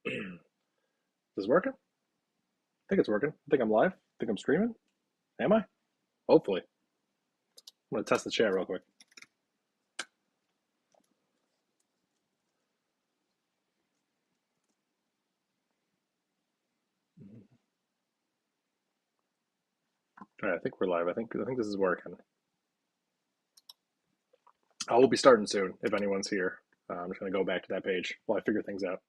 Is this working? I think it's working. I think I'm live. I think I'm streaming. Am I? Hopefully. I'm gonna test the chat real quick. All right, I think we're live. I think this is working. I will be starting soon if anyone's here. I'm just gonna go back to that page while I figure things out.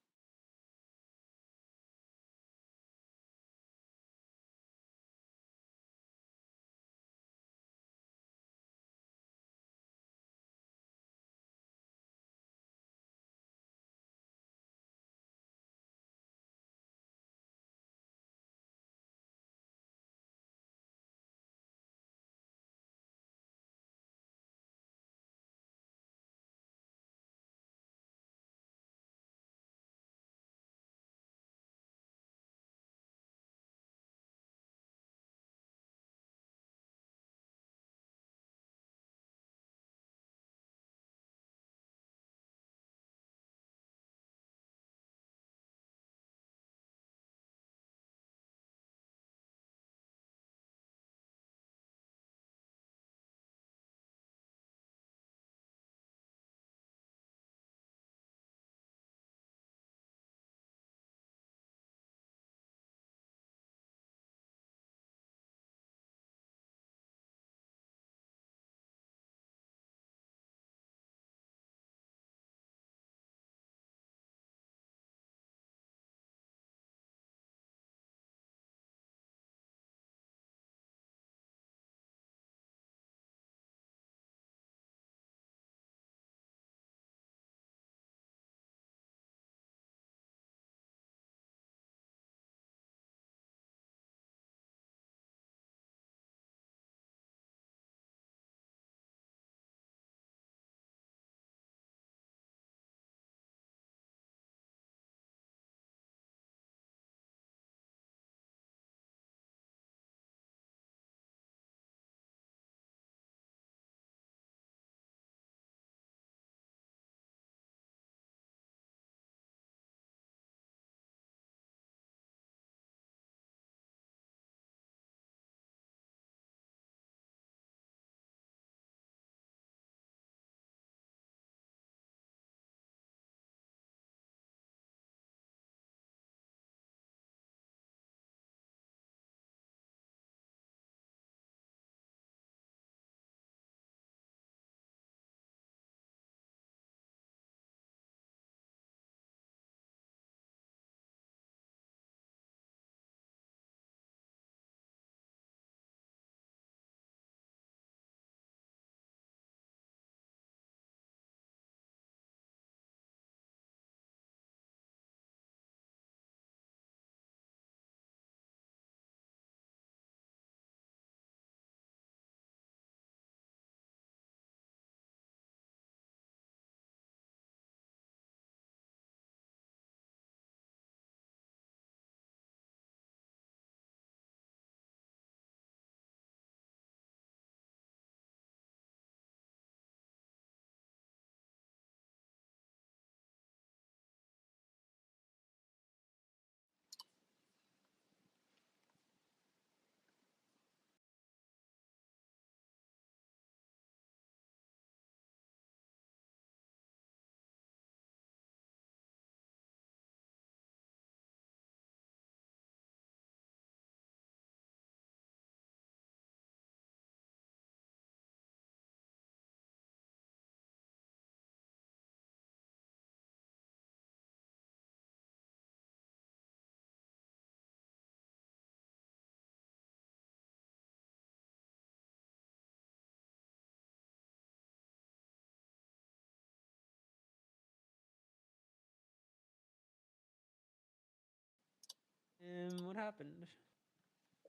What happened?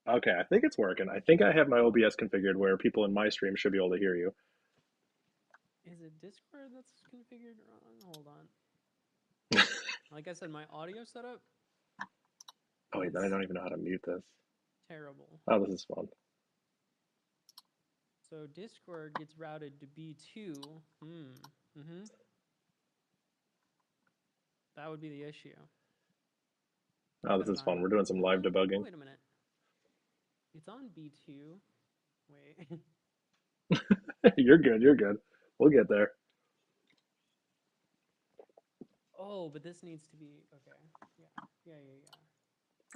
Okay, I think it's working. I think I have my OBS configured where people in my stream should be able to hear you. Is it Discord that's configured wrong? Hold on. Like I said, my audio setup Oh wait, then I is don't even know how to mute this. terrible. Oh, this is fun. So Discord gets routed to B2. Mm-hmm. That would be the issue. Oh, this That's is fun. fine. We're doing some live Oh, debugging. wait a minute. It's on B2. Wait. You're good. You're good. We'll get there. Oh, but this needs to be okay. Yeah. Yeah, yeah, yeah.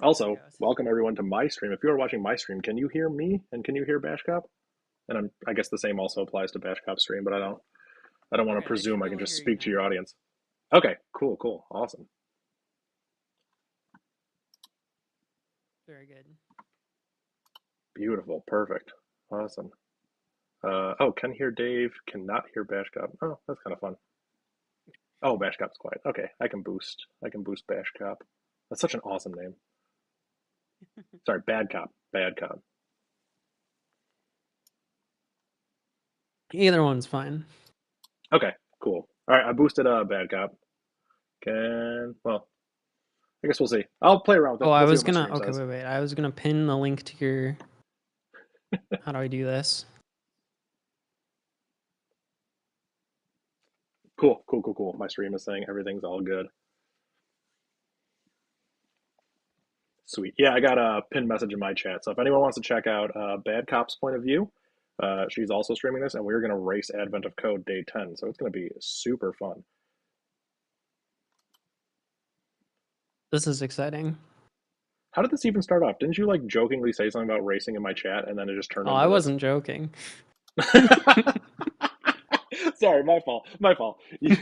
There we Also, go. welcome everyone to my stream. If you are watching my stream, can you hear me and can you hear Bashcop? And I guess the same also applies to Bashcop's stream, but I don't All want to right, I should presume be I able can to just hear you speak to now. your audience. Okay, cool, cool, awesome, Very good. beautiful, perfect, awesome. Oh, can hear Dave, cannot hear Bashcop. Oh, that's kind of fun. Oh, Bashcop's quiet. Okay, I can boost. I can boost Bashcop. That's such an awesome name. Sorry, Bad Cop. Bad Cop. Either one's fine. Okay, cool. All right, I boosted Bad Cop. Well, I guess we'll see. I'll play around with Oh, it. I We'll see was what my gonna. stream Okay, says. wait, wait. I was gonna pin the link to your. How do I do this? Cool, cool, cool, cool. My stream is saying everything's all good. Sweet. Yeah, I got a pinned message in my chat. So if anyone wants to check out Bad Cop's point of view, she's also streaming this, and we're going to race Advent of Code Day 10. So it's going to be super fun. This is exciting. How did this even start off? Didn't you like jokingly say something about racing in my chat, and then it just turned Oh, I into this? wasn't joking. Sorry, my fault. My fault. You,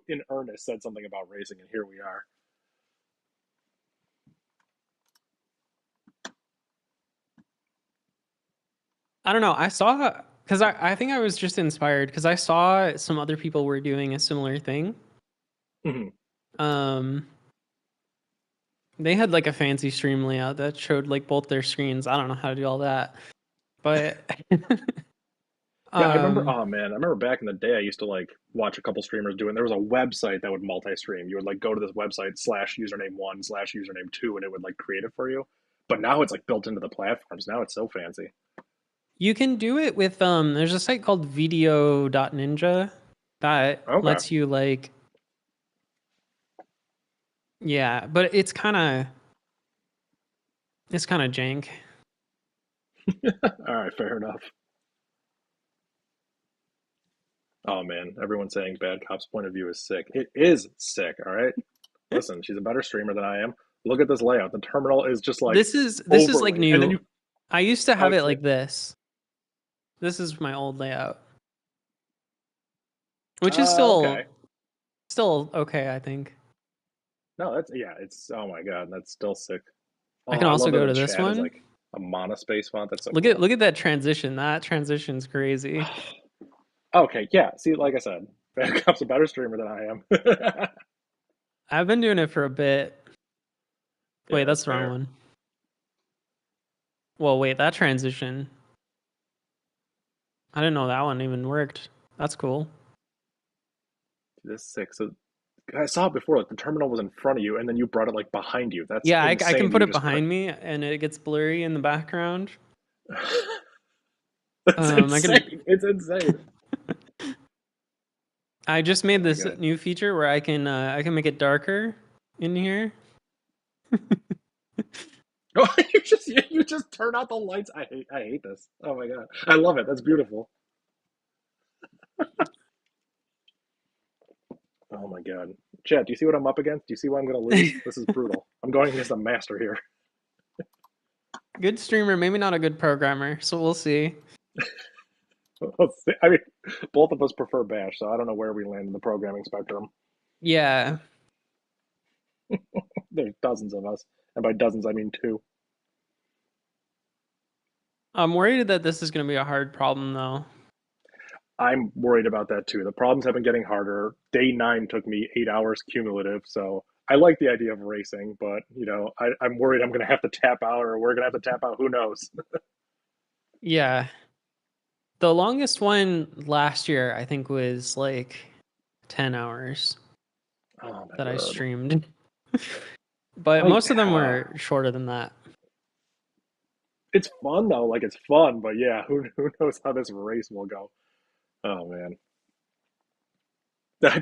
in earnest, said something about racing, and here we are. I don't know. I saw because I think I was just inspired because I saw some other people were doing a similar thing. Mhm. Um, they had like a fancy stream layout that showed like both their screens. I don't know how to do all that, but Yeah, I remember. um, Oh man, I remember back in the day. I used to like watch a couple streamers doing. There was a website that would multi-stream. You would like go to this website slash username one slash username two, and it would like create it for you. But now it's like built into the platforms. Now it's so fancy. you can do it with there's a site called video.ninja that Okay. lets you like yeah, but it's kind of jank. All right, fair enough. Oh man, everyone's saying Bad Cop's point of view is sick. It is sick. All right. Listen, she's a better streamer than I am. Look at this layout. The terminal is just like This is like overlaid, and then new. you. I used to Oh, have it it's new. like this. This is my old layout, which is Okay. still okay, I think. No, that's yeah. It's oh my god, that's still sick. I Oh, can I also love that go the to this chat is one. like a monospace font. That's so Look at cool. look at that transition. That transition's crazy. Okay, yeah. See, like I said, Bad Cop's a better streamer than I am. I've been doing it for a bit. Yeah, Wait, that's that's the wrong fair. one. Well, wait, that transition. I didn't know that one even worked. That's cool. This is sick. So I saw it before. Like the terminal was in front of you, and then you brought it like behind you. That's Yeah, I insane. can That put you it just put. behind me and it gets blurry in the background. That's I can. insane. It's insane. I just Oh made my this god. new feature where I can make it darker in here. Oh, you just turn out the lights. I hate this. Oh my god. I love it. That's beautiful. Oh my god. Chad, do you see what I'm up against? Do you see why I'm gonna lose? This is brutal. I'm going against a master here. Good streamer, maybe not a good programmer. So we'll see. I mean, both of us prefer Bash, so I don't know where we land in the programming spectrum. Yeah, There's dozens of us, and by dozens I mean two. I'm worried that this is going to be a hard problem though. I'm worried about that too. The problems have been getting harder. Day 9 took me 8 hours cumulative, so I like the idea of racing, but I'm worried I'm going to have to tap out, or we're going to have to tap out. Who knows? Yeah, the longest one last year I think was like 10 hours Oh my that I word! streamed. But I most of them were shorter than that. it's fun though. Like it's fun, but yeah, who knows how this race will go? Oh man.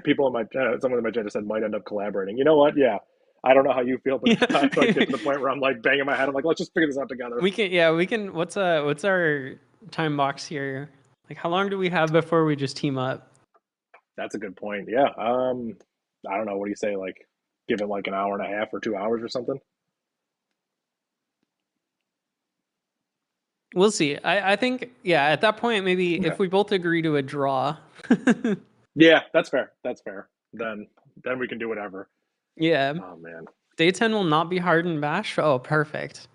People in my someone in my chat just said might end up collaborating. You know what? Yeah, I don't know how you feel, but I like get Yeah. to the point where I'm like banging my head. I'm like, let's just figure this out together. We can, yeah, we can. What's our time box here? Like, how long do we have before we just team up? That's a good point. Yeah. I don't know. What do you say? Like, give it like an hour and a half or 2 hours or something. We'll see. I think, yeah, at that point, maybe Okay. if we both agree to a draw. Yeah, that's fair. That's fair. Then we can do whatever. Yeah, Oh man. day 10 will not be hard and bash. Oh, perfect.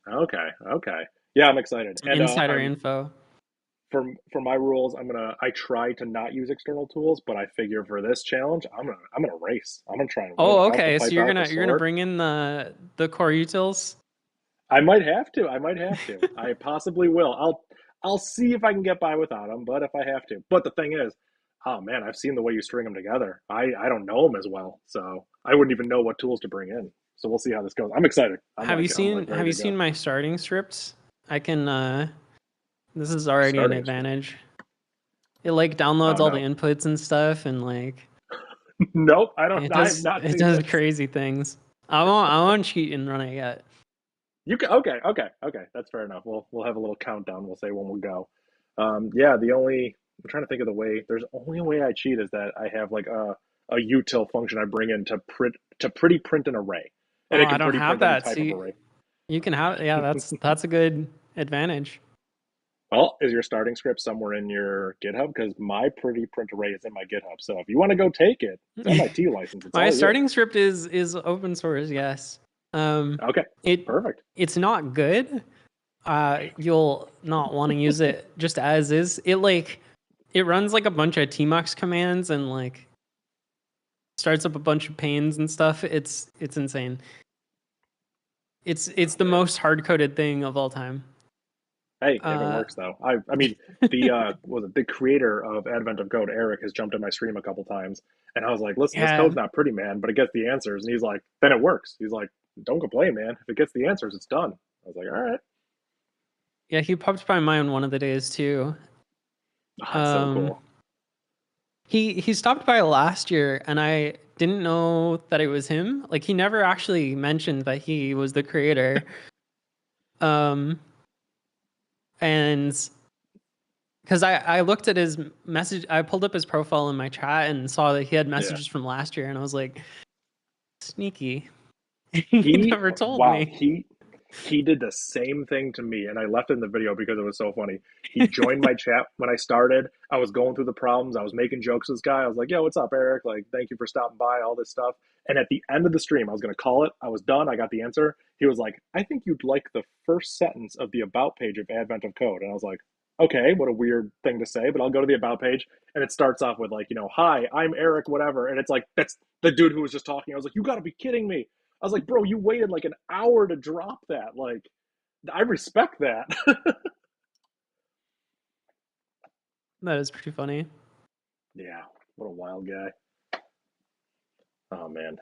Okay. Okay. Yeah, I'm excited. Some And insider I'm info. for my rules, I try to not use external tools, but I figure for this challenge, I'm gonna race. I'm gonna try and win. Oh, If I have to okay. So pipe you're out the gonna sword, bring in the core utils. I might have to. I might have to. I possibly will. I'll see if I can get by without them, but if I have to. But the thing is, oh man, I've seen the way you string them together. I don't know them as well, so I wouldn't even know what tools to bring in. So we'll see how this goes. I'm excited. I'm like Have ready you to go. seen my starting scripts? I can this is already an Starting script. advantage. It like Oh downloads all the no, inputs and stuff and like nope. I don't. it I have does not it seen does this. crazy things. I won't cheat and run it yet. You can okay, okay, okay. That's fair enough. We'll have a little countdown. We'll say when we go. Yeah, the only I'm trying to think of the way. There's only way I cheat is that I have like a util function I bring in to pretty print an array, and Oh, it I can don't pretty have print any that. type of See, array. you can have, yeah, that's a good advantage. Well, is your starting script somewhere in your GitHub? Because my pretty print array is in my GitHub. So if you want to go take it, it's MIT license. It's My all you. starting script is open source, yes. Um Okay, it perfect. it's not good. You'll not want to use it just as is. It runs like a bunch of tmux commands and like starts up a bunch of panes and stuff. It's insane. It's Oh the man. most hard coded thing of all time. Hey, if it Uh works though. I mean the was it the creator of Advent of Code, Eric, has jumped in my stream a couple times, and I was like, listen, this yeah, code's not pretty, man, but it gets the answers. And he's like, then it works. He's like, don't complain, man. If it gets the answers, it's done. I was like, all right. yeah, he popped by mine one of the days too. Oh, that's so Um cool. he stopped by last year and I didn't know that it was him. Like he never actually mentioned that he was the creator. Um and because I looked at his message, I pulled up his profile in my chat and saw that he had Yeah. messages from last year, and I was like, sneaky. He He never told wow, me. he did the same thing to me, and I left it in the video because it was so funny. He joined my chat when I started. I was going through the problems. I was making jokes with this guy. I was like, "Yo, what's up, Eric? Like, thank you for stopping by. All this stuff." And at the end of the stream, I was going to call it. I was done. I got the answer. He was like, "I think you'd like the first sentence of the about page of Advent of Code." And I was like, "Okay, what a weird thing to say." But I'll go to the about page, and it starts off with like, "Hi, I'm Eric, whatever." And it's like that's the dude who was just talking. I was like, "You got to be kidding me." I was like, bro, you waited like an hour to drop that. Like, I respect that. That is pretty funny. Yeah, what a wild guy. Oh man,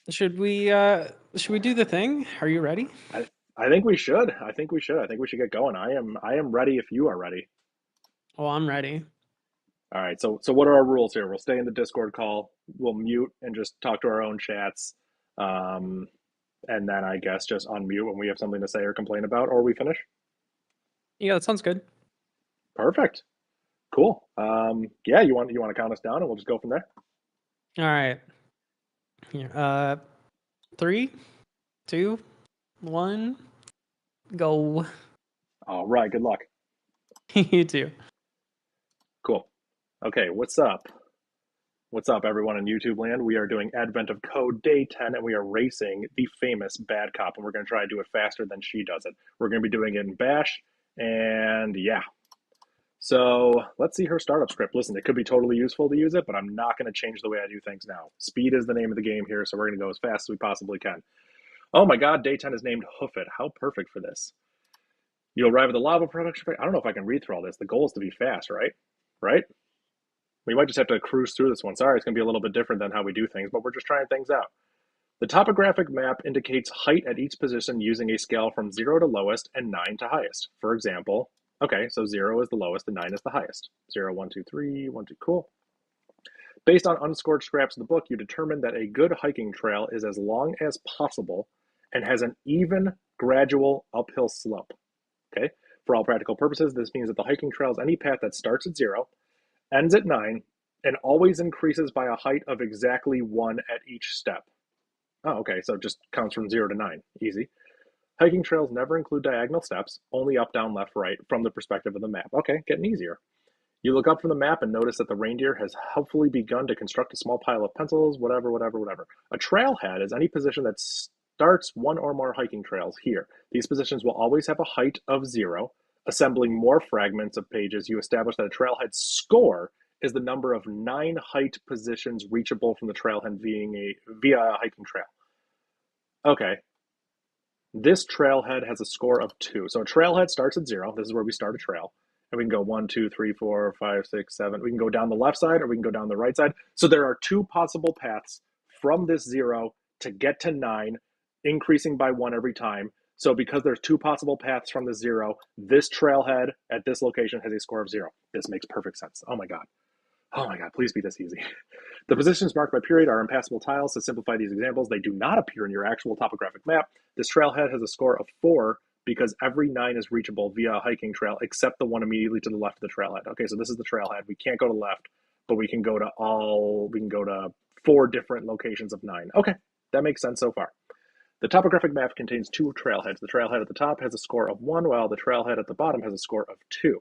Should we do the thing? Are you ready? I I think we should. I think we should. I think we should get going. I am ready if you are ready. Oh, I'm ready. All right. So what are our rules here? We'll stay in the Discord call. We'll mute and just talk to our own chats. Um, and then I guess just unmute when we have something to say or complain about, or we finish. Yeah, that sounds good. Perfect. Cool. Yeah, you want to count us down and we'll just go from there. All right. Here. 3, 2, 1, go. All right. Good luck. You too. Cool. Okay, what's up? What's up, everyone in YouTube land? We are doing Advent of Code Day 10, and we are racing the famous Bad Cop, and we're going to try to do it faster than she does it. We're going to be doing it in Bash, and yeah. So let's see her startup script. Listen, it could be totally useful to use it, but I'm not going to change the way I do things now. Speed is the name of the game here, so we're going to go as fast as we possibly can. Oh my god, Day 10 is named Hoof It. How perfect for this. You'll arrive at the lava production. I don't know if I can read through all this. The goal is to be fast, right? Right? We might just have to cruise through this one. Sorry, it's going to be a little bit different than how we do things, but we're just trying things out. The topographic map indicates height at each position using a scale from 0 to lowest and 9 to highest. For example, okay, so 0 is the lowest and 9 is the highest. 0, 1, 2, 3, 1, 2, cool. Based on unscored scraps of the book, you determine that a good hiking trail is as long as possible and has an even, gradual uphill slope. Okay. For all practical purposes, this means that the hiking trail is any path that starts at 0, ends at 9, and always increases by a height of exactly 1 at each step. Oh, okay. So it just counts from 0 to 9. Easy. Hiking trails never include diagonal steps, only up, down, left, right from the perspective of the map. Okay, getting easier. You look up from the map and notice that the reindeer has helpfully begun to construct a small pile of pencils, whatever, whatever, whatever. A trailhead is any position that starts one or more hiking trails here. These positions will always have a height of 0. Assembling more fragments of pages, you establish that a trailhead score is the number of 9 height positions reachable from the trailhead via a hiking trail. Okay, this trailhead has a score of 2. So a trailhead starts at 0. This is where we start a trail. And we can go 1, 2, 3, 4, 5, 6, 7. We can go down the left side or we can go down the right side. So there are 2 possible paths from this 0 to get to 9, increasing by 1 every time. So because there's 2 possible paths from the 0, this trailhead at this location has a score of 0. This makes perfect sense. Oh my God. Oh my God, please be this easy. The positions marked by period are impassable tiles. To simplify these examples, they do not appear in your actual topographic map. This trailhead has a score of 4 because every 9 is reachable via a hiking trail, except the one immediately to the left of the trailhead. Okay, so this is the trailhead. We can't go to left, but we can go to 4 different locations of 9. Okay, that makes sense so far. The topographic map contains 2 trailheads. The trailhead at the top has a score of 1, while the trailhead at the bottom has a score of 2.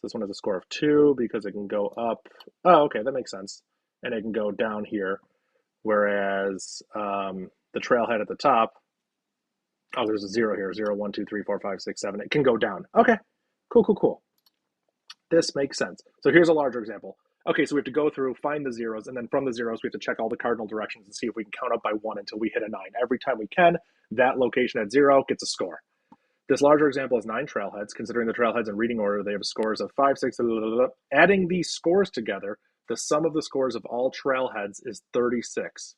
This one has a score of 2 because it can go up. Oh, okay, that makes sense. And it can go down here. Whereas the trailhead at the top, oh, there's a 0 here. 0, 1, 2, 3, 4, 5, 6, 7. It can go down. Okay, cool, cool, cool. This makes sense. So here's a larger example. Okay, so we have to go through, find the zeros, and then from the zeros, we have to check all the cardinal directions and see if we can count up by 1 until we hit a 9. Every time we can, that location at 0 gets a score. This larger example has 9 trailheads. Considering the trailheads in reading order, they have scores of 5, 6, blah, blah, blah. Adding these scores together, the sum of the scores of all trailheads is 36.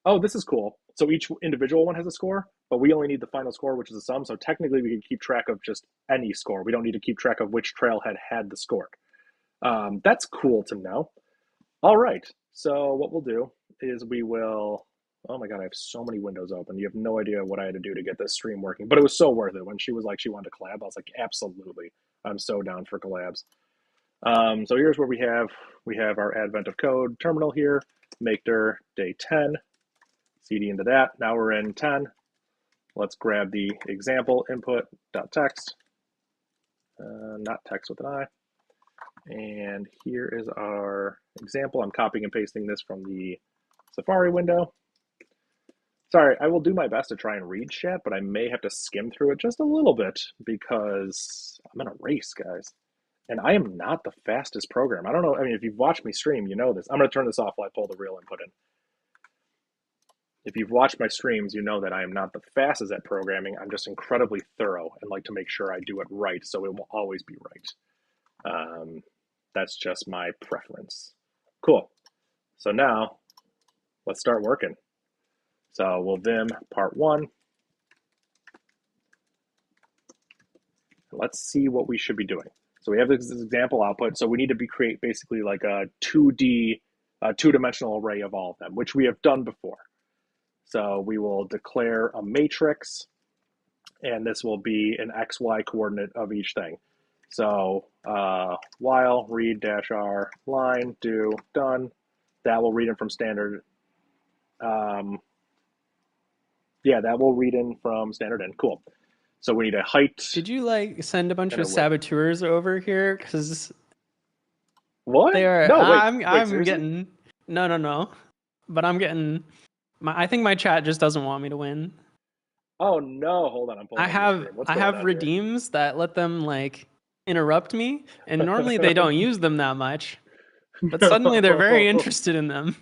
Oh, this is cool. So each individual one has a score, but we only need the final score, which is the sum. So technically, we can keep track of just any score. We don't need to keep track of which trailhead had the score. That's cool to know. All right. So what we'll do is we will. Oh my God, I have so many windows open. You have no idea what I had to do to get this stream working, but it was so worth it. When she was like, she wanted to collab, I was like, absolutely. I'm so down for collabs. So here's where we have our advent of code terminal here, make dir day 10, cd into that. Now we're in 10. Let's grab the example input.text, not text with an I. And here is our example. I'm copying and pasting this from the Safari window. Sorry, I will do my best to try and read chat, but I may have to skim through it just a little bit because I'm in a race, guys. And I am not the fastest programmer. I don't know. I mean, if you've watched me stream, you know this. I'm going to turn this off while I pull the real input in. If you've watched my streams, you know that I am not the fastest at programming. I'm just incredibly thorough and like to make sure I do it right, so it will always be right. That's just my preference. Cool. So now, let's start working. So we'll vim part 1. Let's see what we should be doing. So we have this example output. So we need to create basically like a 2D, two-dimensional array of all of them, which we have done before. So we will declare a matrix, and this will be an XY coordinate of each thing. So while read -r line do done, that will read in from standard. Yeah, that will read in from standard in. Cool. So we need a height. Did you like send a bunch of saboteurs over here? Because what? They are. No, wait. I'm seriously? getting. No. But I'm getting. I think my chat just doesn't want me to win. Oh no! Hold on, I'm pulling. I have redeems that let them like interrupt me, and normally they don't use them that much, but suddenly they're very interested in them.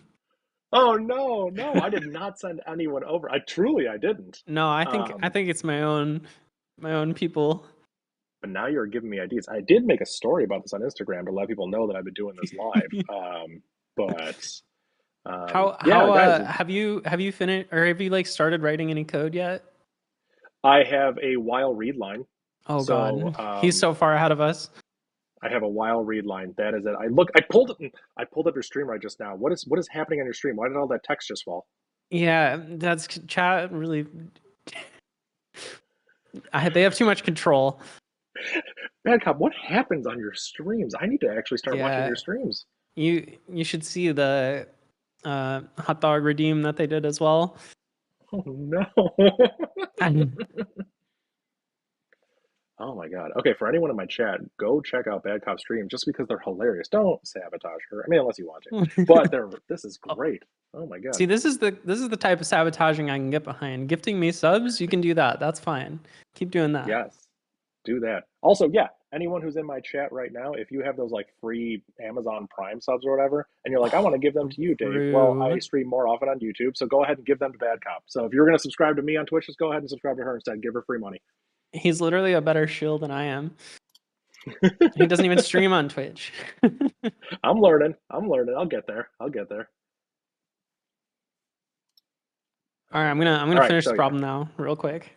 Oh no! I did not send anyone over. I didn't. No, I think it's my own people. But now you're giving me ideas. I did make a story about this on Instagram to let people know that I've been doing this live. Guys, have you finished, or have you like started writing any code yet? I have a while read line. Oh God, he's so far ahead of us. I have a while read line. That is it. I pulled up your stream right just now. What is happening on your stream? Why did all that text just fall? Yeah, that's chat really. They have too much control. Bad Cop, what happens on your streams? I need to actually start watching Yeah, your streams. you should see the hot dog redeem that they did as well. Oh no. And Oh my god. Okay, for anyone in my chat, go check out Bad Cop stream just because they're hilarious. Don't sabotage her. I mean, unless you want to. But this is Oh, great. Oh my god. see, this is the type of sabotaging I can get behind. Gifting me subs, you can do that. That's fine. Keep doing that. Yes. Do that. Also, yeah, anyone who's in my chat right now, if you have those like free Amazon Prime subs or whatever, and you're like, I want to give them to you, Dave. Well, I Rude. stream more often on YouTube, so go ahead and give them to Bad Cop. So if you're going to subscribe to me on Twitch, just go ahead and subscribe to her instead. Give her free money. He's literally a better shield than I am. He doesn't even stream on Twitch. I'm learning. I'm learning. I'll get there. I'll get there. All right, I'm All gonna right. finish So the yeah. problem now, real quick.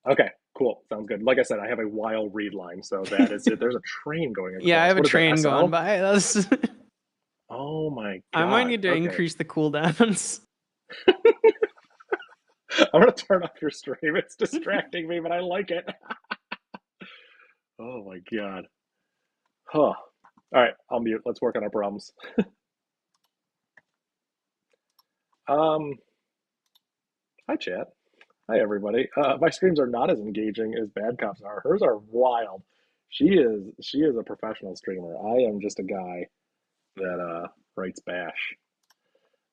Okay. Cool. Sounds good. Like I said, I have a while read line, so that is it. There's a train going Yeah, I across. have a What is that? train going SL? by. That's Oh my I might god. need to Okay. increase the cooldowns. I'm gonna turn off your stream. It's distracting me, but I like it. Oh my god. Huh. All right, I'll mute. Let's work on our problems. Um, Hi chat. Hi everybody. My streams are not as engaging as Bad Cops are. Hers are wild. She is a professional streamer. I am just a guy that writes bash.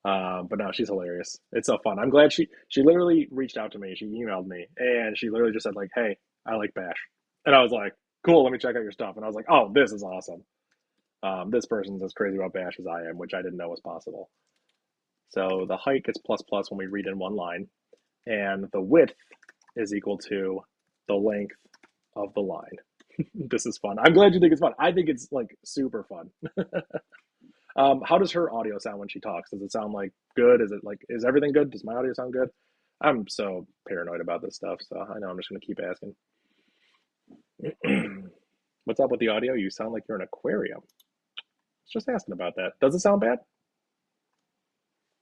But no, she's hilarious. It's so fun. I'm glad she literally reached out to me. She emailed me and she literally just said like, "Hey, I like bash," and I was like, "Cool, let me check out your stuff." And I was like, "Oh, this is awesome." This person's as crazy about bash as I am, which I didn't know was possible. So the height gets plus plus when we read in one line, and the width is equal to the length of the line. This is fun. I'm glad you think it's fun. I think it's like super fun. How does her audio sound when she talks? Does it sound like good? Is it like is everything good? Does my audio sound good? I'm so paranoid about this stuff, so I know I'm just gonna keep asking. What's up with the audio? You sound like you're in an aquarium. Just asking about that. Does it sound bad?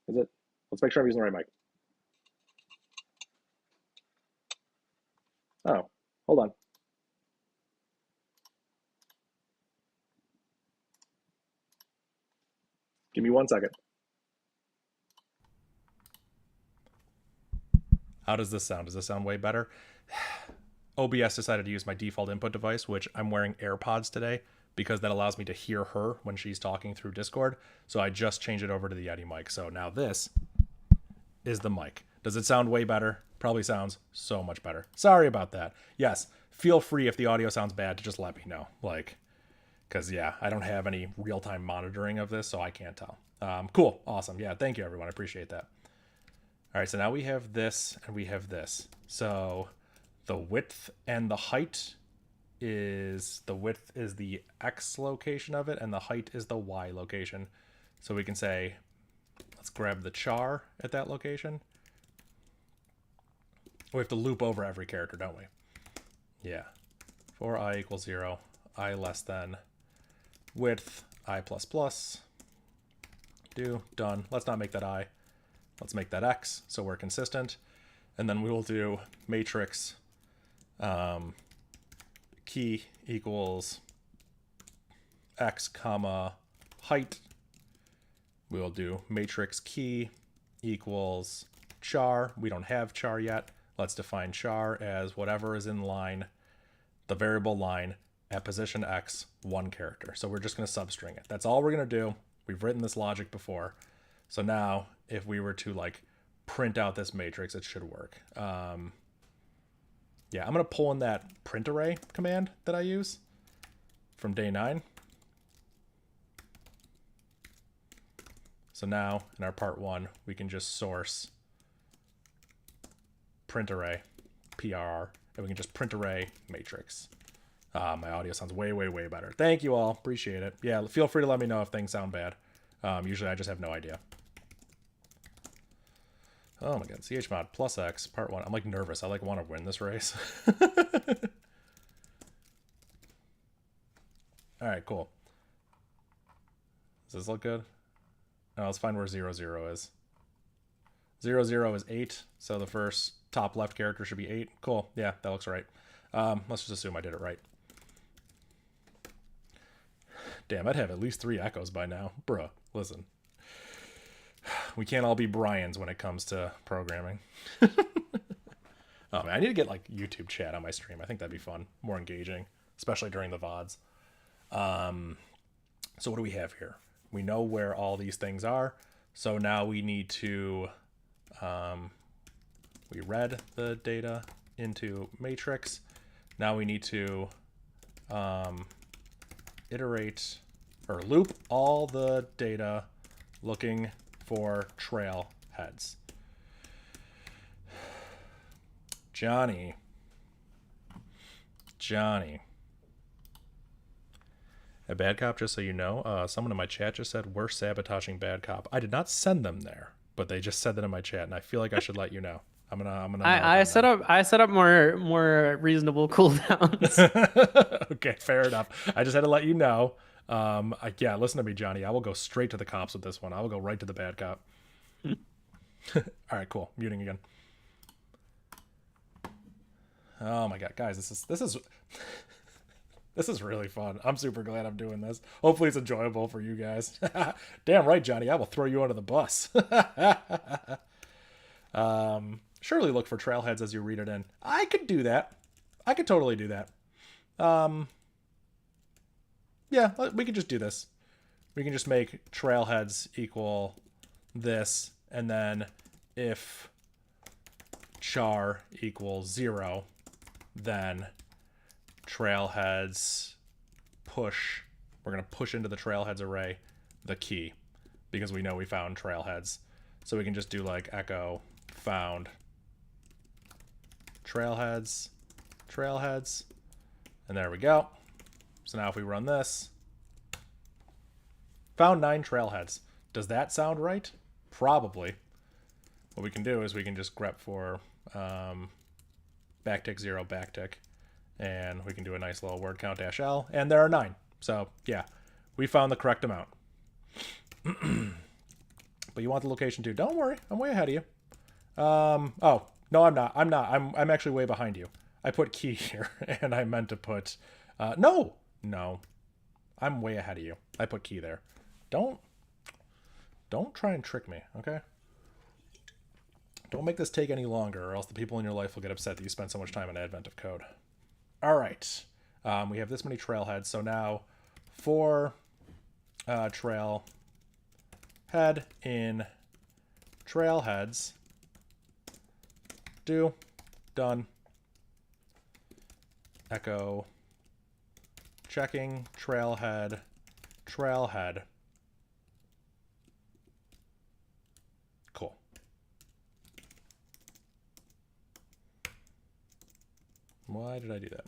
Is it? Let's make sure I'm using the right mic. Oh, hold on. Give me 1 second. How does this sound? Does this sound way better? OBS decided to use my default input device, which I'm wearing AirPods today because that allows me to hear her when she's talking through Discord. So I just changed it over to the Yeti mic. So now this is the mic. Does it sound way better? Probably sounds so much better. Sorry about that. Yes, feel free if the audio sounds bad to just let me know. Like, because yeah, I don't have any real-time monitoring of this, so I can't tell. Cool, awesome. Yeah, thank you everyone. I appreciate that. All right, so now we have this and we have this. So the width and the height is the width is the X location of it and the height is the Y location. So we can say, let's grab the char at that location. We have to loop over every character, don't we? Yeah. For I equals 0, I less than width, I plus plus. Done. Let's not make that I. Let's make that X so we're consistent. And then we will do matrix key equals X comma height. We will do matrix key equals char. We don't have char yet. Let's define char as whatever is in line, the variable line at position X, one character. So we're just going to substring it. That's all we're going to do. We've written this logic before. So now if we were to like print out this matrix, it should work. Yeah, I'm going to pull in that print array command that I use from day 9. So now in our part 1, we can just source print array, PRR, and we can just print array matrix. My audio sounds way, way, way better. Thank you all. Appreciate it. Yeah, feel free to let me know if things sound bad. Usually I just have no idea. Oh my god, chmod plus X, part 1. I'm like nervous. I like want to win this race. All right, cool. Does this look good? Now let's find where 0, 0 is. 0, 0 is 8, so the first top left character should be 8. Cool. Yeah, that looks right. Let's just assume I did it right. Damn, I'd have at least 3 echoes by now. Bruh, listen. We can't all be Brians when it comes to programming. Oh, man, I need to get, like, YouTube chat on my stream. I think that'd be fun. More engaging, especially during the VODs. So what do we have here? We know where all these things are. So now we need to... we read the data into matrix. Now we need to iterate or loop all the data looking for trail heads. Johnny. A bad cop, just so you know. Someone in my chat just said we're sabotaging bad cop. I did not send them there, but they just said that in my chat, and I feel like I should let you know. I'm gonna. I set up more reasonable cooldowns. Okay, fair enough. I just had to let you know. Yeah, listen to me, Johnny. I will go straight to the cops with this one. I will go right to the bad cop. All right, cool. Muting again. Oh my god, guys, this is this is really fun. I'm super glad I'm doing this. Hopefully it's enjoyable for you guys. Damn right, Johnny. I will throw you under the bus. Surely look for trailheads as you read it in. I could do that. I could totally do that. Yeah, we could just do this. We can just make trailheads equal this, and then if char equals 0, then trailheads push. We're going to push into the trailheads array the key, because we know we found trailheads. So we can just do like echo found trailheads, and there we go. So now if we run this, found 9 trailheads. Does that sound right? Probably. What we can do is we can just grep for backtick 0 backtick, and we can do a nice little word count -l, and there are 9. So yeah, we found the correct amount. But you want the location too? Don't worry, I'm way ahead of you. Oh no, I'm not. I'm actually way behind you. I put key here, and I meant to put no. I'm way ahead of you. I put key there. Don't try and trick me, okay? Don't make this take any longer, or else the people in your life will get upset that you spent so much time in Advent of Code. All right. We have this many trailheads, so now for trail head in trailheads, do done echo checking trailhead. Cool. Why did I do that?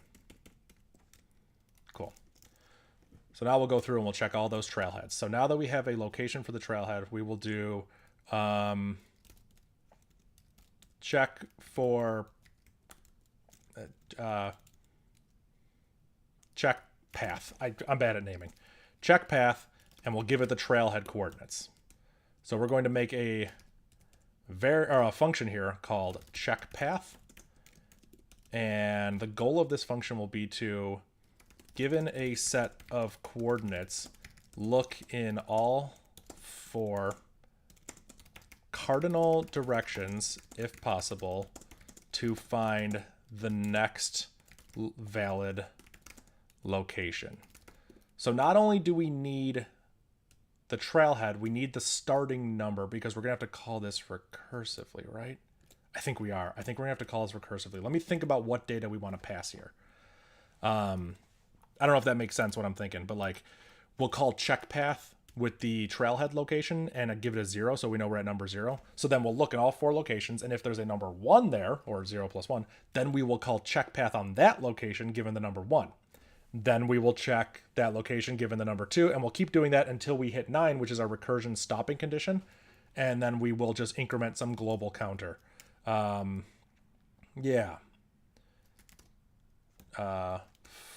Cool. So now we'll go through and we'll check all those trailheads. So now that we have a location for the trailhead, we will do check for check path. I'm bad at naming. Check path, and we'll give it the trailhead coordinates. So we're going to make a function here called check path, and the goal of this function will be to, given a set of coordinates, look in all 4 cardinal directions, if possible, to find the next valid location. So not only do we need the trailhead, we need the starting number, because we're going to have to call this recursively, right? I think we are. I think we're going to have to call this recursively. Let me think about what data we want to pass here. I don't know if that makes sense what I'm thinking, but like we'll call check path with the trailhead location and give it a 0 so we know we're at number 0. So then we'll look at all 4 locations, and if there's a number 1 there, or 0 plus 1, then we will call check path on that location given the number 1. Then we will check that location given the number 2, and we'll keep doing that until we hit 9, which is our recursion stopping condition, and then we will just increment some global counter. Yeah.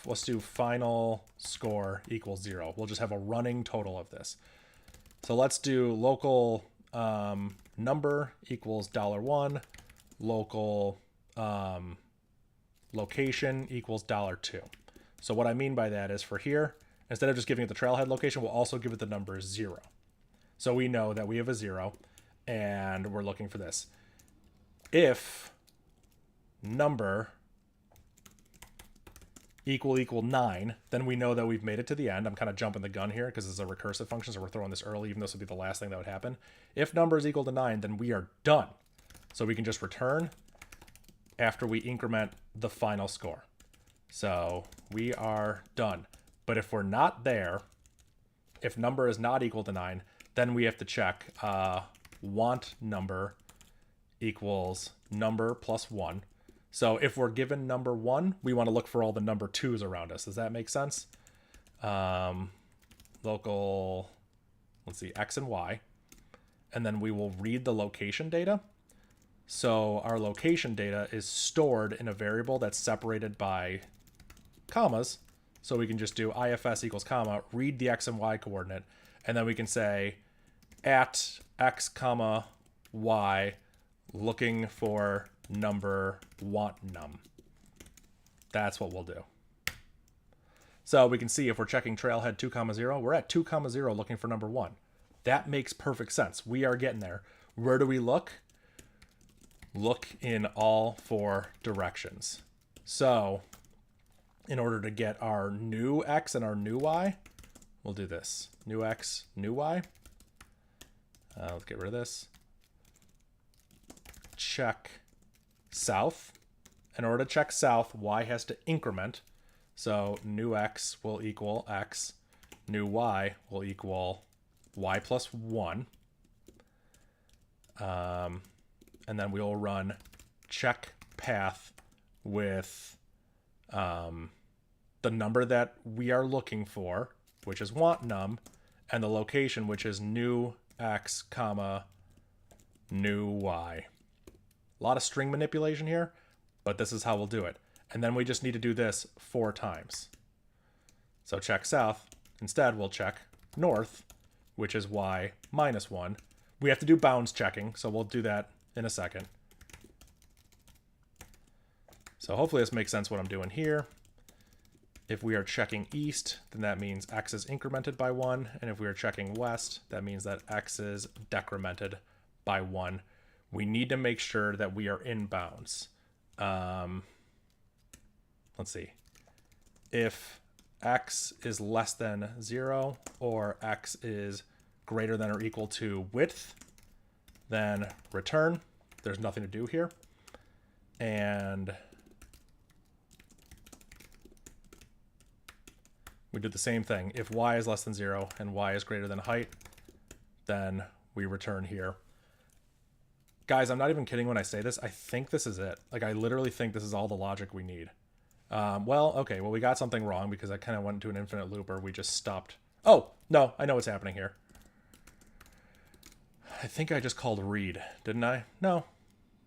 let's do final score equals 0. We'll just have a running total of this. So let's do local number equals $1, local location equals $2. So what I mean by that is for here, instead of just giving it the trailhead location, we'll also give it the number 0. So we know that we have a 0 and we're looking for this. If number equal 9, then we know that we've made it to the end. I'm kind of jumping the gun here because it's a recursive function, so we're throwing this early, even though this would be the last thing that would happen. If number is equal to 9, then we are done. So we can just return after we increment the final score. So we are done. But if we're not there, if number is not equal to 9, then we have to check want number equals number plus 1. So if we're given number 1, we want to look for all the number 2s around us. Does that make sense? Local, let's see, X and Y. And then we will read the location data. So our location data is stored in a variable that's separated by commas. So we can just do ifs equals comma, read the X and Y coordinate, and then we can say at X comma Y looking for number want num. That's what we'll do. So we can see if we're checking trailhead 2, 0, we're at 2, 0 looking for number 1. That makes perfect sense. We are getting there. Where do we look? Look in all 4 directions. So in order to get our new X and our new Y, we'll do this. New X, new Y. Let's get rid of this. Check south. In order to check south, Y has to increment. So new X will equal X. New Y will equal Y plus 1. And then we'll run check path with the number that we are looking for, which is want num, and the location, which is new X comma new Y. A lot of string manipulation here, but this is how we'll do it. And then we just need to do this 4 times. So check south. Instead, we'll check north, which is Y minus 1. We have to do bounds checking, so we'll do that in a second. So hopefully this makes sense what I'm doing here. If we are checking east, then that means X is incremented by 1. And if we are checking west, that means that X is decremented by 1. We need to make sure that we are in bounds. Let's see. If X is less than 0 or X is greater than or equal to width, then return. There's nothing to do here. And we do the same thing. If Y is less than 0 and Y is greater than height, then we return here. Guys, I'm not even kidding when I say this. I think this is it. Like, I literally think this is all the logic we need. Well, okay. Well, we got something wrong because I kind of went into an infinite loop or we just stopped. Oh, no. I know what's happening here. I think I just called read, didn't I? No.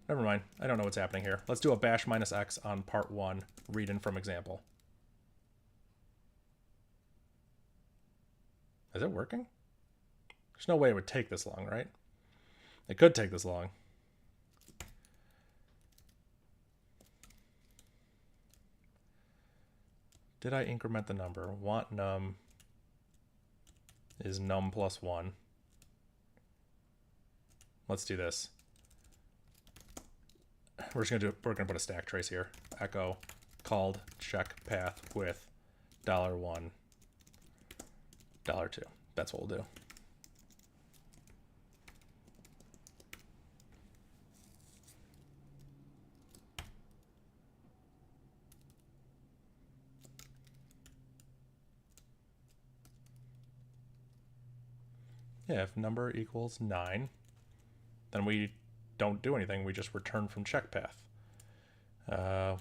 Never mind. I don't know what's happening here. Let's do a bash minus x on part 1, read in from example. Is it working? There's no way it would take this long, right? It could take this long. Did I increment the number? Want num is num plus 1. Let's do this. We're gonna put a stack trace here. Echo called check path with $1, $2. That's what we'll do. Yeah, if number equals 9, then we don't do anything. We just return from check path.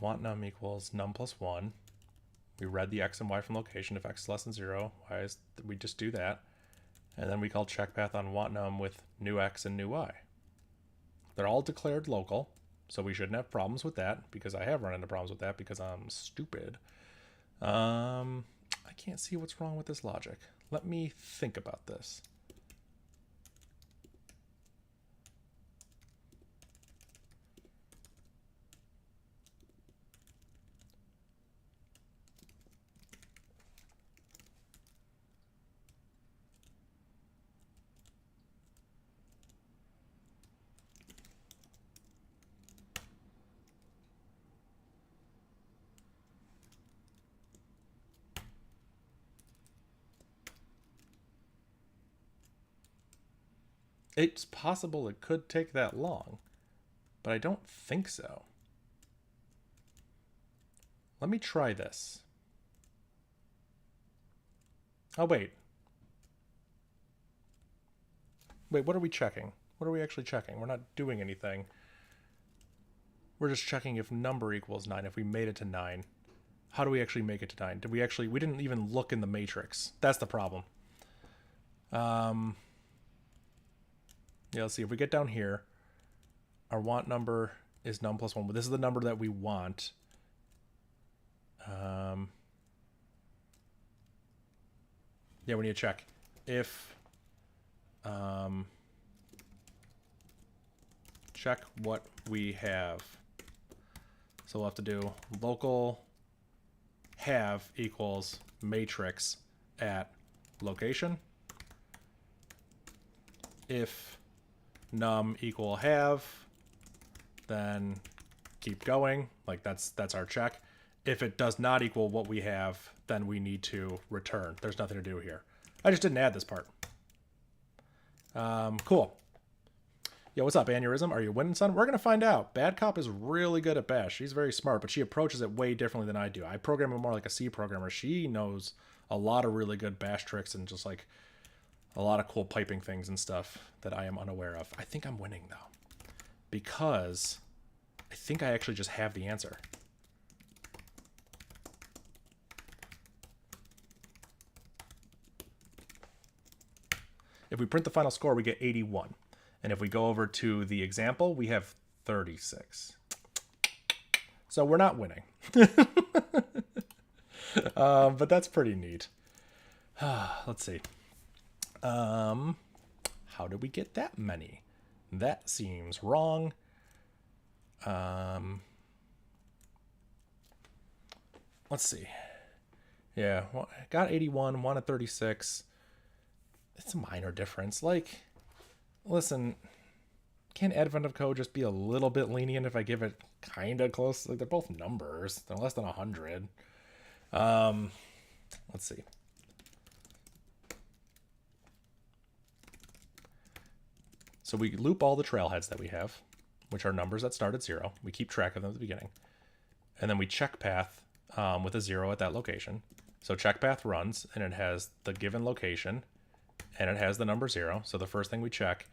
Want num equals num plus 1. We read the x and y from location. If x is less than 0, we just do that. And then we call check path on want num with new x and new y. They're all declared local, so we shouldn't have problems with that because I have run into problems with that because I'm stupid. I can't see what's wrong with this logic. Let me think about this. It's possible it could take that long, but I don't think so. Let me try this. Oh, wait. Wait, what are we checking? What are we actually checking? We're not doing anything. We're just checking if number equals 9, if we made it to 9. How do we actually make it to 9? Did we actually... We didn't even look in the matrix. That's the problem. Yeah, let's see. If we get down here, our want number is num plus 1. But this is the number that we want. Yeah, we need to check if check what we have. So we'll have to do local have equals matrix at location. If num equal have, then keep going. Like that's our check. If it does not equal what we have, then we need to return. There's nothing to do here. I just didn't add this part. Cool. Yo, what's up, Aneurysm? Are you winning, son? We're going to find out. Bad Cop is really good at Bash. She's very smart, but she approaches it way differently than I do. I program it more like a C programmer. She knows a lot of really good Bash tricks and just like a lot of cool piping things and stuff that I am unaware of. I think I'm winning, though, because I think I actually just have the answer. If we print the final score, we get 81. And if we go over to the example, we have 36. So we're not winning. But that's pretty neat. Let's see. How did we get that many? That seems wrong. Let's see. Yeah, well, got 81, wanted 36. It's a minor difference. Like, listen, can Advent of Code just be a little bit lenient if I give it kind of close? Like, they're both numbers. They're less than 100. Let's see. So we loop all the trailheads that we have, which are numbers that start at 0. We keep track of them at the beginning. And then we check path with a 0 at that location. So check path runs, and it has the given location, and it has the number 0. So the first thing we check,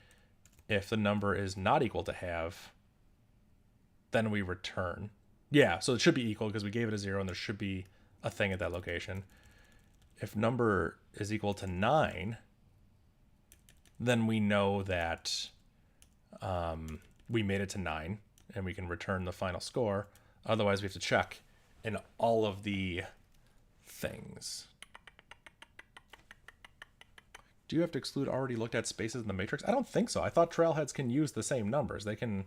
if the number is not equal to have, then we return. Yeah, so it should be equal because we gave it a 0 and there should be a thing at that location. If number is equal to 9, then we know that we made it to 9 and we can return the final score. Otherwise, we have to check in all of the things. Do you have to exclude already looked at spaces in the matrix? I don't think so. I thought trailheads can use the same numbers. They can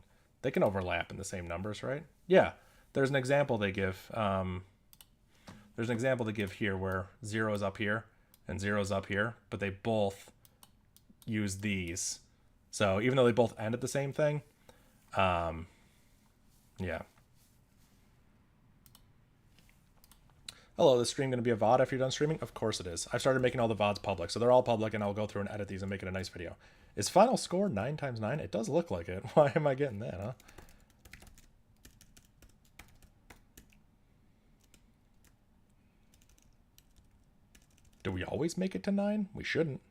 overlap in the same numbers, right? Yeah. There's an example they give. There's an example they give here where 0 is up here and 0 is up here, but they both use these. So even though they both end at the same thing, yeah. Hello, this stream going to be a VOD after you're done streaming? Of course it is. I've started making all the VODs public, so they're all public, and I'll go through and edit these and make it a nice video. Is final score 9 times 9? It does look like it. Why am I getting that, huh? Do we always make it to 9? We shouldn't.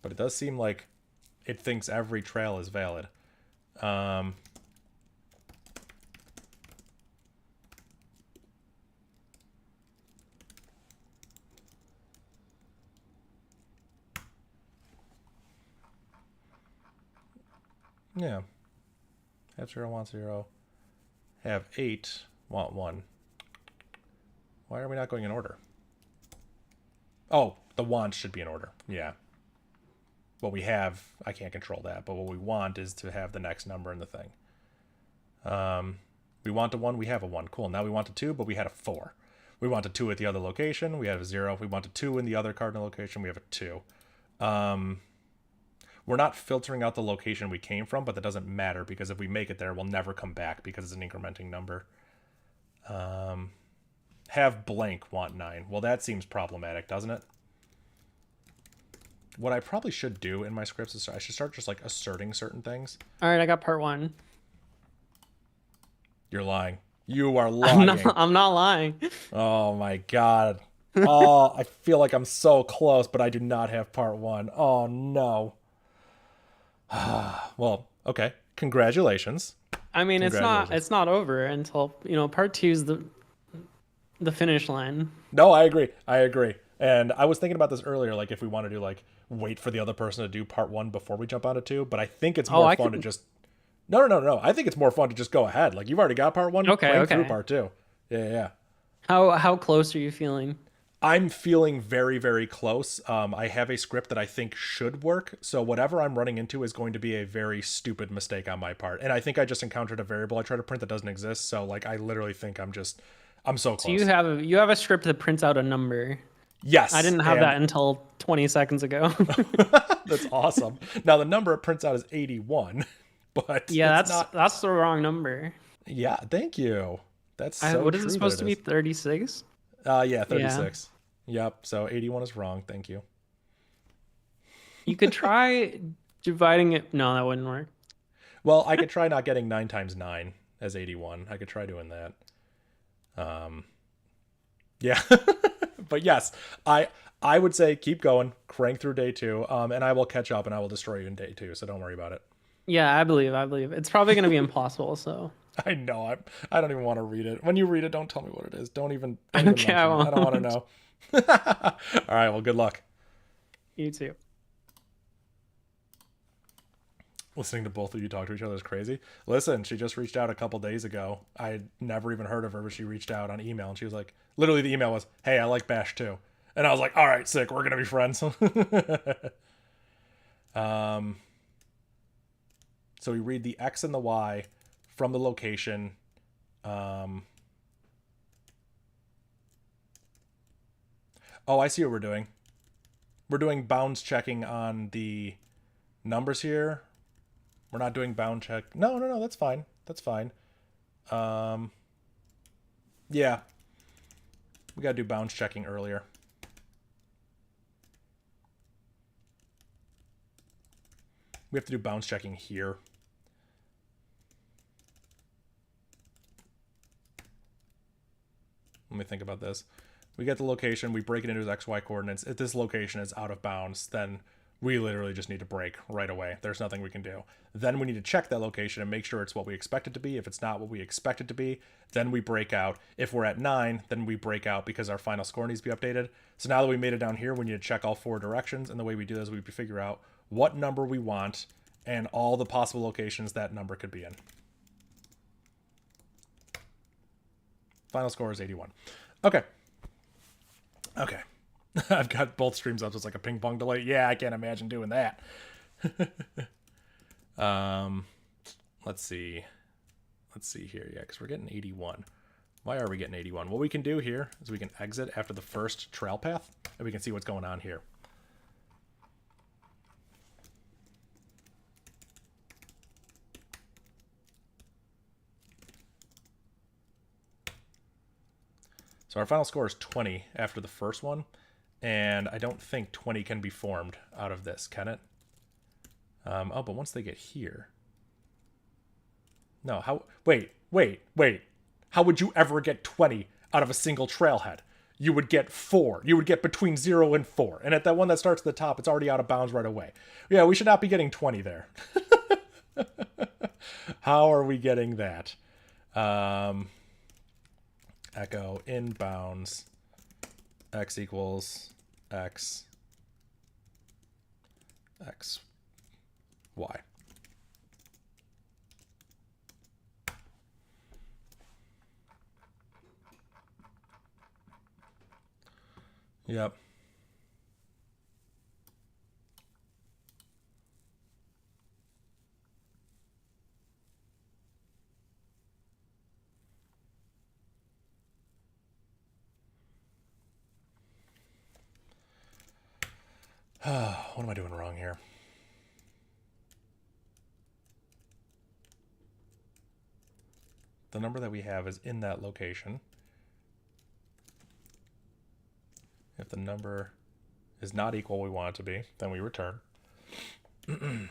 But it does seem like it thinks every trail is valid. Yeah. Have 0, want 0. have 8, want 1. Why are we not going in order? Oh, the wants should be in order. Yeah. What we have, I can't control that, but what we want is to have the next number in the thing. We want a 1, we have a 1. Cool. Now we want a 2, but we had a 4. We want a 2 at the other location, we have a 0. We want a 2 in the other cardinal location, we have a 2. We're not filtering out the location we came from, but that doesn't matter because if we make it there, we'll never come back because it's an incrementing number. Have blank want 9. Well, that seems problematic, doesn't it? What I probably should do in my scripts is I should start just like asserting certain things. All right, I got part 1. You're lying. You are lying. I'm not lying. Oh my god. Oh, I feel like I'm so close, but I do not have part 1. Oh no. Well, okay. Congratulations. I mean, it's not over until, part 2 is the finish line. No, I agree. And I was thinking about this earlier, like if we want to do like wait for the other person to do part 1 before we jump onto 2, but I think it's more fun to just No. I think it's more fun to just go ahead. Like you've already got part 1, okay. through part 2. Yeah. How close are you feeling? I'm feeling very, very close. I have a script that I think should work. So whatever I'm running into is going to be a very stupid mistake on my part. And I think I just encountered a variable I tried to print that doesn't exist. So like, I literally think I'm so close. So you have a script that prints out a number. Yes. I didn't have that until 20 seconds ago. That's awesome. Now the number it prints out is 81, but yeah, that's the wrong number. Yeah. Thank you. That's so what is it supposed to be? 36? Yeah, 36. Yeah. Yep. So 81 is wrong. Thank you. You could try dividing it. No, that wouldn't work. Well, I could try not getting 9 times 9 as 81. I could try doing that. Yeah. But yes, I would say keep going, crank through day 2, and I will catch up and I will destroy you in day 2. So don't worry about it. Yeah, I believe. It's probably going to be impossible. So I know. I don't even want to read it. When you read it, don't tell me what it is. Don't even. Okay, I don't want to know. All right. Well, good luck. You too. Listening to both of you talk to each other is crazy. Listen, she just reached out a couple days ago. I had never even heard of her, but she reached out on email and she was like, literally the email was, "Hey, I like Bash too." And I was like, all right, sick. We're going to be friends. So we read the X and the Y from the location. Oh, I see what we're doing. We're doing bounds checking on the numbers here. We're not doing bound check. No, that's fine. That's fine. Yeah. We got to do bounds checking earlier. We have to do bounds checking here. Let me think about this. We get the location, we break it into his XY coordinates. If this location is out of bounds, then we literally just need to break right away. There's nothing we can do. Then we need to check that location and make sure it's what we expect it to be. If it's not what we expect it to be, then we break out. If we're at 9, then we break out because our final score needs to be updated. So now that we made it down here, we need to check all 4 directions. And the way we do this, we figure out what number we want and all the possible locations that number could be in. Final score is 81. Okay. I've got both streams up, so it's like a ping pong delay. Yeah, I can't imagine doing that. Let's see here. Yeah, because we're getting 81. Why are we getting 81? What we can do here is we can exit after the first trail path, and we can see what's going on here. So our final score is 20 after the first one, and I don't think 20 can be formed out of this, can it? Oh, but once they get here... No, how... Wait. How would you ever get 20 out of a single trailhead? You would get 4. You would get between 0 and 4. And at that one that starts at the top, it's already out of bounds right away. Yeah, we should not be getting 20 there. How are we getting that? Echo inbounds x equals x y. Yep. What am I doing wrong here? The number that we have is in that location. If the number is not equal we want it to be, then we return. We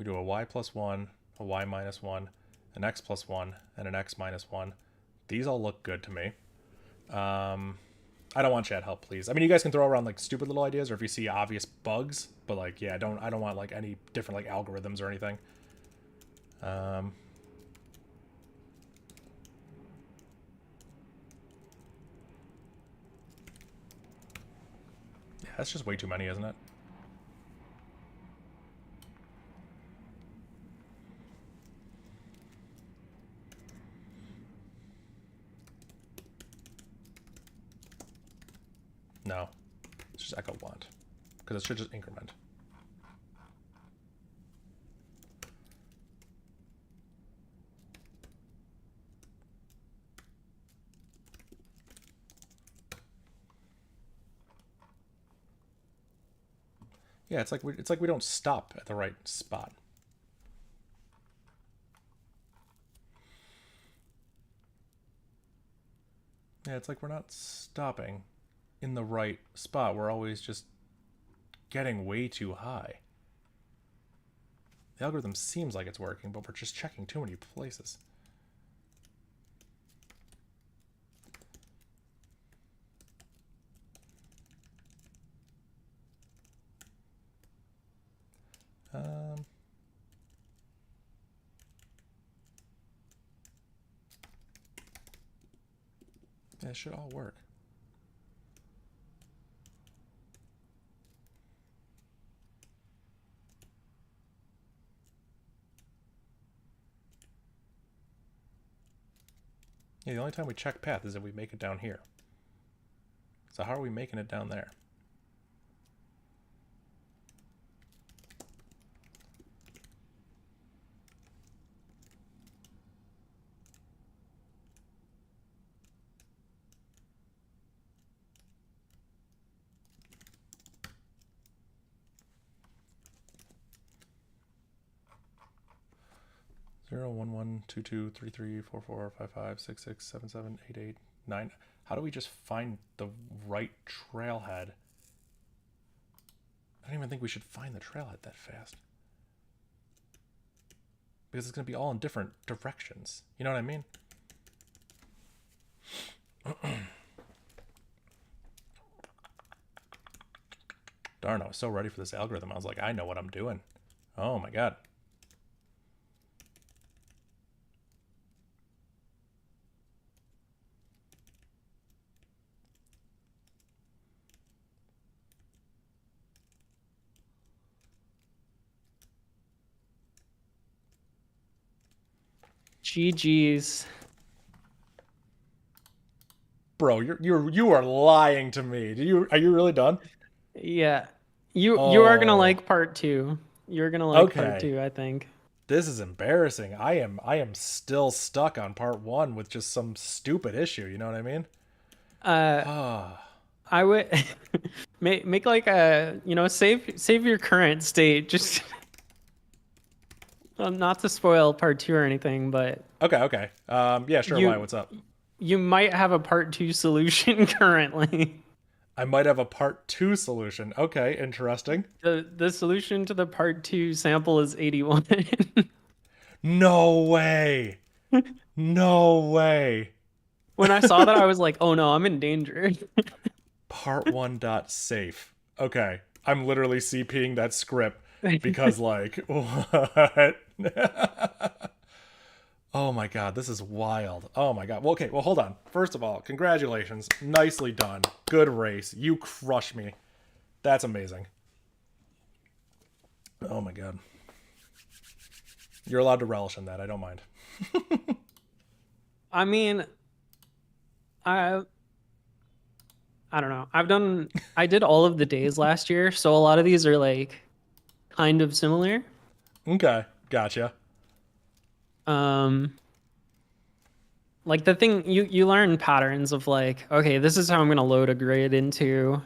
do a y plus 1, a y minus 1, an x plus 1, and an x minus 1. These all look good to me. I don't want chat help, please. I mean, you guys can throw around like stupid little ideas, or if you see obvious bugs, but like, yeah, I don't want like any different like algorithms or anything. Yeah, that's just way too many, isn't it? No, it's just echo want, because it should just increment. Yeah, it's like we don't stop at the right spot. Yeah, it's like we're not stopping in the right spot. We're always just getting way too high. The algorithm seems like it's working, but we're just checking too many places. Yeah, it should all work. Yeah, the only time we check path is if we make it down here. So how are we making it down there? Zero, 1, 1, 2, 2, 3, 3, 4, 4, 5, 5, 6, 6, 7, 7, 8, 8, 9. How do we just find the right trailhead? I don't even think we should find the trailhead that fast. Because it's going to be all in different directions. You know what I mean? Darn, I was so ready for this algorithm. I was like, I know what I'm doing. Oh my god. GG's. Bro, you are lying to me. Are you really done? Yeah. You are gonna like part 2. You're gonna like part 2, I think. This is embarrassing. I am still stuck on part 1 with just some stupid issue, you know what I mean? I would make like a, save your current state, just not to spoil part 2 or anything, but Okay. Yeah, sure. Why? What's up? You might have a part 2 solution currently. I might have a part 2 solution. Okay, interesting. The solution to the part 2 sample is 81. No way. No way. When I saw that, I was like, oh no, I'm in danger. Part 1 dot safe. Okay. I'm literally CPing that script because like what? Oh my god, this is wild. Oh my god. Well, okay, well hold on. First of all, congratulations. Nicely done. Good race. You crushed me. That's amazing. Oh my god. You're allowed to relish in that. I don't mind. I mean, I don't know. I did all of the days last year, so a lot of these are like kind of similar. Okay, gotcha. Um, like the thing you learn patterns of like, okay, this is how I'm gonna load a grid into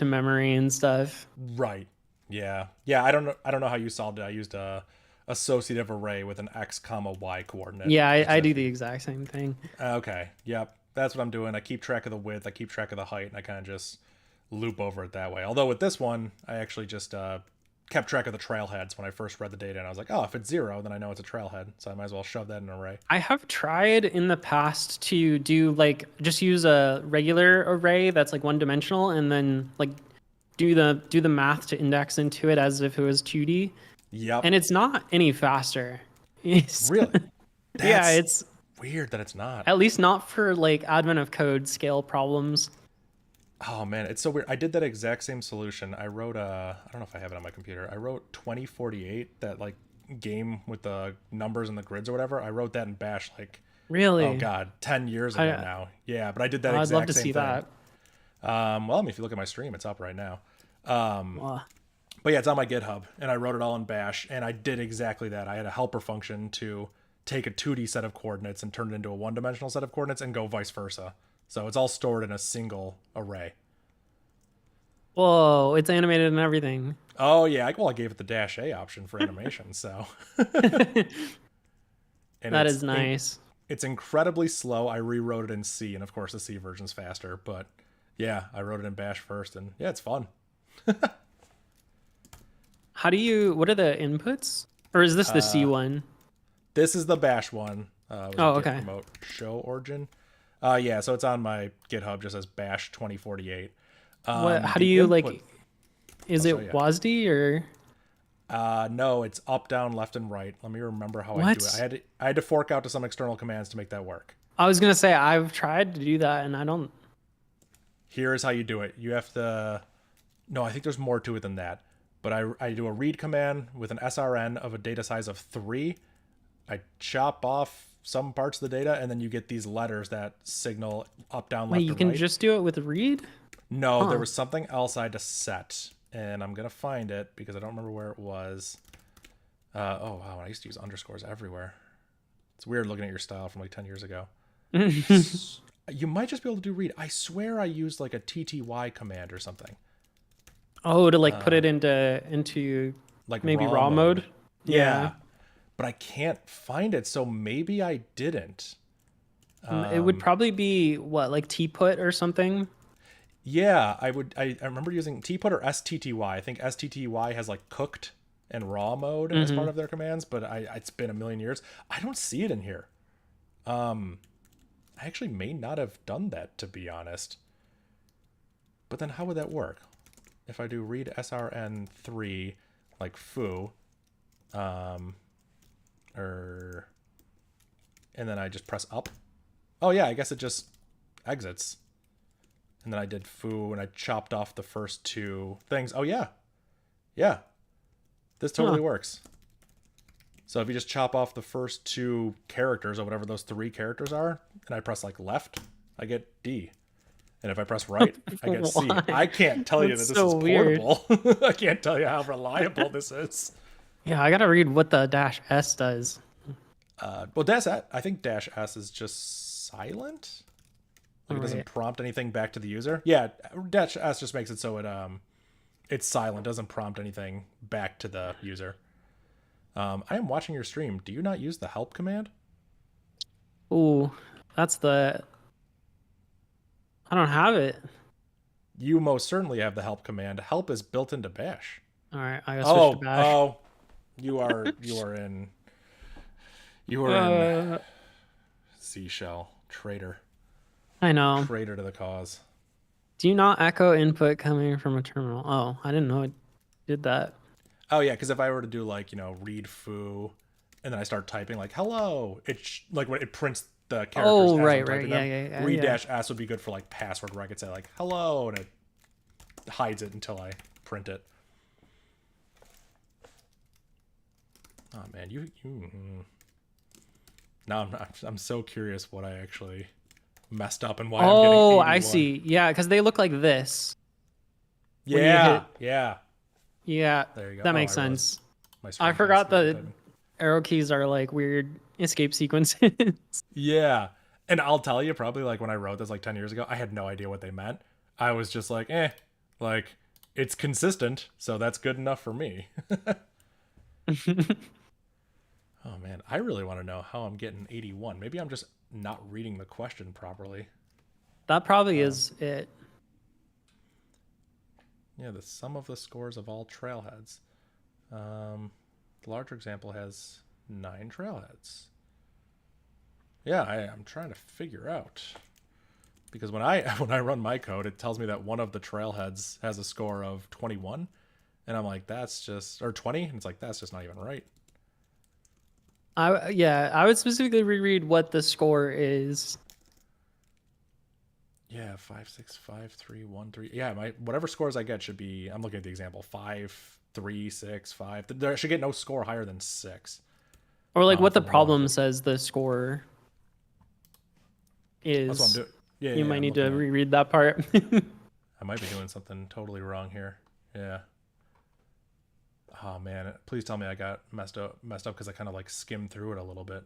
memory and stuff. Right. Yeah. Yeah. I don't know how you solved it. I used a associative array with an x comma y coordinate. Yeah, Just I to, do the exact same thing. okay. Yep. That's what I'm doing. I keep track of the width. I keep track of the height, and I kind of just loop over it that way. Although with this one, I actually just kept track of the trailheads when I first read the data, and I was like, oh, if it's 0, then I know it's a trailhead. So I might as well shove that in an array. I have tried in the past to do like just use a regular array that's like one dimensional and then like do the math to index into it as if it was 2D. Yep. And it's not any faster. It's, Really? yeah, That's it's weird that it's not. at least not for like advent of code scale problems. Oh man, it's so weird. I did that exact same solution. I wrote I don't know if I have it on my computer. I wrote 2048, that like game with the numbers and the grids or whatever. I wrote that in Bash like, oh Really? god, 10 years ago I now. Yeah, but I did that I'd love exact to same see thing. that. Well, I mean, if you look at my stream, it's up right now. Wow. But yeah, it's on my GitHub, and I wrote it all in Bash, and I did exactly that. I had a helper function to take a 2D set of coordinates and turn it into a one-dimensional set of coordinates and go vice versa. So it's all stored in a single array. Whoa, it's animated and everything. Oh yeah, well I gave it the dash A option for animation, so and That is nice. it's incredibly slow. I rewrote it in C, and of course the C version's faster, but yeah, I wrote it in Bash first, and yeah, it's fun. What are the inputs? Or is this the C one? This is the Bash one. Was Oh, a Git okay. remote show origin. Yeah, so it's on my GitHub, just as Bash 2048. How do The you input, like, is I'll it show you. WASD or? No, it's up, down, left, and right. Let me remember how I do What? it. I had to fork out to some external commands to make that work. I was gonna say I've tried to do that and I don't. Here is how you do it. You have to. No, I think there's more to it than that. But I do a read command with an SRN of a data size of 3. I chop off some parts of the data, and then you get these letters that signal up, down, Wait, left, you or can right. just do it with read? No, Huh. there was something else I had to set, and I'm gonna find it because I don't remember where it was. Oh wow, I used to use underscores everywhere. It's weird looking at your style from like 10 years ago. You might just be able to do read. I swear I used like a TTY command or something. Oh, to like put it into Like maybe raw mode? Yeah. But I can't find it, so maybe I didn't. It would probably be what, like tput or something? Yeah, I remember using tput or STTY. I think STTY has like cooked and raw mode as part of their commands, but it's been a million years. I don't see it in here. I actually may not have done that, to be honest. But then how would that work? If I do read srn3 like foo, and then I just press up. Oh yeah, I guess it just exits. And then I did foo and I chopped off the first 2 things. Oh yeah. Yeah. This totally works. So if you just chop off the first 2 characters or whatever those 3 characters are, and I press like left, I get D. And if I press right, I get C. Why? I can't tell you that That's this so is weird. portable. I can't tell you how reliable this is. Yeah, I gotta read what the -s does. Well, I think dash S is just silent. Like it doesn't Right. prompt anything back to the user. Yeah, dash S just makes it so it's silent, doesn't prompt anything back to the user. I am watching your stream. Do you not use the help command? Ooh, that's the. I don't have it. You most certainly have the help command. Help is built into Bash. All right, I gotta switch to Bash. Oh, you are in Seashell traitor I know. to the cause. Do you not echo input coming from a terminal? Oh, I didn't know it did that. Oh yeah, because if I were to do like read foo, and then I start typing like hello, like when it prints the characters. Oh, as right, I'm typing yeah, them. yeah, Read yeah. dash s would be good for like password, where I could say like hello, and it hides it until I print it. Oh man, you. Now I'm so curious what I actually messed up and why I'm getting 81. Oh, I see. Yeah, because they look like this. when you Yeah, hit- yeah. Yeah, There you go. that Oh, makes I realized sense. my I screen kind of forgot screwed up the typing. arrow keys are like weird escape sequences. Yeah. And I'll tell you, probably like when I wrote this like 10 years ago, I had no idea what they meant. I was just like, like it's consistent, so that's good enough for me. Oh man, I really want to know how I'm getting 81. Maybe I'm just not reading the question properly. That probably is it. Yeah, the sum of the scores of all trailheads. The larger example has 9 trailheads. Yeah, I'm trying to figure out. Because when I when I run my code, it tells me that one of the trailheads has a score of 21. And I'm like, that's just, or 20, and it's like, that's just not even right. I would specifically reread what the score is. Yeah, 5, 6, 5, 3, 1, 3. Yeah, my whatever scores I get should be, I'm looking at the example, 5, 3, 6, 5. There should get no score higher than 6. Or like what For the the problem larger. says the score That's what I'm is. doing. Yeah, You might I'm need to looking at, reread that part. I might be doing something totally wrong here. Yeah. Oh man, please tell me I got messed up because I kind of like skimmed through it a little bit.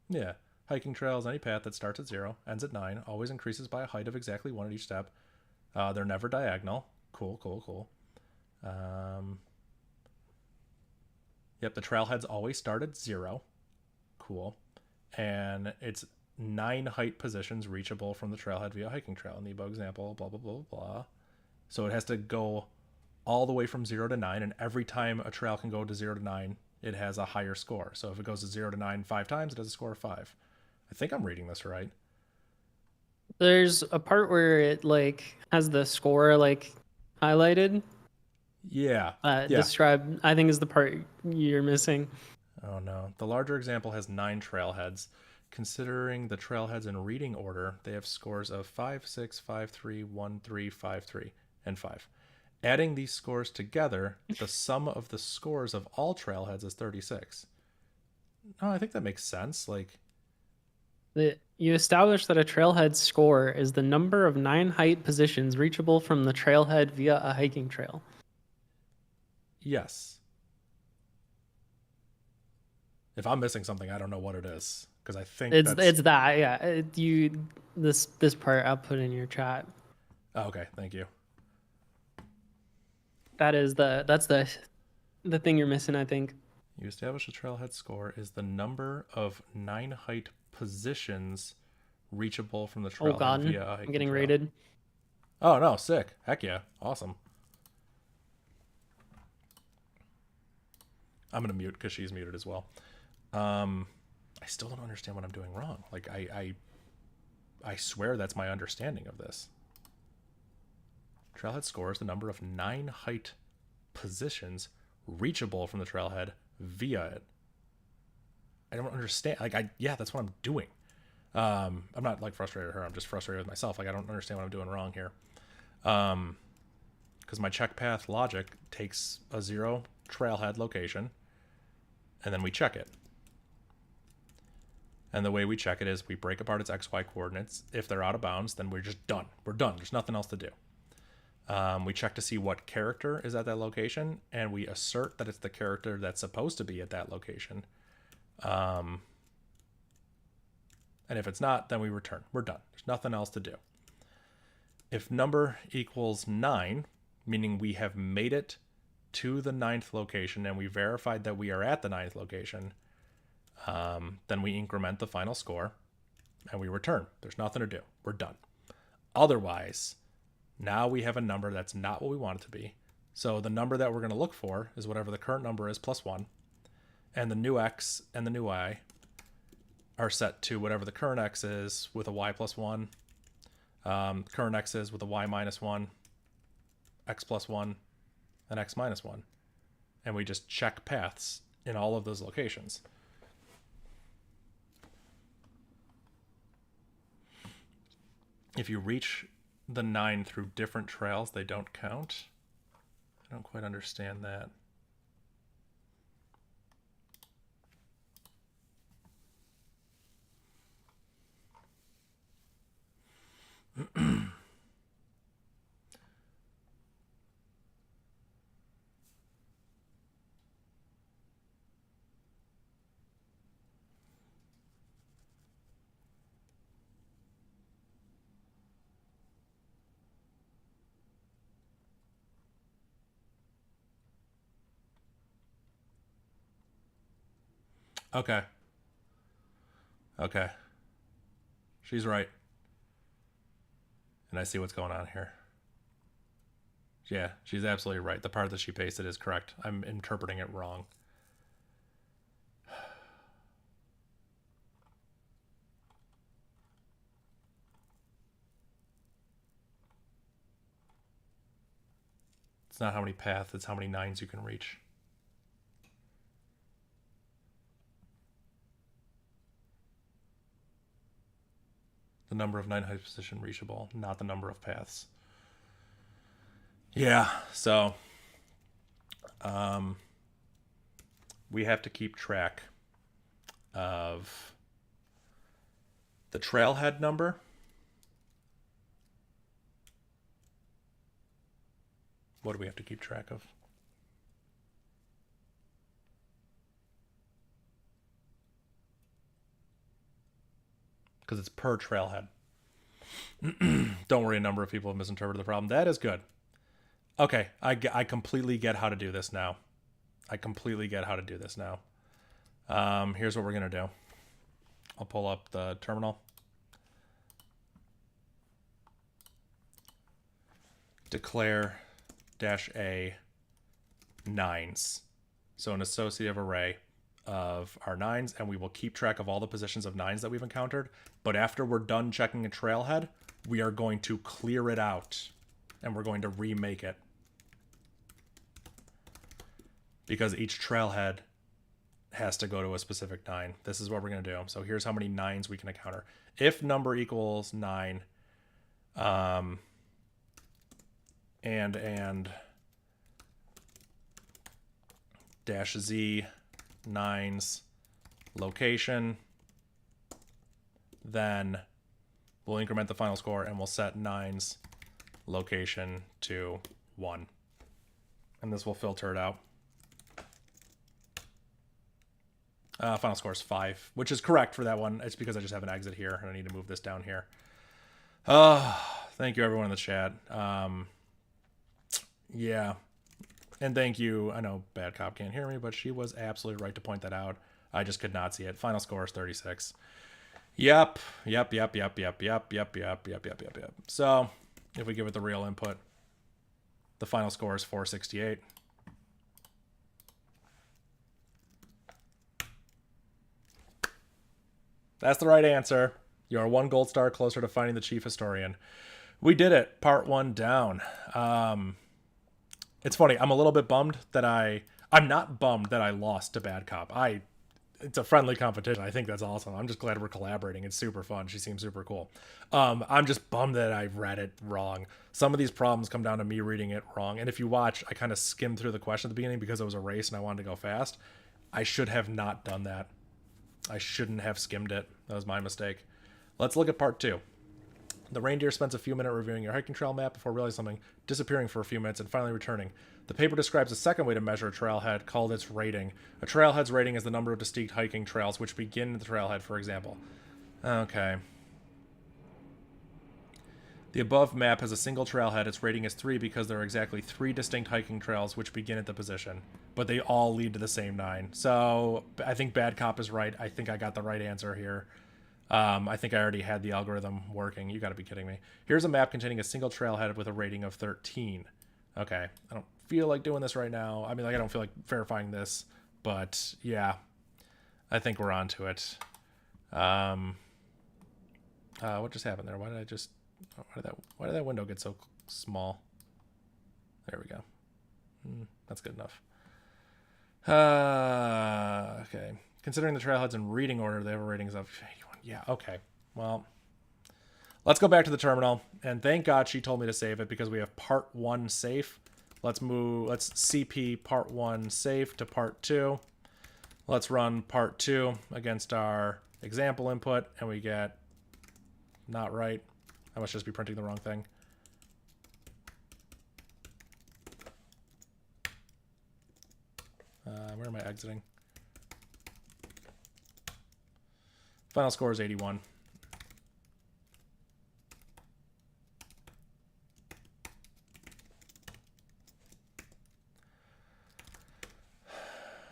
Yeah. Hiking trails, any path that starts at 0, ends at 9, always increases by a height of exactly 1 at each step. They're never diagonal. Cool. Yep, the trailheads always start at 0. Cool. And it's 9 height positions reachable from the trailhead via hiking trail. In the above example, blah, blah, blah, blah. So it has to go all the way from 0 to 9, and every time a trail can go to 0 to 9, it has a higher score. So if it goes to 0 to 9 5 times, it has a score of 5. I think I'm reading this right. There's a part where it like has the score like highlighted. Yeah. Describe, I think, is the part you're missing. Oh no. The larger example has 9 trailheads. Considering the trailheads in reading order, they have scores of 5, 6, 5, 3, 1, 3, 5, 3, and 5. Adding these scores together, the sum of the scores of all trailheads is 36. No, I think that makes sense. Like, You establish that a trailhead score is the number of 9 height positions reachable from the trailhead via a hiking trail. yes. If I'm missing something, I don't know what it is. Because I think It's that, yeah. This part I'll put in your chat. Oh, okay, thank you. That's the thing you're missing, I think. You establish a trailhead score is the number of 9 height positions reachable from the Oh trailhead god, via a hiking I'm getting trail. rated. Oh no, sick. Heck yeah. Awesome. I'm gonna mute because she's muted as well. I still don't understand what I'm doing wrong. Like I swear that's my understanding of this. Trailhead score is the number of 9 height positions reachable from the trailhead via it. I don't understand. Like that's what I'm doing. I'm not like frustrated with her. I'm just frustrated with myself. Like I don't understand what I'm doing wrong here. Because my check path logic takes a 0 trailhead location, and then we check it. And the way we check it is we break apart its XY coordinates. If they're out of bounds, then we're just done. We're done. There's nothing else to do. We check to see what character is at that location, and we assert that it's the character that's supposed to be at that location. And if it's not, then we return. We're done. There's nothing else to do. If number equals 9, meaning we have made it to the 9th location and we verified that we are at the 9th location, then we increment the final score and we return. There's nothing to do. We're done. Otherwise, now we have a number that's not what we want it to be. So the number that we're going to look for is whatever the current number is plus 1. And the new x and the new y are set to whatever the current x is with a y plus 1. Current x is with a y minus 1, x plus 1, and x minus 1. And we just check paths in all of those locations. If you reach the 9 through different trails, they don't count. I don't quite understand that. Okay. Okay. She's right. And I see what's going on here. Yeah, she's absolutely right. The part that she pasted is correct. I'm interpreting it wrong. It's not how many paths, it's how many 9s you can reach. The number of 9 height position reachable, not the number of paths. Yeah, so we have to keep track of the trailhead number. What do we have to keep track of? Because it's per trailhead. Don't worry, a number of people have misinterpreted the problem. That is good. Okay, I completely get how to do this now. I completely get how to do this now. Here's what we're going to do. I'll pull up the terminal. Declare -a 9s. So an associative array of our 9s, and we will keep track of all the positions of 9s that we've encountered. But after we're done checking a trailhead, we are going to clear it out, and we're going to remake it. Because each trailhead has to go to a specific 9. This is what we're going to do. So here's how many 9s we can encounter. If number equals 9, and -z 9's location, then we'll increment the final score and we'll set 9's location to 1. And this will filter it out. Final score is 5, which is correct for that one. It's because I just have an exit here and I need to move this down here. Thank you everyone in the chat. Yeah. And thank you. I know Bad Cop can't hear me, but she was absolutely right to point that out. I just could not see it. Final score is 36. Yep. So if we give it the real input, the final score is 468. That's the right answer. You are 1 gold star closer to finding the chief historian. We did it. Part 1 down. It's funny. I'm a little bit bummed that I'm not bummed that I lost to Bad Cop. It's a friendly competition. I think that's awesome. I'm just glad we're collaborating. It's super fun. She seems super cool. I'm just bummed that I read it wrong. Some of these problems come down to me reading it wrong. And if you watch, I kind of skimmed through the question at the beginning because it was a race and I wanted to go fast. I should have not done that. I shouldn't have skimmed it. That was my mistake. Let's look at part 2. The reindeer spends a few minutes reviewing your hiking trail map before realizing something, disappearing for a few minutes, and finally returning. The paper describes a second way to measure a trailhead, called its rating. A trailhead's rating is the number of distinct hiking trails which begin in the trailhead, for example. Okay. The above map has a single trailhead. Its rating is 3 because there are exactly 3 distinct hiking trails which begin at the position, but they all lead to the same 9. So I think Bad Cop is right. I think I got the right answer here. I think I already had the algorithm working. You got to be kidding me. Here's a map containing a single trailhead with a rating of 13. Okay, I don't feel like doing this right now. I mean, like, I don't feel like verifying this, but yeah, I think we're on to it. What just happened there? Why did that window get so small? There we go. That's good enough. Okay. Considering the trailheads in reading order, they have a ratings of 81. Yeah, okay. Well, let's go back to the terminal. And thank God she told me to save it because we have part 1 safe. Let's CP part 1 safe to part 2. Let's run part 2 against our example input, and we get not right. I must just be printing the wrong thing. Where am I exiting? Final score is 81.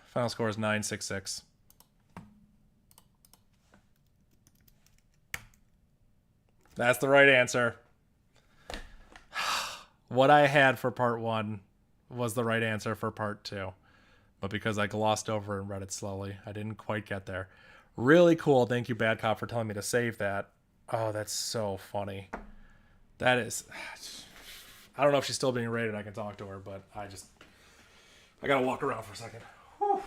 Final score is 966. That's the right answer. What I had for part 1 was the right answer for part 2. But because I glossed over and read it slowly, I didn't quite get there. Really cool. Thank you, Bad Cop, for telling me to save that. Oh, that's so funny. That is... I don't know if she's still being rated. I can talk to her, but I gotta walk around for a second. Whew.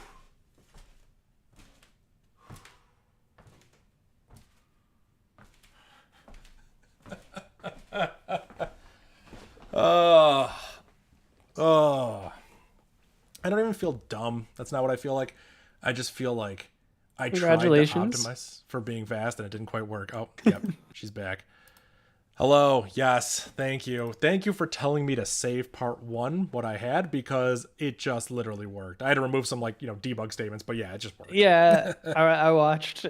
Oh. I don't even feel dumb. That's not what I feel like. I just feel like I tried to optimize for being fast and it didn't quite work. Oh, yep. She's back. Hello. Yes. Thank you. Thank you for telling me to save part 1, what I had, because it just literally worked. I had to remove some debug statements, but yeah, it just worked. Yeah, I watched. I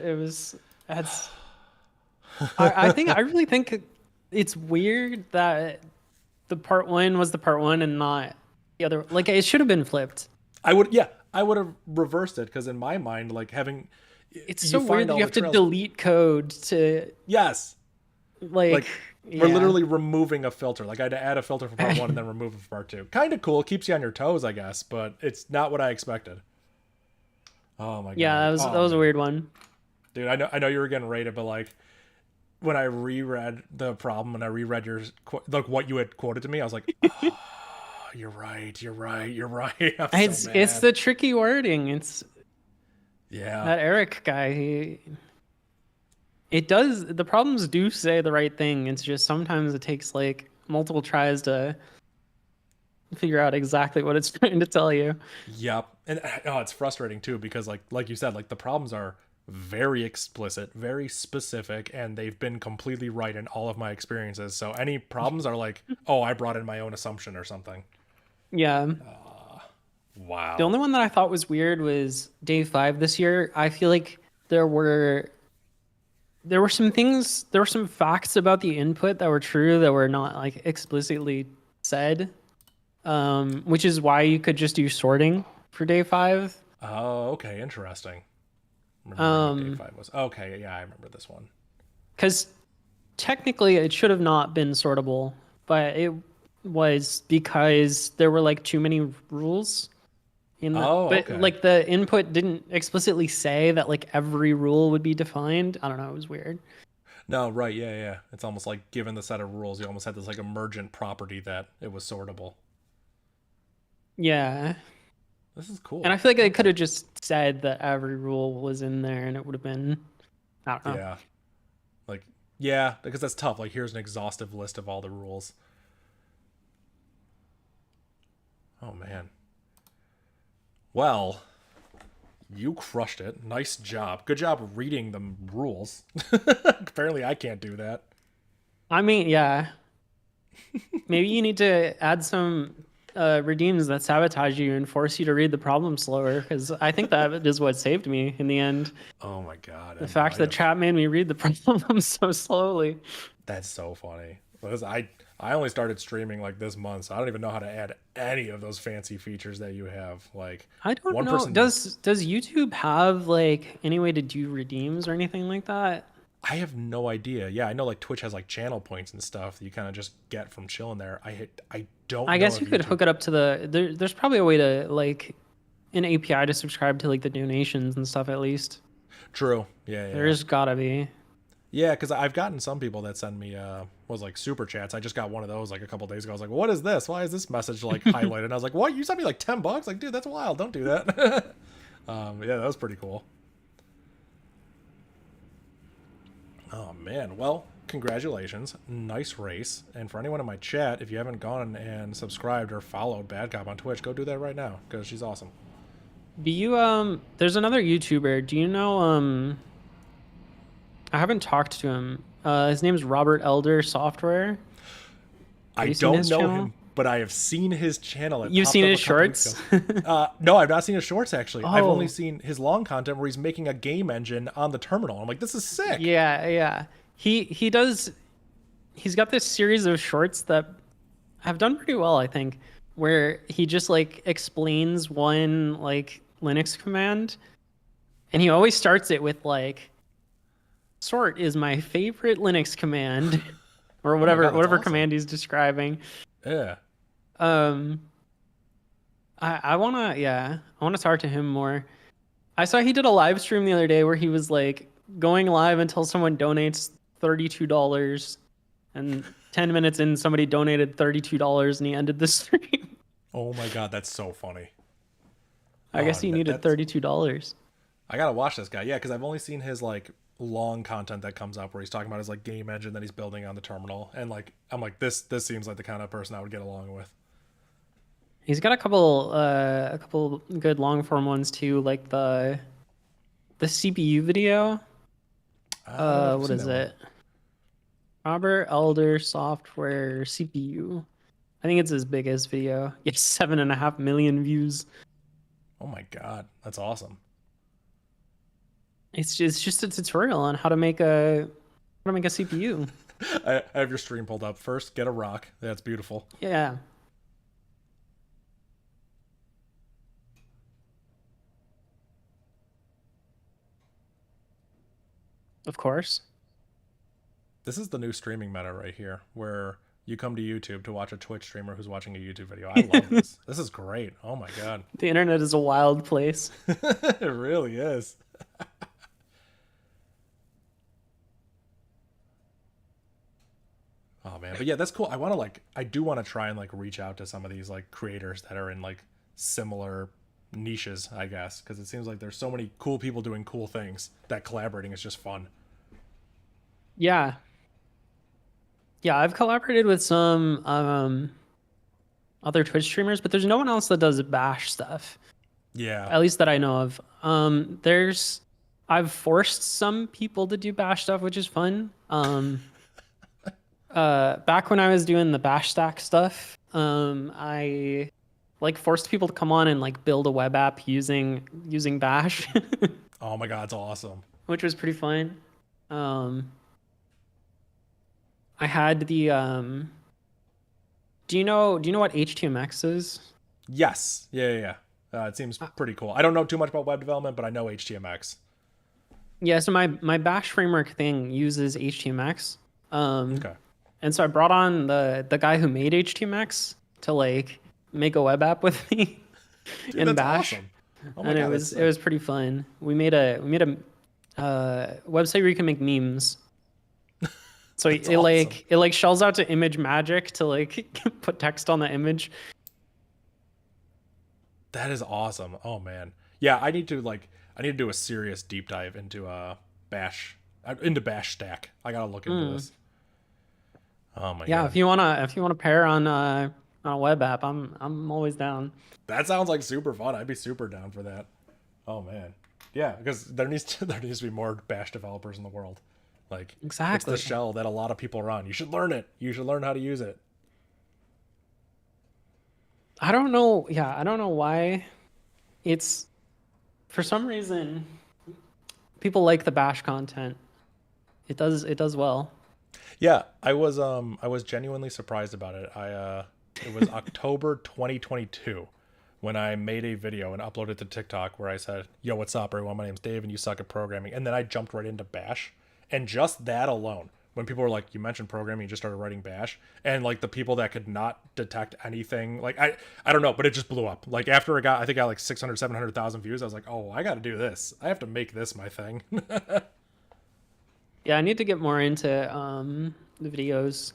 really think it's weird that the part 1 was the part 1 and not the other. Like, it should have been flipped. I would have reversed it, because in my mind, like, having it's so weird that you have to delete code to like we're literally removing a filter. Like, I had to add a filter for part 1 and then remove it for part 2. Kind of cool. Keeps you on your toes, I guess, but it's not what I expected. Oh my god. Yeah, that was a weird one. Dude, I know you were getting rated, but like, when I reread the problem and I reread what you had quoted to me, I was like, oh, you're right. It's the tricky wording. It's that Eric guy. The problems do say the right thing. It's just sometimes it takes like multiple tries to figure out exactly what it's trying to tell you. Yep. And it's frustrating too, because like you said, like, the problems are very explicit, very specific, and they've been completely right in all of my experiences. So any problems are like, oh, I brought in my own assumption or something. Yeah. Wow. The only one that I thought was weird was day 5 this year. I feel like there were some facts about the input that were true that were not like explicitly said, which is why you could just do sorting for day 5. Oh, okay, interesting. Remember what day 5 was. Okay, yeah, I remember this one. Because technically it should have not been sortable, but it was because there were like too many rules. Okay. Like the input didn't explicitly say that like every rule would be defined. I don't know, it was weird. No, right, yeah. It's almost like, given the set of rules, you almost had this like emergent property that it was sortable. Yeah. This is cool. And I feel like they could have just said that every rule was in there and it would have been, I don't know. Yeah. Like, yeah, because that's tough. Like, here's an exhaustive list of all the rules. Oh, man. Well, you crushed it. Nice job. Good job reading the rules. Apparently I can't do that. I mean, yeah. Maybe you need to add some redeems that sabotage you and force you to read the problem slower, because I think that is what saved me in the end. Oh my god. The fact that chat made me read the problem so slowly. That's so funny. Because I only started streaming like this month, so I don't even know how to add any of those fancy features that you have. Like, I don't know. Does YouTube have like any way to do redeems or anything like that? I have no idea. Yeah, I know like Twitch has like channel points and stuff that you kind of just get from chilling there. I don't. I guess you could hook it up to there's probably a way to like an API to subscribe to like the donations and stuff at least. True. Yeah. There's gotta be. Yeah, because I've gotten some people that send me like super chats. I just got one of those like a couple days ago. I was like, what is this? Why is this message like highlighted? And I was like, what? You sent me like $10? Like, dude, that's wild. Don't do that. Yeah, that was pretty cool. Oh man, well, congratulations. Nice race. And for anyone in my chat, if you haven't gone and subscribed or followed Bad Cop on Twitch, go do that right now, because she's awesome. Do you there's another YouTuber. Do you know I haven't talked to him. His name's Robert Elder Software. I don't know him, but I have seen his channel. You've seen his shorts? No, I've not seen his shorts, actually. Oh. I've only seen his long content where he's making a game engine on the terminal. I'm like, this is sick. Yeah. He's got this series of shorts that have done pretty well, I think, where he just like explains one like Linux command, and he always starts it with like sort is my favorite Linux command, or Oh my whatever God, that's whatever awesome. command he's describing. Yeah. Um, I wanna talk to him more. I saw he did a live stream the other day where he was like going live until someone donates $32, and 10 minutes in, somebody donated $32, and he ended the stream. Oh my God, that's so funny. I guess he needed That's $32. I gotta watch this guy. Yeah, because I've only seen his like long content that comes up where he's talking about his like game engine that he's building on the terminal, and like I'm like this seems like the kind of person I would get along with. He's got a couple good long form ones too, like the CPU video. I don't know if I've What seen is that one. it? Robert Elder Software CPU. I think it's his biggest video. It's 7.5 million views. Oh my God, that's awesome. It's just a tutorial on how to make a CPU. I have your stream pulled up. First, get a rock. That's beautiful. Yeah. Of course. This is the new streaming meta right here, where you come to YouTube to watch a Twitch streamer who's watching a YouTube video. I love this. This is great. Oh my God. The internet is a wild place. It really is. Oh man, but yeah, that's cool. I do want to try and like reach out to some of these like creators that are in like similar niches, I guess, because it seems like there's so many cool people doing cool things that collaborating is just fun. Yeah. Yeah, I've collaborated with some other Twitch streamers, but there's no one else that does bash stuff, Yeah. at least that I know of. I've forced some people to do bash stuff, which is fun. Back when I was doing the bash stack stuff, I like forced people to come on and like build a web app using bash, Oh my God, it's awesome. which was pretty fun. I had the do you know what HTMX is? Yes. Yeah. It seems pretty cool. I don't know too much about web development, but I know HTMX. Yeah, so my bash framework thing uses HTMX. Okay. And so I brought on the guy who made HTMX to like make a web app with me Dude, in that's bash. awesome. Oh my And God, it was pretty fun. We made a website where you can make memes. So That's it like shells out to image magic to like put text on the image. That is awesome. Oh man. Yeah, I need to do a serious deep dive into bash into bash stack. I got to look into this. Oh my Yeah, God. if you wanna pair on a web app, I'm always down. That sounds like super fun. I'd be super down for that. Oh man. Yeah, because there needs to be more bash developers in the world. Like Exactly. it's the shell that a lot of people run. You should learn it. You should learn how to use it. I don't know. Yeah, I don't know why. It's for some reason people like the bash content. It does well. Yeah, I was genuinely surprised about it. It was October 2022 when I made a video and uploaded to TikTok where I said, "Yo, what's up, everyone? My name's Dave, and you suck at programming." And then I jumped right into Bash, and just that alone, when people were like, "You mentioned programming," you just started writing Bash, and like the people that could not detect anything, like I don't know, but it just blew up. Like after I think I got like 600, 700,000 views. I was like, "Oh, I got to do this. I have to make this my thing." Yeah, I need to get more into the videos.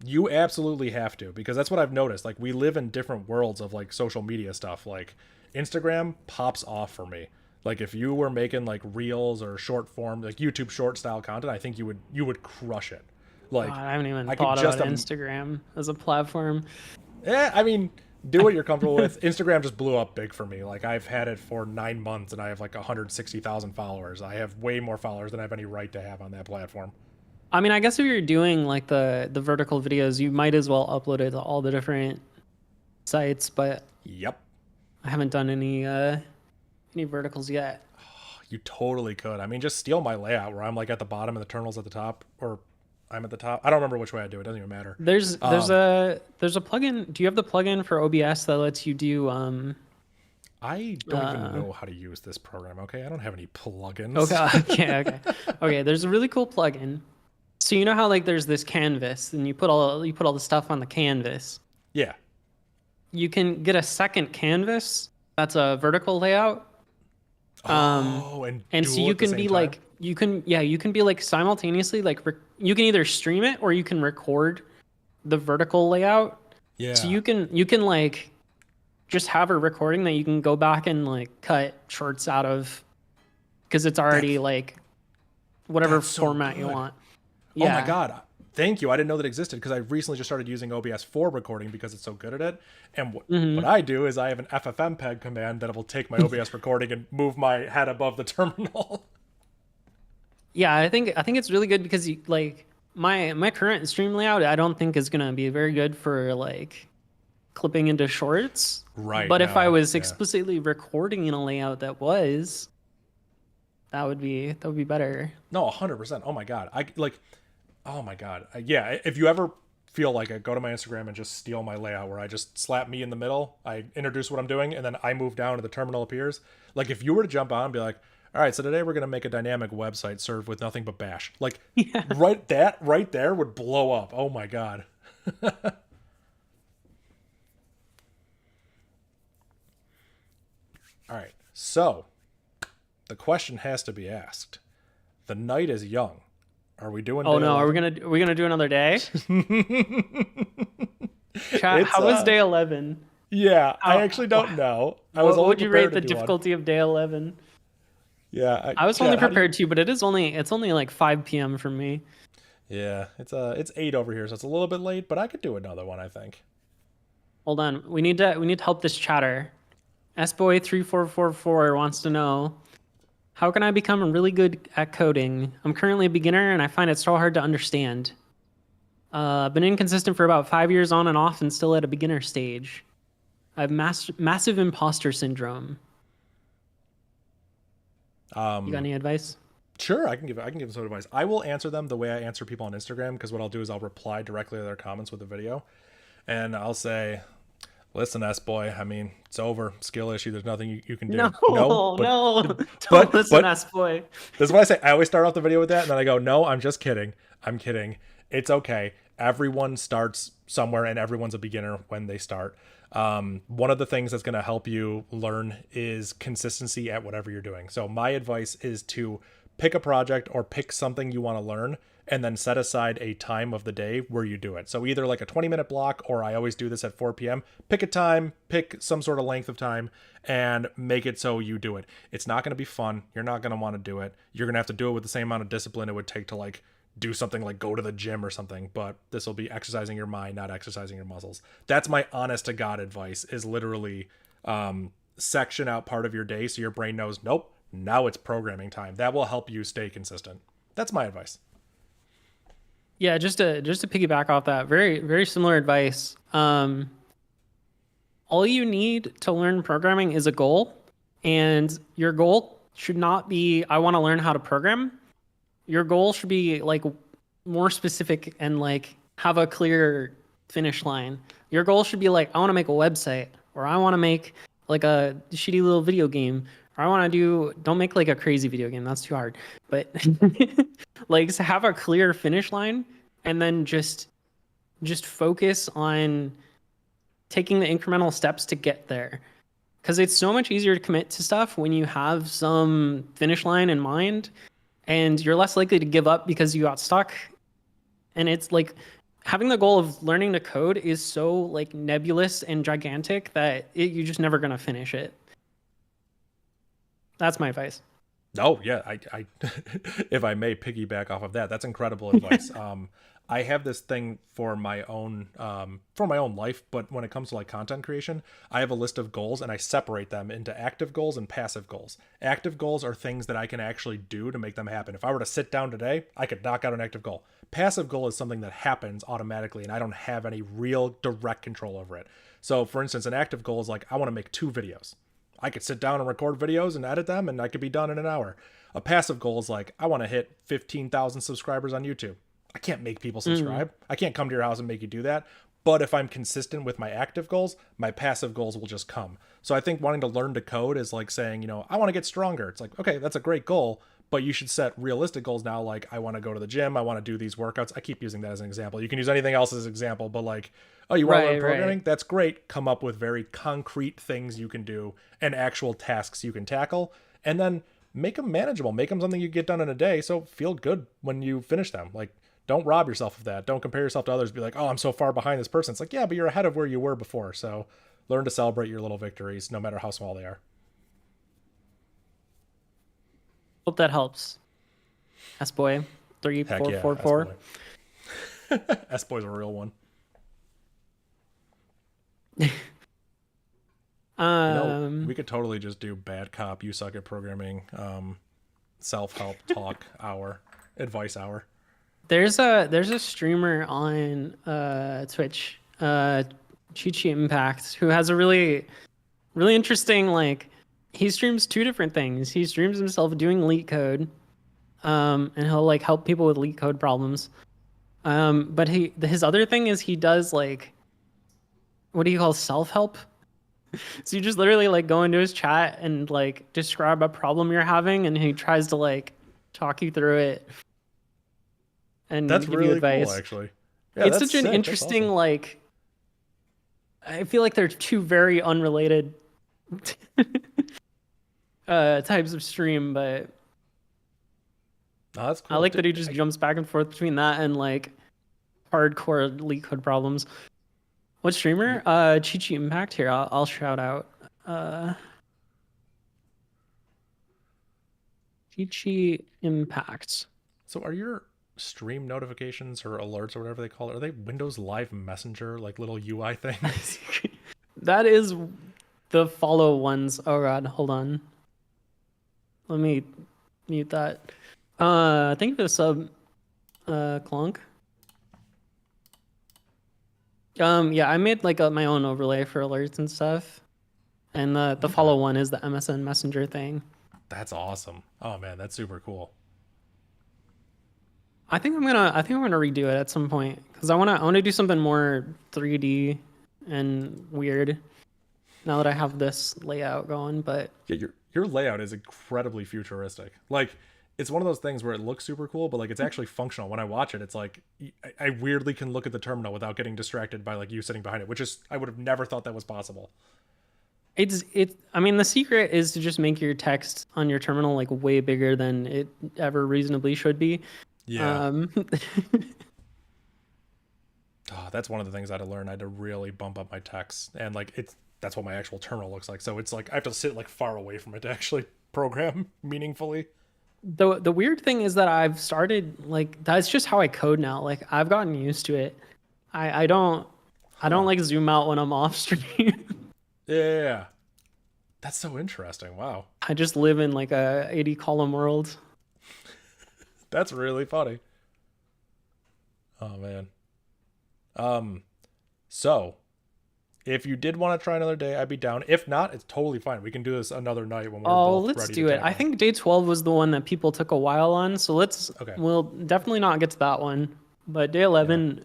You absolutely have to, because that's what I've noticed. Like we live in different worlds of like social media stuff. Like Instagram pops off for me. Like if you were making like reels or short form, like YouTube short style content, I think you would crush it. Like God, I haven't even I could thought just about Instagram as a platform. I mean, do what you're comfortable with. Instagram just blew up big for me. Like I've had it for 9 months and I have like 160,000 followers. I have way more followers than I have any right to have on that platform. I mean, I guess if you're doing like the vertical videos, you might as well upload it to all the different sites, but Yep. I haven't done any verticals yet. You totally could. I mean, just steal my layout where I'm like at the bottom and the terminal's at the top, or I'm at the top. I don't remember which way I do it. It doesn't even matter. There's a plugin. Do you have the plugin for OBS that lets you do I don't even know how to use this program. Okay, I don't have any plugins. Okay. There's a really cool plugin. So you know how like there's this canvas, and you put all the stuff on the canvas. Yeah. You can get a second canvas that's a vertical layout. And so dual you at the can same be time? like you can be like simultaneously like you can either stream it or you can record the vertical layout. Yeah. So you can like just have a recording that you can go back and like cut shorts out of, because it's already like whatever that's so format you good. want. Oh my God. Thank you. I didn't know that existed because I recently just started using OBS for recording because it's so good at it. And what I do is I have an FFmpeg command that will take my OBS recording and move my head above the terminal. Yeah, I think it's really good because like my current stream layout I don't think is gonna be very good for like clipping into shorts. Right. But if I was yeah. explicitly recording in a layout that would be better. No, 100%. Oh my God. Oh my God. Yeah. If you ever feel like it, go to my Instagram and just steal my layout where I just slap me in the middle. I introduce what I'm doing and then I move down and the terminal appears. Like if you were to jump on and be like, all right, so today we're going to make a dynamic website served with nothing but bash. Like right there would blow up. Oh my God. All right. So the question has to be asked. The night is young. Are we doing? Oh day no, 11? are we gonna do another day? Chat, how was day 11? Yeah, I actually don't know. What would you rate the difficulty of day 11? Yeah, I was only prepared to, but it's only like 5 p.m. for me. Yeah, it's 8 over here, so it's a little bit late, but I could do another one, I think. Hold on, we need to help this chatter. sboy3444 wants to know, how can I become really good at coding? I'm currently a beginner and I find it so hard to understand. I've been inconsistent for about 5 years on and off and still at a beginner stage. I have massive imposter syndrome. You got any advice? Sure, I can give them some advice. I will answer them the way I answer people on Instagram, because what I'll do is I'll reply directly to their comments with a video, and I'll say, "Listen, S-boy, I mean, it's over. Skill issue. There's nothing you can do." No. Don't listen, S-boy. This is what I say. I always start off the video with that, and then I go, "No, I'm just kidding. I'm kidding. It's okay. Everyone starts somewhere, and everyone's a beginner when they start." One of the things that's going to help you learn is consistency at whatever you're doing. So my advice is to pick a project or pick something you want to learn and then set aside a time of the day where you do it. So either like a 20-minute block, or I always do this at 4 p.m. Pick a time, pick some sort of length of time, and make it so you do it. It's not going to be fun. You're not going to want to do it. You're going to have to do it with the same amount of discipline it would take to like do something like go to the gym or something, but this will be exercising your mind, not exercising your muscles. That's my honest to God advice, is literally section out part of your day so your brain knows, nope, now it's programming time. That will help you stay consistent. That's my advice. Yeah, just to piggyback off that, very, very similar advice. All you need to learn programming is a goal, and your goal should not be, I want to learn how to program. Your goal should be like more specific and like have a clear finish line. Your goal should be like, I want to make a website, or I want to make like a shitty little video game, or I want to don't make like a crazy video game. That's too hard. But like have a clear finish line, and then just focus on taking the incremental steps to get there. Because it's so much easier to commit to stuff when you have some finish line in mind, and you're less likely to give up because you got stuck. And it's like having the goal of learning to code is so like nebulous and gigantic that you're just never going to finish it. That's my advice. Oh yeah, I if I may piggyback off of that, that's incredible advice. I have this thing for my own life, but when it comes to like content creation, I have a list of goals and I separate them into active goals and passive goals. Active goals are things that I can actually do to make them happen. If I were to sit down today, I could knock out an active goal. Passive goal is something that happens automatically and I don't have any real direct control over it. So for instance, an active goal is like, I want to make 2 videos. I could sit down and record videos and edit them and I could be done in an hour. A passive goal is like, I want to hit 15,000 subscribers on YouTube. I can't make people subscribe. I can't come to your house and make you do that. But if I'm consistent with my active goals, my passive goals will just come. So I think wanting to learn to code is like saying, I want to get stronger. It's like, okay, that's a great goal, but you should set realistic goals now. Like, I want to go to the gym. I want to do these workouts. I keep using that as an example. You can use anything else as an example, but like, oh, you want to learn Right, programming? right. That's great. Come up with very concrete things you can do and actual tasks you can tackle. And then make them manageable. Make them something you get done in a day. So feel good when you finish them. Like, don't rob yourself of that. Don't compare yourself to others. Be like, oh, I'm so far behind this person. It's like, yeah, but you're ahead of where you were before. So learn to celebrate your little victories, no matter how small they are. Hope that helps. S boy Heck yeah, 3444. S-Boy. S-Boy's a real one. We could totally just do bad cop, you suck at programming, self-help talk hour, advice hour. There's a streamer on Twitch, Chi Impact, who has a really interesting, like, he streams two different things. He streams himself doing leak code, and he'll like help people with leak code problems. But his other thing is he does like, what do you call, self-help? So you just literally like go into his chat and like describe a problem you're having, and he tries to like talk you through it and That's give you really advice. cool, actually. Yeah, It's that's such an sick. That's interesting, awesome. like, I feel like they're two very unrelated types of stream, but Oh, that's I cool. like that he just jumps back and forth between that and like hardcore leak code problems. What streamer? Chi Impact. Here, I'll shout out. Chi Impact. So are your stream notifications or alerts or whatever they call it, are they Windows Live Messenger, like little UI things? That is the follow ones. Oh god, hold on. Let me mute that. I think the sub clunk. Yeah, I made like my own overlay for alerts and stuff. And the follow one is the MSN Messenger thing. That's awesome. Oh man, that's super cool. I think I'm gonna redo it at some point because I wanna do something more 3D and weird now that I have this layout going. But Yeah, your layout is incredibly futuristic. Like, it's one of those things where it looks super cool, but like it's actually functional. When I watch it, it's like I weirdly can look at the terminal without getting distracted by like you sitting behind it, which is I would have never thought that was possible. I mean, the secret is to just make your text on your terminal like way bigger than it ever reasonably should be. Yeah. Oh, that's one of the things I had to learn. I had to really bump up my text, and like that's what my actual terminal looks like. So it's like I have to sit like far away from it to actually program meaningfully. The weird thing is that I've started like that's just how I code now. Like I've gotten used to it. I don't like zoom out when I'm off stream. Yeah. That's so interesting. Wow. I just live in like a 80 column world. That's really funny. Oh man. So if you did want to try another day, I'd be down. If not, it's totally fine. We can do this another night when we're Oh, both let's ready do to it. tackle I think day 12 was the one that people took a while on, so Okay. we'll definitely not get to that one. But day 11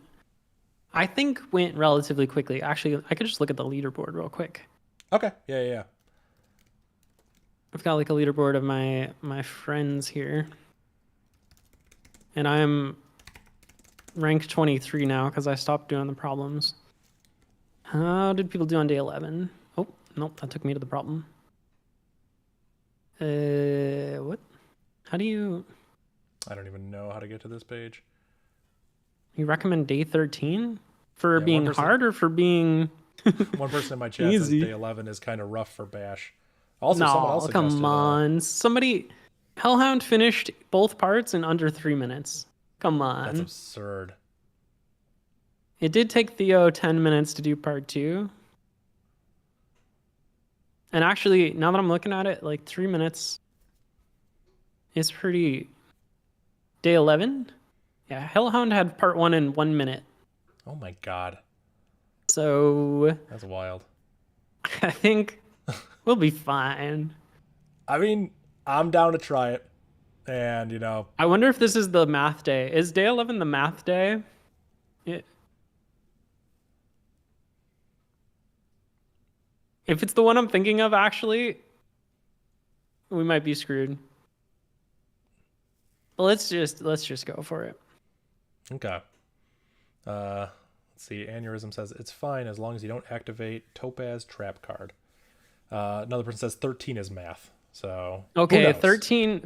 I think went relatively quickly. Actually, I could just look at the leaderboard real quick. Okay. Yeah. I've got like a leaderboard of my friends here. And I'm rank 23 now because I stopped doing the problems. How did people do on day 11? Oh, nope, that took me to the problem. What? How do you I don't even know how to get to this page. recommend day 13 for Yeah, being 1%. hard or for being One person in my chat says Easy. day 11 is kind of rough for Bash. Also, someone else No, suggested, come on. Somebody Hellhound finished both parts in under 3 minutes. Come that's on. absurd. It did take Theo 10 minutes to do part 2. And actually, now that I'm looking at it, like 3 minutes is pretty. Day 11? Yeah, Hellhound had part 1 in 1 minute. Oh my god. So That's wild. I think we'll be fine. I mean, I'm down to try it. And, I wonder if this is the math day. Is day 11 the math day? If it's the one I'm thinking of, actually, we might be screwed. But let's just go for it. Okay. Let's see. Aneurysm says it's fine as long as you don't activate Topaz trap card. Another person says 13 is math. So Okay, 13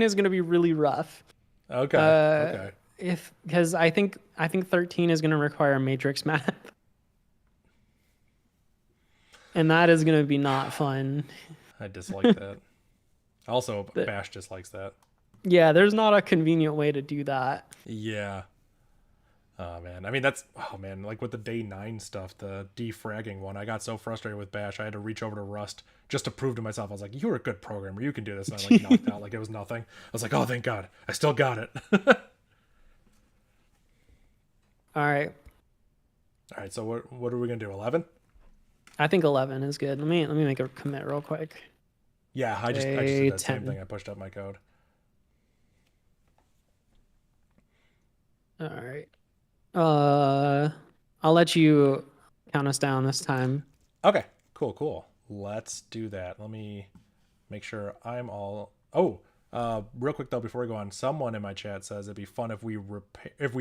is gonna be really rough. Okay. Okay. Because I think 13 is gonna require matrix math. And that is gonna be not fun. I dislike that. Also, Bash dislikes that. Yeah, there's not a convenient way to do that. Yeah. Oh man, I mean like with the day 9 stuff, the defragging one, I got so frustrated with Bash, I had to reach over to Rust just to prove to myself. I was like, "You're a good programmer, you can do this." And I like knocked out like it was nothing. I was like, "Oh, thank God, I still got it." All right. All right, so what are we gonna do? 11? I think 11 is good. Let me make a commit real quick. Yeah, I just did that same thing. I pushed up my code. All right. I'll let you count us down this time. Okay, cool. Let's do that. Let me make sure I'm all. Oh, real quick though, before we go on, someone in my chat says it'd be fun if we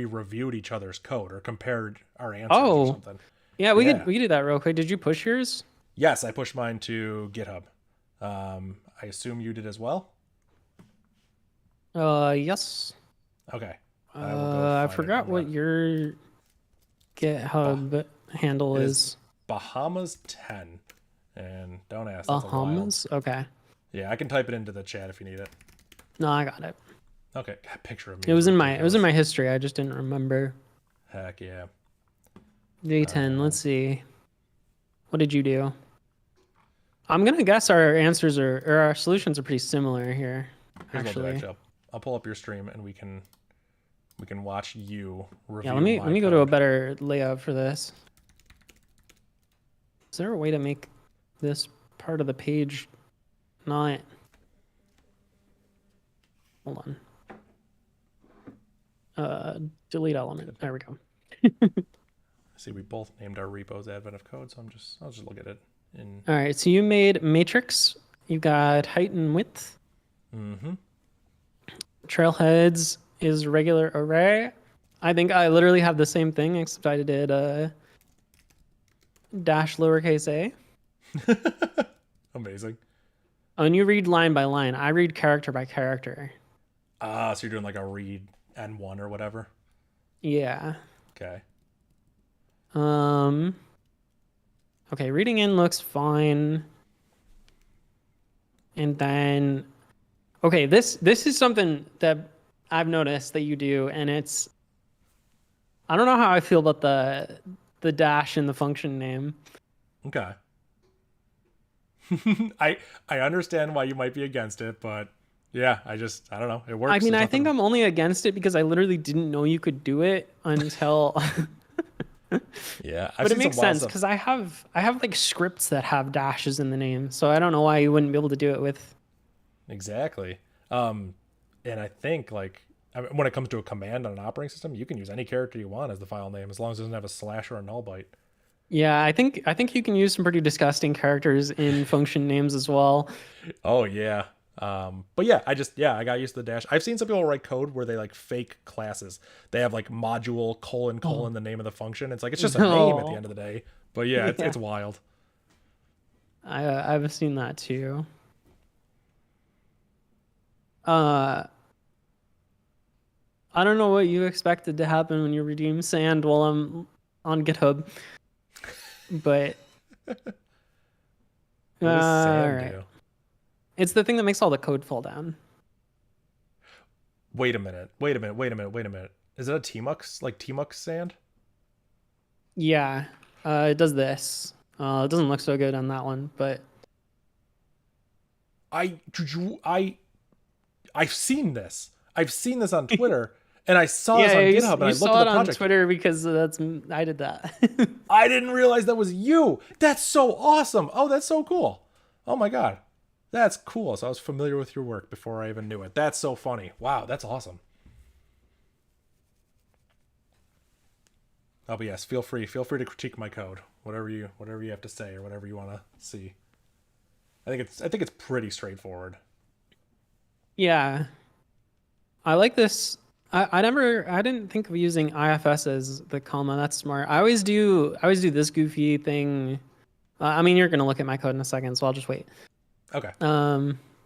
reviewed each other's code or compared our answers or something. Yeah, we could do that real quick. Did you push yours? Yes, I pushed mine to GitHub. I assume you did as well. Yes. Okay. I forgot what your GitHub handle is. Bahamas 10. And don't ask. Bahamas? Okay. Yeah, I can type it into the chat if you need it. No, I got it. Okay, picture of me. It was in my history. I just didn't remember. Heck yeah. Day 10. Let's see. What did you do? I'm gonna guess our answers or our solutions are pretty similar here. Actually, I'll pull up your stream and we can watch you review. Yeah, let me go to a better layout for this. Is there a way to make this part of the page not? Hold on. Delete element. There we go. See, we both named our repos Advent of Code, so I'll just look at it. All right, so you made matrix. You got height and width. Mm-hmm. Trailheads is regular array. I think I literally have the same thing, except I did dash lowercase a. Amazing. Oh, and you read line by line. I read character by character. So you're doing like a read N1 or whatever? Yeah. Okay. Okay, reading in looks fine. And then, okay, this is something that I've noticed that you do, and it's, I don't know how I feel about the dash in the function name. Okay. I understand why you might be against it, but yeah, I don't know. It works. I mean, I think I'm only against it because I literally didn't know you could do it until. Yeah, but it makes sense because I have like scripts that have dashes in the name, so I don't know why you wouldn't be able to do it with. Exactly. And I think when it comes to a command on an operating system, you can use any character you want as the file name as long as it doesn't have a slash or a null byte. Yeah, I think you can use some pretty disgusting characters in function names as well. Oh yeah. But yeah, I got used to the dash. I've seen some people write code where they like fake classes. They have like module : the name of the function. It's like it's just a name at the end of the day. But yeah, it's wild. I've seen that too. I don't know what you expected to happen when you redeem sand while I'm on GitHub, but what does sand do? It's the thing that makes all the code fall down. Wait a minute. Is it a Tmux, like Tmux sand? Yeah, it does this. It doesn't look so good on that one, but I've seen this. I've seen this on Twitter, and I saw this on GitHub, and I looked at the project. On Twitter because I did that. I didn't realize that was you. That's so awesome. Oh, that's so cool. Oh my God. That's cool. So I was familiar with your work before I even knew it. That's so funny. Wow, that's awesome. Oh, but yes, feel free to critique my code, whatever you have to say or whatever you want to see. I think it's pretty straightforward. Yeah, I like this. I didn't think of using IFS as the comma. That's smart. I always do this goofy thing. I mean, you're gonna look at my code in a second, so I'll just wait. Okay.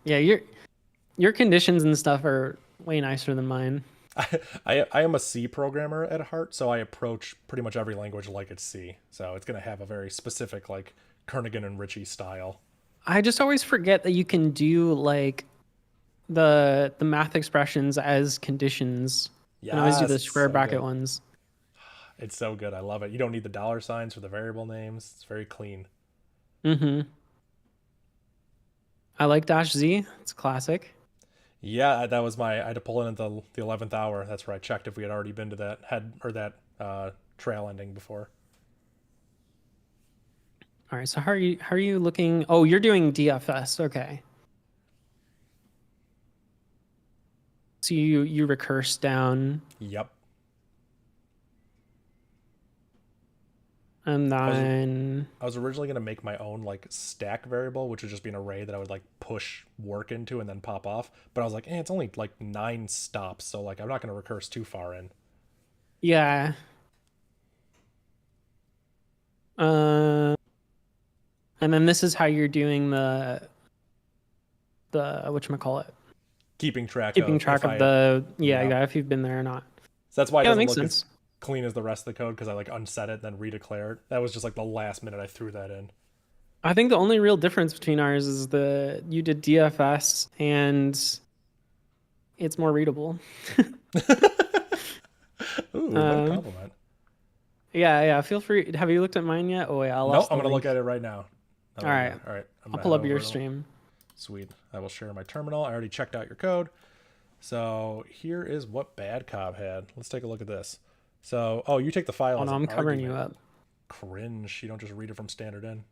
Yeah, your conditions and stuff are way nicer than mine. I am a C programmer at heart, so I approach pretty much every language like it's C. So it's gonna have a very specific like Kernighan and Ritchie style. I just always forget that you can do like the math expressions as conditions. And I always do Yes, the it's square so bracket good. ones. It's so good. I love it. You don't need the dollar signs for the variable names. It's very clean. Mm-hmm. I like dash Z. It's classic. Yeah, that was my. I had to pull in at the 11th hour. That's where I checked if we had already been to that head or that trail ending before. All right. So how are you looking? Oh, you're doing DFS. Okay. So you recurse down, Yep. and I was then I was originally gonna make my own like stack variable, which would just be an array that I would like push work into and then pop off. But I was like, it's only like 9 stops, so like I'm not gonna recurse too far in. yeah. Uh, and then this is how you're doing the whatchamacallit, Keeping track keeping of if track of I the yeah. yeah if you've been there or not. So that's why it Yeah, that doesn't makes look as sense. clean as the rest of the code because I like unset it then redeclare it. That was just like the last minute I threw that in. I think the only real difference between ours is the you did DFS and it's more readable. Ooh, what a Um, compliment. yeah. Feel free. Have you looked at mine yet? Oh wait, I Nope, lost I'm the gonna look link. at it right now. All right, All right, I'm I'll gonna pull head up your over. stream. Sweet. I will share my terminal. I already checked out your code. So here is what bad cop had. Let's take a look at this. So, oh, you take the file Oh as no, an I'm covering you argument. up. Cringe. You don't just read it from standard in.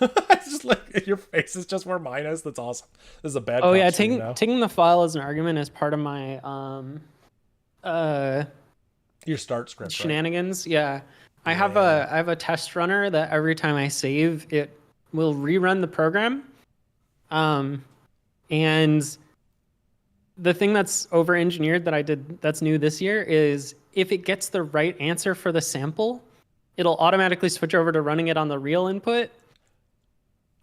It's just like your face is just where mine is. That's awesome. This is a bad Oh cop yeah, stream taking now. taking the file as an argument is part of my uh Your start script, right? shenanigans. Yeah. Yeah. I have a test runner that every time I save it will rerun the program. Um and the thing that's over engineered that I did that's new this year is if it gets the right answer for the sample, it'll automatically switch over to running it on the real input.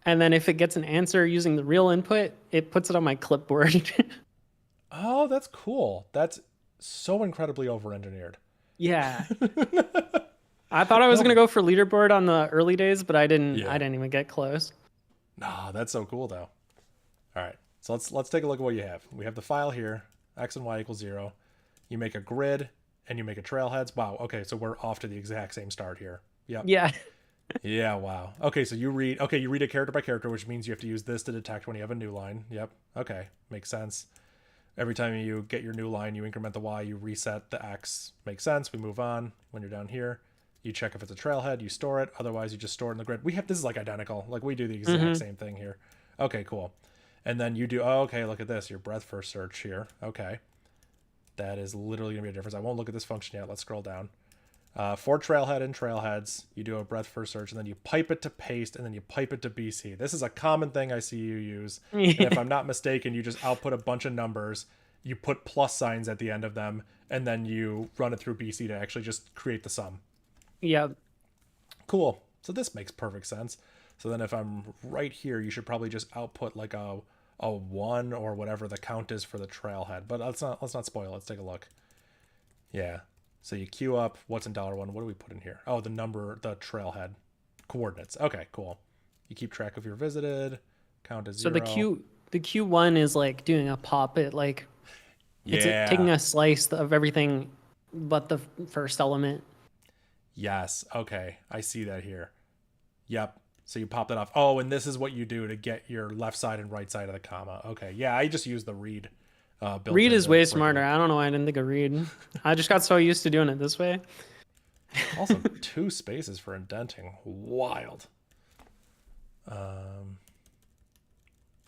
And then if it gets an answer using the real input, it puts it on my clipboard. Oh, that's cool. That's so incredibly over-engineered. Yeah. I thought I was gonna No. go for leaderboard on the early days, but I didn't. I Yeah. didn't even get close. Nah, that's so cool though. All right. So let's take a look at what you have. We have the file here, x and y equals 0. You make a grid and you make a trailheads. Wow. Okay, so we're off to the exact same start here. Yep. Yeah. Yeah, wow. Okay, so you read a character by character, which means you have to use this to detect when you have a new line. Yep. Okay, makes sense. Every time you get your new line, you increment the y, you reset the x. Makes sense. We move on. When you're down here, you check if it's a trailhead, you store it. Otherwise, you just store it in the grid. This is like identical. Like we do the exact same thing here. Okay, cool. And then you do, oh, okay, look at this, your breadth first search here. Okay. That is literally going to be a difference. I won't look at this function yet. Let's scroll down. For trailhead and trailheads, you do a breadth first search, and then you pipe it to paste, and then you pipe it to BC. This is a common thing I see you use. And if I'm not mistaken, you just output a bunch of numbers, you put plus signs at the end of them, and then you run it through BC to actually just create the sum. Yeah. Cool. So this makes perfect sense. So then if I'm right here, you should probably just output like a 1 or whatever the count is for the trailhead. But let's not spoil. Let's take a look. Yeah. So you queue up what's in $1. What do we put in here? Oh, the trailhead coordinates. Okay, cool. You keep track of your visited, count as So 0. the Q1 is like doing a pop. It like it's taking Yeah. a slice of everything but the first element. Yes. Okay. I see that here. Yep. So you pop that off. Oh, and this is what you do to get your left side and right side of the comma. Okay. Yeah, I just use the read. Built Read is into way regular. smarter. I don't know why I didn't think of read. I just got so used to doing it this way. Also, 2 spaces for indenting. Wild.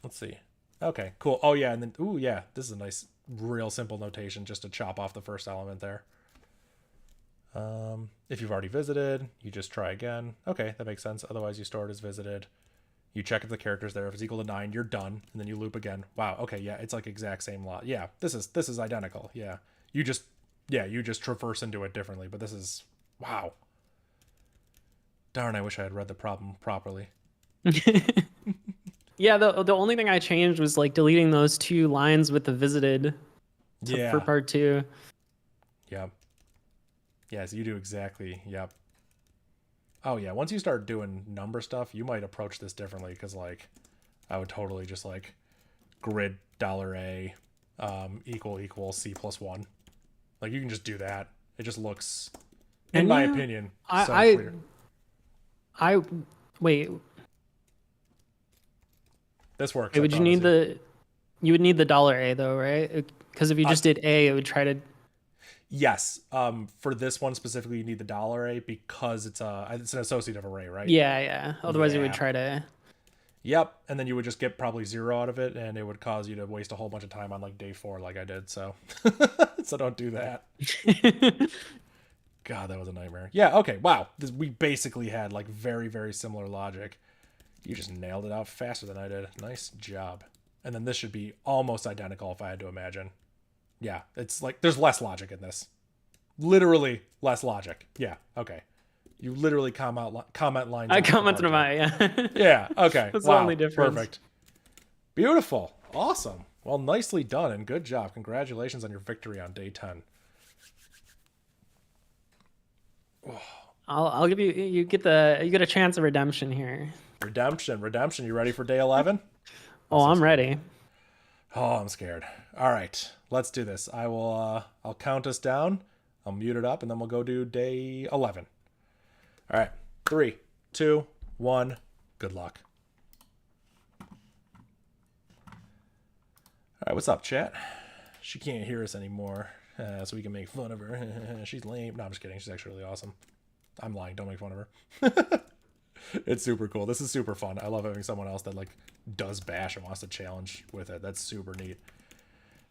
Let's see. Okay, cool. Oh yeah, and then this is a nice, real simple notation just to chop off the first element there. If you've already visited, you just try again. Okay, that makes sense. Otherwise, you store it as visited. You check if the character's there. If it's equal to 9, you're done, and then you loop again. Wow. Okay. Yeah, it's like exact same lot. Yeah, this is identical. Yeah, you just traverse into it differently. But this is wow. Darn, I wish I had read the problem properly. Yeah, the only thing I changed was like deleting those 2 lines with the visited for part 2. Yep. Yeah, so you do exactly. Yep. Oh yeah, once you start doing number stuff, you might approach this differently because like I would totally just like grid $A equal C+1. Like you can just do that. It just looks, in my opinion, so clear. I wait. This works. Would you need you would need the $A though, right? Because if you just did A, it would try to. Yes. For this one specifically, you need the $A because it's an associative array, right? Yeah. Otherwise, it would try to. Yep. And then you would just get probably 0 out of it, and it would cause you to waste a whole bunch of time on like day 4, like I did. So, so don't do that. God, that was a nightmare. Yeah. Okay. Wow. We basically had like very, very similar logic. You just nailed it out faster than I did. Nice job. And then this should be almost identical if I had to imagine. Yeah, it's like there's less logic in this. Literally less logic. Yeah, okay. You literally comment lines. I commented on it, yeah. Yeah, okay. That's wow, the only difference. Perfect. Beautiful. Awesome. Well, nicely done and good job. Congratulations on your victory on day 10. I'll give you get a chance of redemption here. Redemption. You ready for day 11? Oh, I'm ready. Oh, I'm scared. All right, let's do this. I'll count us down. I'll mute it up, and then we'll go do day 11. All right, 3, 2, 1. Good luck. All right, what's up, chat? She can't hear us anymore, so we can make fun of her. She's lame. No, I'm just kidding. She's actually really awesome. I'm lying. Don't make fun of her. It's super cool. This is super fun. I love having someone else that like does bash and wants to challenge with it. That's super neat.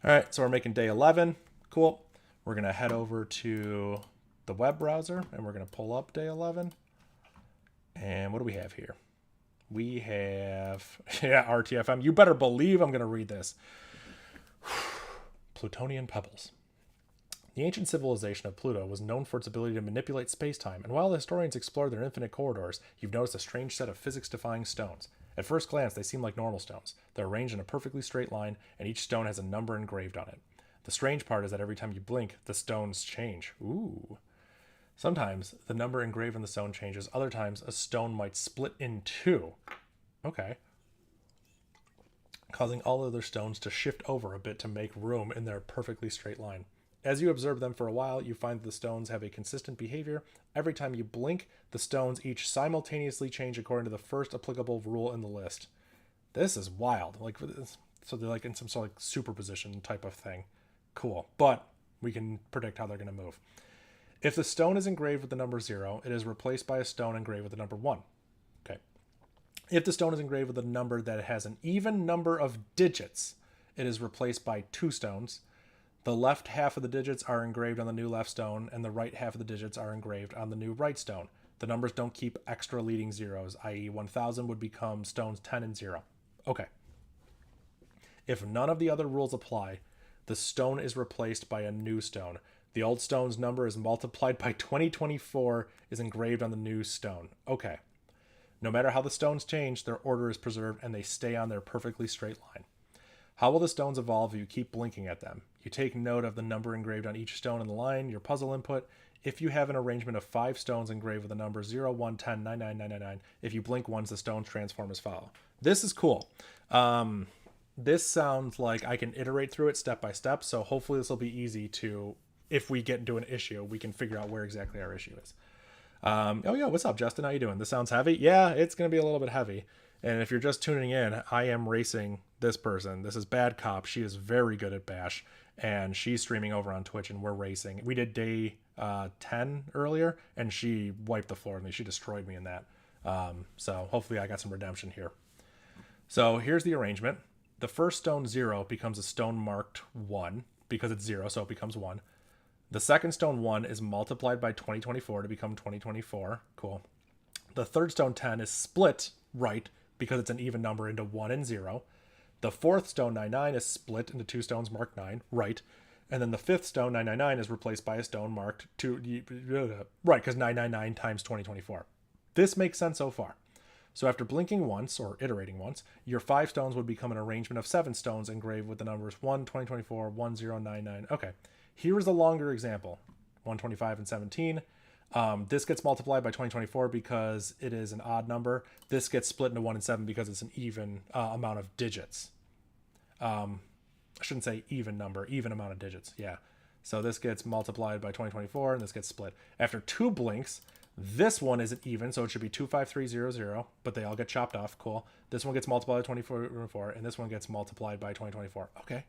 All right, so we're making day 11. Cool. We're going to head over to the web browser and we're going to pull up day 11. And what do we have here? We have, yeah, RTFM. You better believe I'm going to read this. Plutonian pebbles. The ancient civilization of Pluto was known for its ability to manipulate space-time, and while the historians explored their infinite corridors, you've noticed a strange set of physics-defying stones. At first glance, they seem like normal stones. They're arranged in a perfectly straight line, and each stone has a number engraved on it. The strange part is that every time you blink, the stones change. Ooh. Sometimes the number engraved on the stone changes. Other times, a stone might split in 2. Okay. Causing all other stones to shift over a bit to make room in their perfectly straight line. As you observe them for a while, you find that the stones have a consistent behavior. Every time you blink, the stones each simultaneously change according to the first applicable rule in the list. This is wild. So they're like in some sort of like superposition type of thing. Cool. But we can predict how they're going to move. If the stone is engraved with the number 0, it is replaced by a stone engraved with the number 1. Okay. If the stone is engraved with a number that has an even number of digits, it is replaced by 2 stones. The left half of the digits are engraved on the new left stone, and the right half of the digits are engraved on the new right stone. The numbers don't keep extra leading zeros, i.e. 1000 would become stones 10 and 0. Okay. If none of the other rules apply, the stone is replaced by a new stone. The old stone's number is multiplied by 2024 is engraved on the new stone. Okay. No matter how the stones change, their order is preserved and they stay on their perfectly straight line. How will the stones evolve if you keep blinking at them? You take note of the number engraved on each stone in the line, your puzzle input. If you have an arrangement of 5 stones engraved with the number 0, 1, 10, 9, 9, 9, 9, 9, if you blink once, the stones transform as follow. This is cool. This sounds like I can iterate through it step by step, so hopefully this will be easy to, if we get into an issue, we can figure out where exactly our issue is. Oh yeah, what's up, Justin? How you doing? This sounds heavy? Yeah, it's going to be a little bit heavy. And if you're just tuning in, I am racing this person. This is Bad Cop. She is very good at Bash, and she's streaming over on Twitch, and we're racing. We did day 10 earlier, and she wiped the floor with me. She destroyed me in that. So hopefully I got some redemption here. So here's the arrangement. The first stone 0 becomes a stone marked 1 because it's 0, so it becomes 1. The second stone 1 is multiplied by 2024 to become 2024. Cool. The third stone 10 is split right because it's an even number into 1 and 0. The fourth stone 99 is split into 2 stones marked 9, right. And then the fifth stone 999 is replaced by a stone marked 2, right, because 999 times 2024. This makes sense so far. So after blinking once, or iterating once, your 5 stones would become an arrangement of 7 stones engraved with the numbers 1, 2024, 1099. Okay, here is a longer example, 125 and 17. This gets multiplied by 2024 because it is an odd number. This gets split into 1 and 7 because it's an even amount of digits. I shouldn't say even number, even amount of digits. Yeah. So this gets multiplied by 2024 and this gets split. After 2 blinks, this one isn't even, so it should be 25300, but they all get chopped off. Cool. This one gets multiplied by 2024, and this one gets multiplied by 2024. Okay.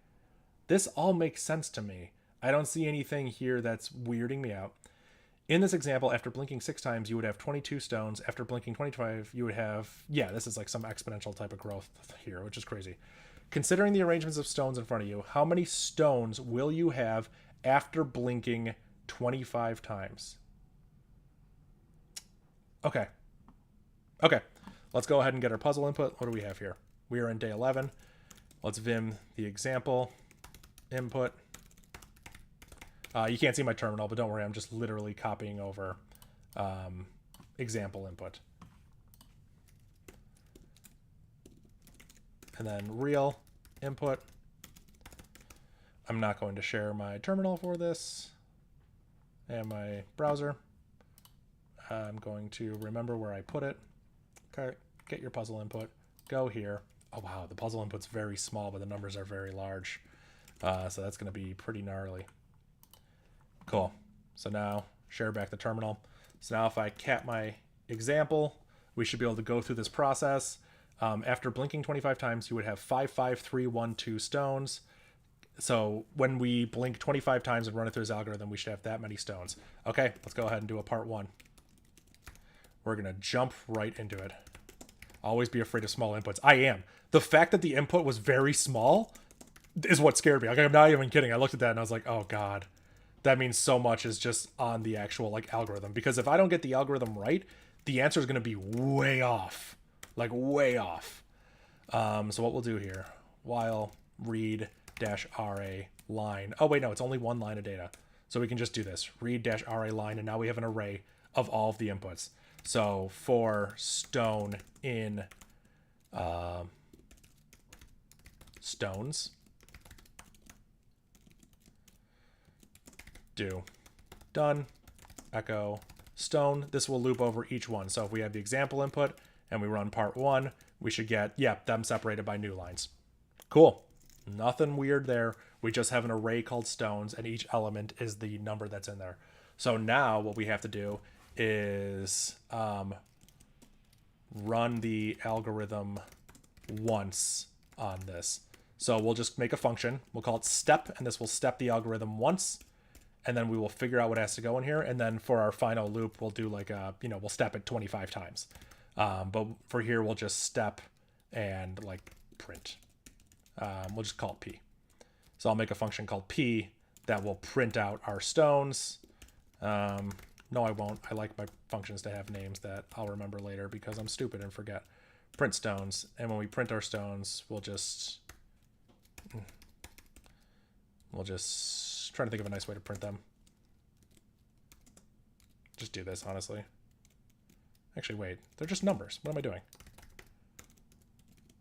This all makes sense to me. I don't see anything here that's weirding me out. In this example, after blinking 6 times, you would have 22 stones. After blinking 25, you would have... Yeah, this is like some exponential type of growth here, which is crazy. Considering the arrangements of stones in front of you, how many stones will you have after blinking 25 times? Okay. Okay. Let's go ahead and get our puzzle input. What do we have here? We are in day 11. Let's vim the example input. You can't see my terminal, but don't worry. I'm just literally copying over example input. And then real input. I'm not going to share my terminal for this and my browser. I'm going to remember where I put it. Okay, get your puzzle input. Go here. Oh, wow, the puzzle input's very small, but the numbers are very large. So that's going to be pretty gnarly. Cool. So now share back the terminal. So now if I cap my example, we should be able to go through this process. After blinking 25 times, you would have 55312 stones. So when we blink 25 times and run it through this algorithm, we should have that many stones. Okay, let's go ahead and do a part 1. We're going to jump right into it. Always be afraid of small inputs. I am. The fact that the input was very small is what scared me. Like, I'm not even kidding. I looked at that and I was like, oh God. That means so much is just on the actual like algorithm. Because if I don't get the algorithm right, the answer is going to be way off. Like way off. So what we'll do here, while read -ra line. Oh wait, no, it's only one line of data. So we can just do this, read -ra line, and now we have an array of all of the inputs. So for stone in stones, do done, echo stone. This will loop over each one. So if we have the example input and we run part 1, we should get, yeah, them separated by new lines. Cool. Nothing weird there. We just have an array called stones, and each element is the number that's in there. So now what we have to do is run the algorithm once on this. So we'll just make a function. We'll call it step, and this will step the algorithm once, and then we will figure out what has to go in here. And then for our final loop, we'll do like a, we'll step it 25 times. But for here, we'll just step and like print. We'll just call it P. So I'll make a function called P that will print out our stones. No, I won't. I like my functions to have names that I'll remember later because I'm stupid and forget. Print stones. And when we print our stones, we'll just try to think of a nice way to print them. Just do this, honestly. Actually, wait. They're just numbers. What am I doing?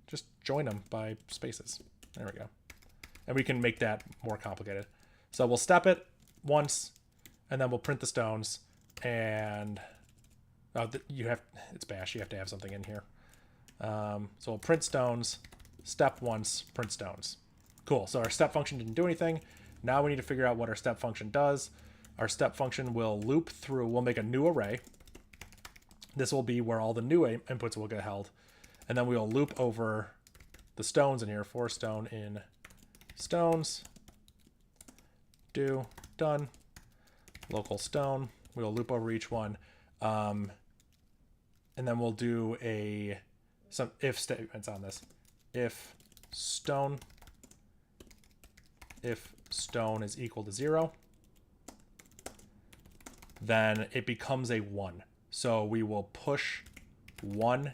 Just join them by spaces. There we go. And we can make that more complicated. So we'll step it once, and then we'll print the stones. And it's bash. You have to have something in here. So we'll print stones, step once, print stones. Cool. So our step function didn't do anything. Now we need to figure out what our step function does. Our step function will loop through. We'll make a new array. This will be where all the new inputs will get held. And then we'll loop over the stones in here. For stone in stones. Do. Done. Local stone. We'll loop over each one. And then we'll do some if statements on this. If stone is equal to 0, then it becomes a 1. So we will push 1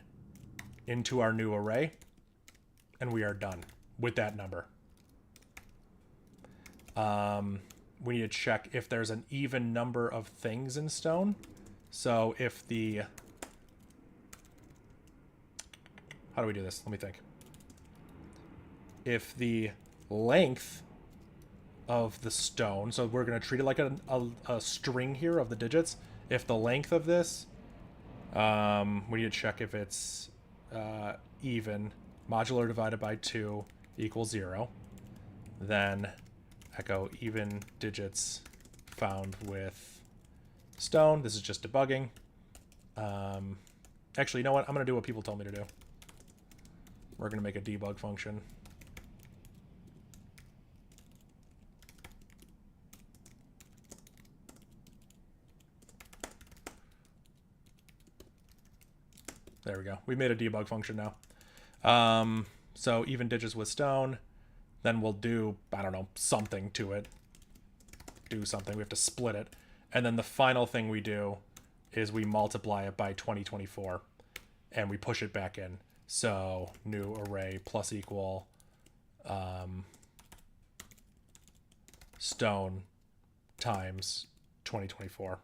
into our new array, and we are done with that number. We need to check if there's an even number of things in stone. So if the... How do we do this? Let me think. If the length of the stone, so we're going to treat it like a string here of the digits. If the length of this, we need to check if it's even. Modular divided by 2 equals 0. Then echo even digits found with stone. This is just debugging. Actually, you know what? I'm going to do what people told me to do. We're going to make a debug function. There we go. We made a debug function now. So even digits with stone. Then we'll do, I don't know, something to it. Do something. We have to split it. And then the final thing we do is we multiply it by 2024. And we push it back in. So new array plus equal stone times 2024.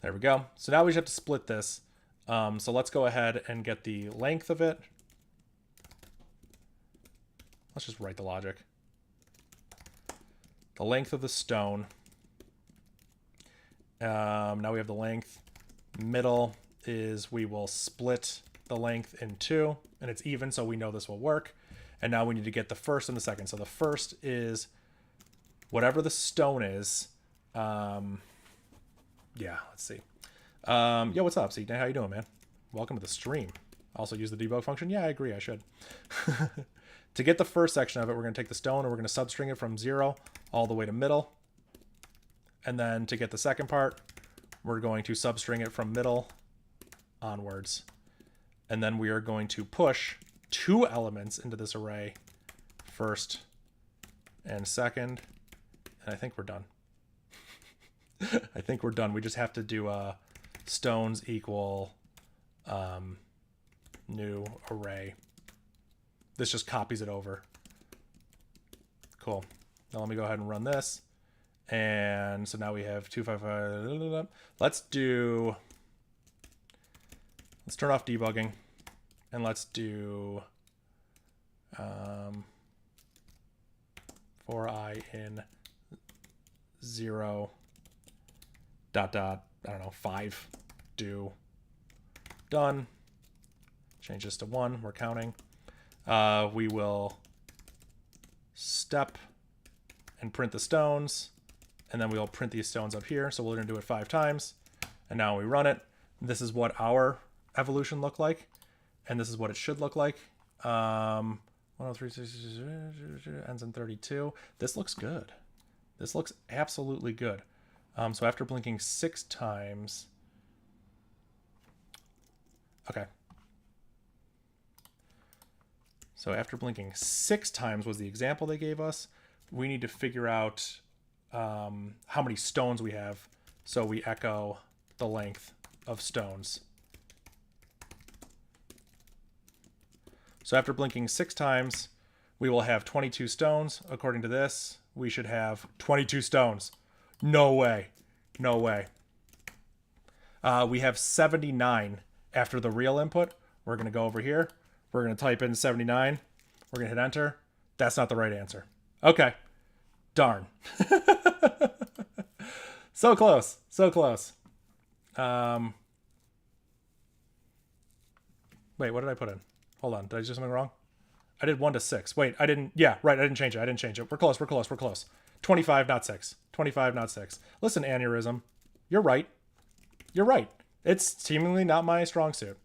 There we go. So now we just have to split this. So let's go ahead and get the length of it. Let's just write the logic. The length of the stone. Now we have the length. Middle is we will split the length in 2, and it's even, so we know this will work. And now we need to get the first and the second. So the first is whatever the stone is. Yeah, let's see. Yo, what's up, C? How you doing, man? Welcome to the stream. Also use the debug function. Yeah, I agree. I should. To get the first section of it, we're going to take the stone and we're going to substring it from 0 all the way to middle. And then to get the second part, we're going to substring it from middle onwards. And then we are going to push 2 elements into this array, first and second. And I think we're done. I think we're done. We just have to do stones equal new array. This just copies it over. Cool. Now let me go ahead and run this. And so now we have 255. Let's turn off debugging. And let's do for I in 0 ... I don't know, 5 do done. Change this to 1. We're counting. We will step and print the stones, and then we'll print these stones up here. So we're going to do it 5 times, and now we run it. This is what our evolution looked like, and this is what it should look like. 103 ends in 32. This looks good. This looks absolutely good. So after blinking 6 times, okay. So after blinking 6 times was the example they gave us. We need to figure out how many stones we have. So we echo the length of stones. So after blinking 6 times, we will have 22 stones. According to this, we should have 22 stones. No way. No way. We have 79 after the real input. We're going to go over here. We're going to type in 79. We're going to hit enter. That's not the right answer. Okay. Darn. So close. So close. Wait, what did I put in? Hold on. Did I do something wrong? I did 1 to 6. Wait, I didn't. Yeah, right. I didn't change it. I didn't change it. We're close. We're close. We're close. 25, not 6. 25, not 6. Listen, aneurysm. You're right. You're right. It's seemingly not my strong suit.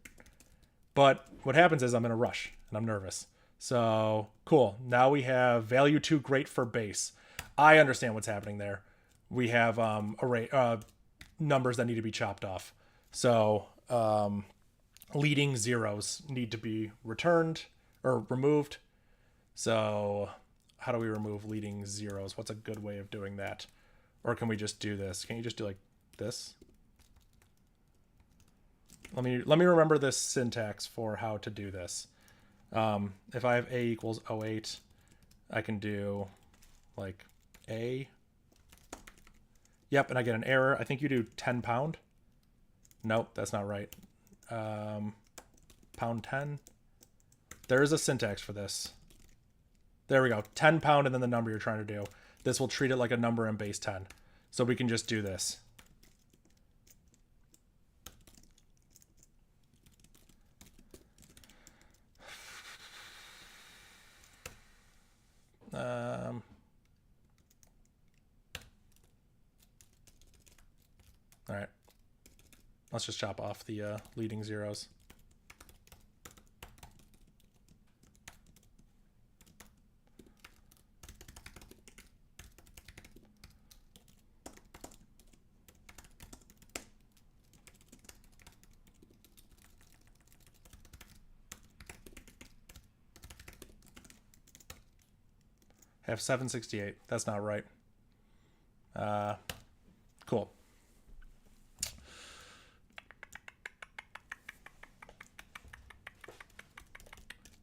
But what happens is I'm in a rush and I'm nervous. So cool. Now we have value 2 great for base. I understand what's happening there. We have array numbers that need to be chopped off. So leading zeros need to be returned or removed. So how do we remove leading zeros? What's a good way of doing that? Or can we just do this? Can you just do like this? Let me remember this syntax for how to do this. If I have a equals 08, I can do like a. Yep, and I get an error. I think you do 10 pound. Nope, that's not right. Pound 10. There is a syntax for this. There we go. 10 pound and then the number you're trying to do. This will treat it like a number in base 10. So we can just do this. All right. Let's just chop off the leading zeros. Have 768. That's not right. Cool.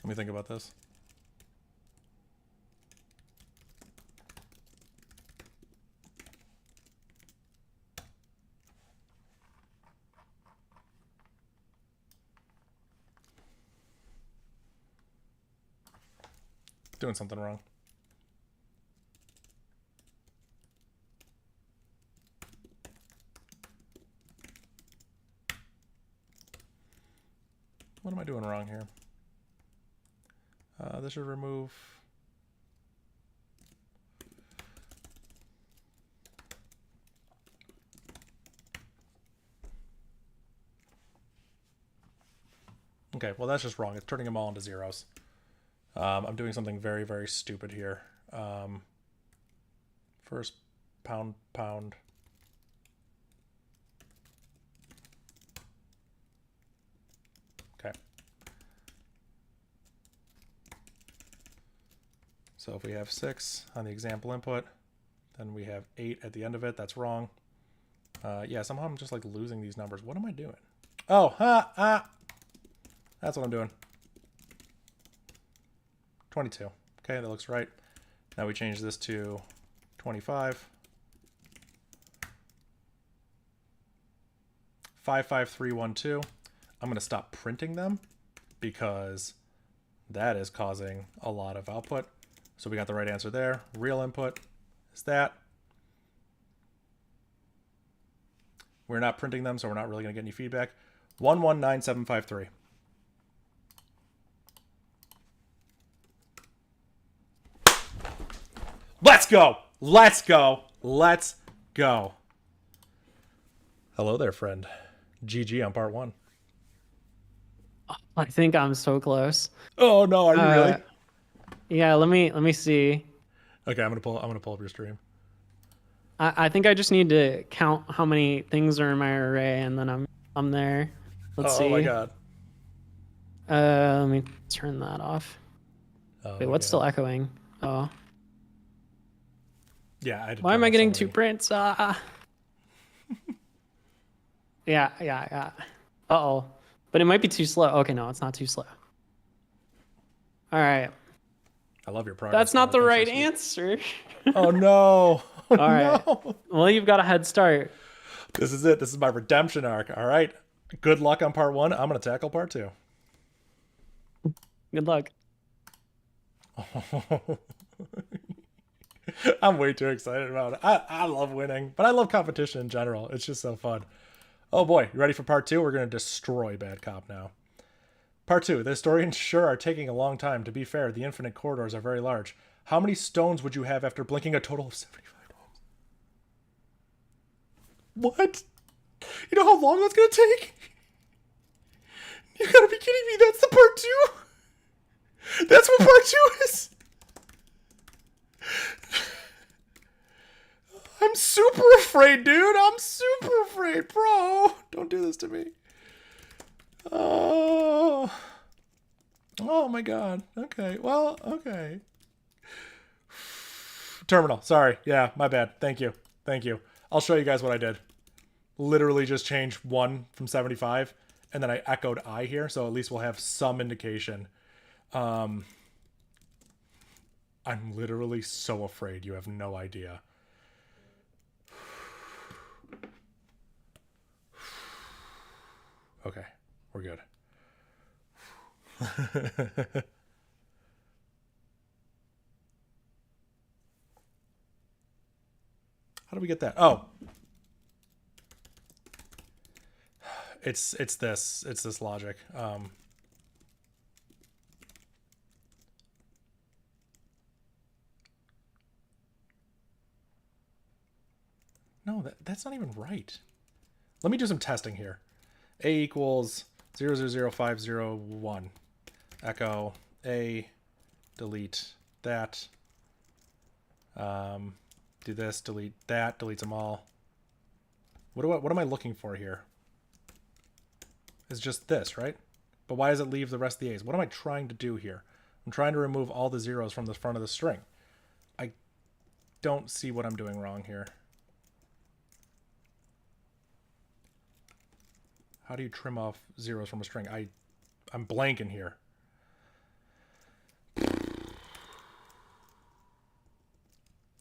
Let me think about this. Doing something wrong. What am I doing wrong here? This should remove. Okay, well that's just wrong. It's turning them all into zeros. I'm doing something very, very stupid here. First pound. Okay. So if we have 6 on the example input, then we have 8 at the end of it. That's wrong. Yeah, somehow I'm just like losing these numbers. What am I doing? Oh, that's what I'm doing. 22. Okay, that looks right. Now we change this to 25. 55312. I'm going to stop printing them because that is causing a lot of output. So we got the right answer there. Real input is that. We're not printing them, so we're not really going to get any feedback. 119753. Let's go. Let's go. Let's go. Hello there, friend. GG on part 1. I think I'm so close. Oh no, are you really? Yeah, let me see. Okay, I'm gonna pull up your stream. I think I just need to count how many things are in my array, and then I'm there. Let's see. Oh my god. Let me turn that off. Oh, Wait, what's still echoing? Oh. Yeah, I had to Why turn am I off getting so 2 many. prints? Yeah. Uh-oh. But it might be too slow. Okay, no, it's not too slow. All right. I love your progress. That's not the bar. right Thanks so sweet. answer. Oh no. Oh, All right. no. Well, you've got a head start. This is it. This is my redemption arc. All right. Good luck on part 1. I'm gonna tackle part 2. Good luck. I'm way too excited about it. I love winning, but I love competition in general. It's just so fun. Oh boy, you ready for part 2? We're going to destroy Bad Cop now. Part 2. The historians sure are taking a long time. To be fair, the infinite corridors are very large. How many stones would you have after blinking a total of 75 times? What? You know how long that's going to take? You gotta be kidding me. That's the part 2? That's what part 2 is? I'm super afraid, dude. I'm super afraid, bro. Don't do this to me. Oh. Oh my god. Okay. Well, okay. Terminal. Sorry. Yeah, my bad. Thank you. Thank you. I'll show you guys what I did. Literally just changed 1 from 75, and then I echoed I here, so at least we'll have some indication. I'm literally so afraid. You have no idea. Okay, we're good. How do we get that? Oh. It's this logic. No, that's not even right. Let me do some testing here. A equals 000501. Echo A, delete that. Do this, delete that, deletes them all. What am I looking for here? It's just this, right? But why does it leave the rest of the A's? What am I trying to do here? I'm trying to remove all the zeros from the front of the string. I don't see what I'm doing wrong here. How do you trim off zeros from a string? I'm blanking here.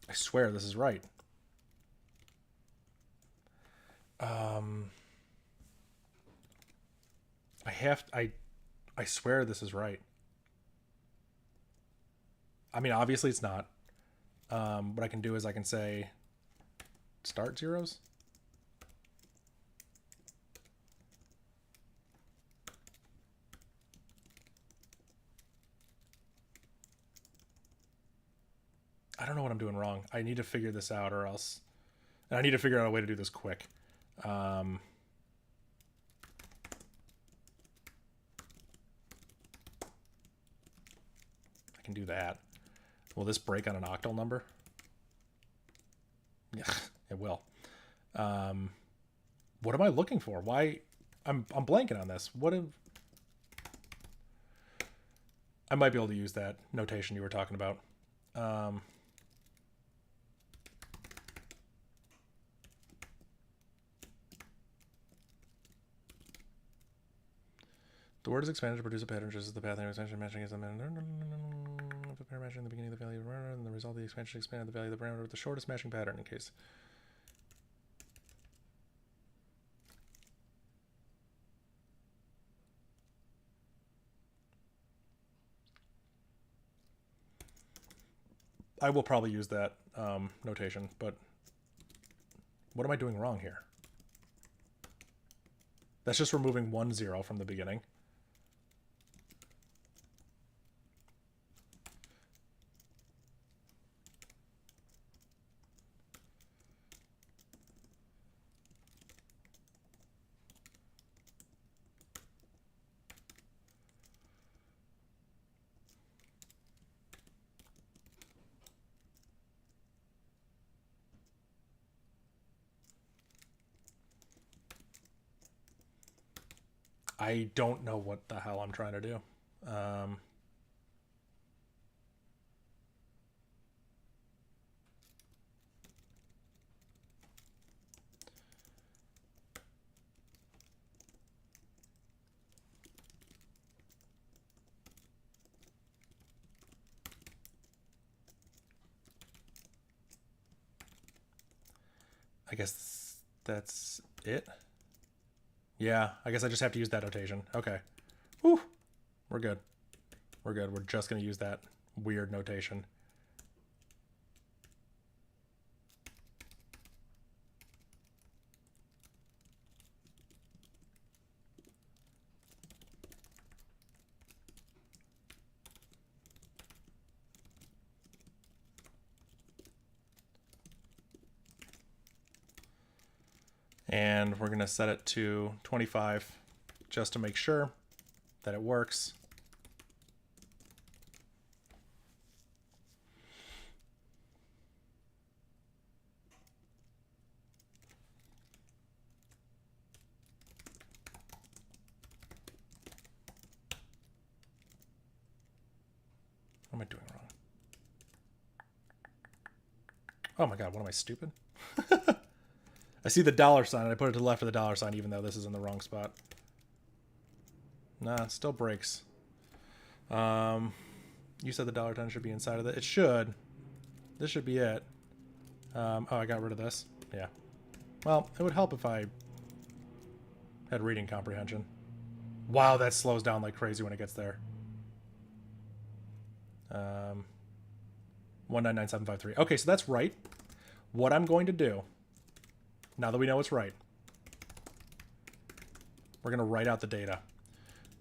I swear this is right. I swear this is right. I mean, obviously it's not. What I can do is I can say start zeros. I don't know what I'm doing wrong. I need to figure this out or else... And I need to figure out a way to do this quick. I can do that. Will this break on an octal number? Yeah, it will. What am I looking for? Why? I'm blanking on this. I might be able to use that notation you were talking about. The word is expanded to produce a pattern just as the path name extension matching is a pair matching the beginning of the value of the parameter, and the result of the expansion expanded the value of the parameter with the shortest matching pattern in case. I will probably use that notation, but what am I doing wrong here? That's just removing 1 0 from the beginning. I don't know what the hell I'm trying to do. I guess that's it. Yeah, I guess I just have to use that notation. Okay. Whew. We're good. We're good. We're just going to use that weird notation. And we're going to set it to 25 just to make sure that it works. What am I doing wrong? Oh my God, what am I, stupid? I see the dollar sign and I put it to the left of the dollar sign even though this is in the wrong spot. Nah, it still breaks. You said the $10 should be inside of it. It should. This should be it. Oh, I got rid of this. Yeah. Well, it would help if I had reading comprehension. Wow, that slows down like crazy when it gets there. 199753. Okay, so that's right. What I'm going to do, now that we know it's right, we're going to write out the data.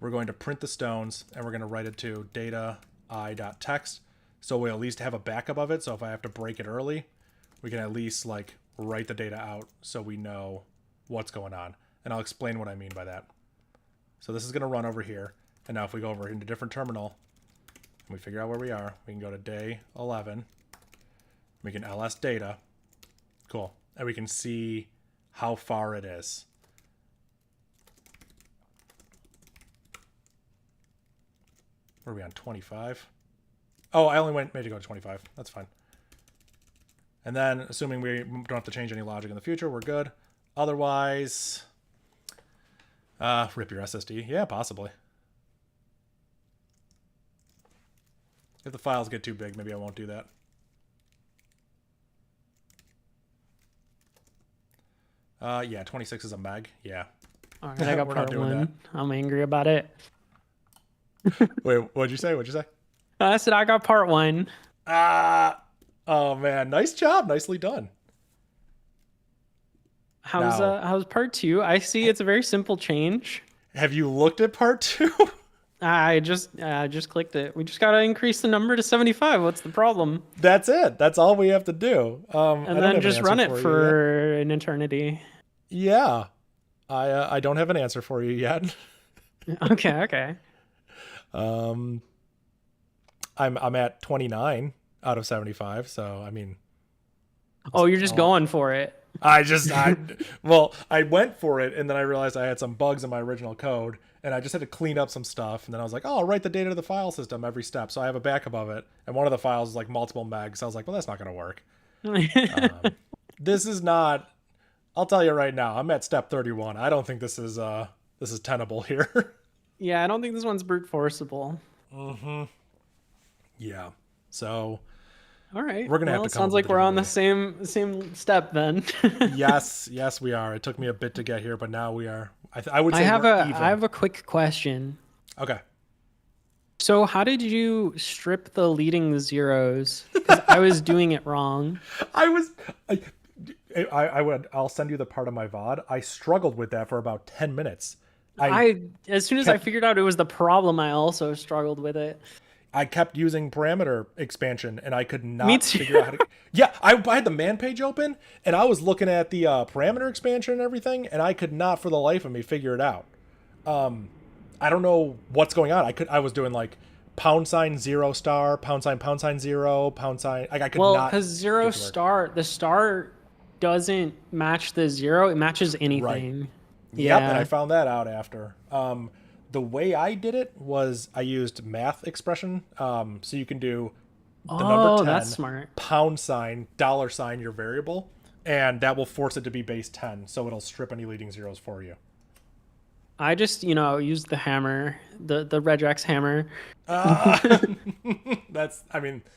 We're going to print the stones, and we're going to write it to data i.text, so we'll at least have a backup of it. So if I have to break it early, we can at least like write the data out so we know what's going on. And I'll explain what I mean by that. So this is going to run over here. And now if we go over into a different terminal, and we figure out where we are, we can go to day 11. We can ls data. Cool. And we can see how far it is. What are we on, 25? Oh, I only made it go to 25. That's fine. And then, assuming we don't have to change any logic in the future, we're good. Otherwise, rip your SSD. Yeah, possibly. If the files get too big, maybe I won't do that. Yeah, 26 is a meg. Yeah. All right, I got part one. I'm angry about it. Wait, what'd you say? I said I got part one. Oh man, nice job. Nicely done. How's part two? I see it's a very simple change. Have you looked at part two? I just clicked it. We just gotta increase the number to 75. What's the problem? That's it. That's all we have to do. And then just run it for an eternity. Yeah. I don't have an answer for you yet. Okay. I'm at 29 out of 75, so I mean. Oh, you're just going for it. I went for it, and then I realized I had some bugs in my original code, and I just had to clean up some stuff. And then I was like, oh, I'll write the data to the file system every step, so I have a backup of it. And one of the files is like multiple megs. I was like, well, that's not going to work. This is not. I'll tell you right now, I'm at step 31. I don't think this is tenable here. Yeah, I don't think this one's brute forceable. Mm-hmm. Yeah. So. All right. We're gonna have to. Sounds like we're on the same step then. Yes, we are. It took me a bit to get here, but now we are. I would say I have a quick question. Okay. So how did you strip the leading zeros? Because I was doing it wrong. I'll send you the part of my VOD. I struggled with that for about 10 minutes. As soon as I figured out it was the problem, I also struggled with it. I kept using parameter expansion, and I could not figure out how to. Yeah, I had the man page open, and I was looking at the parameter expansion and everything, and I could not, for the life of me, figure it out. I don't know what's going on. I was doing like $0 star, pound sign 0, pound sign. I could not. Well, because 0 star, the star doesn't match the 0; it matches anything. Right. Yeah. Yep, and I found that out after. The way I did it was I used math expression. So you can do the number 10, that's smart. pound sign, $sign your variable, and that will force it to be base 10. So it'll strip any leading zeros for you. I just, used the hammer, the regex hammer.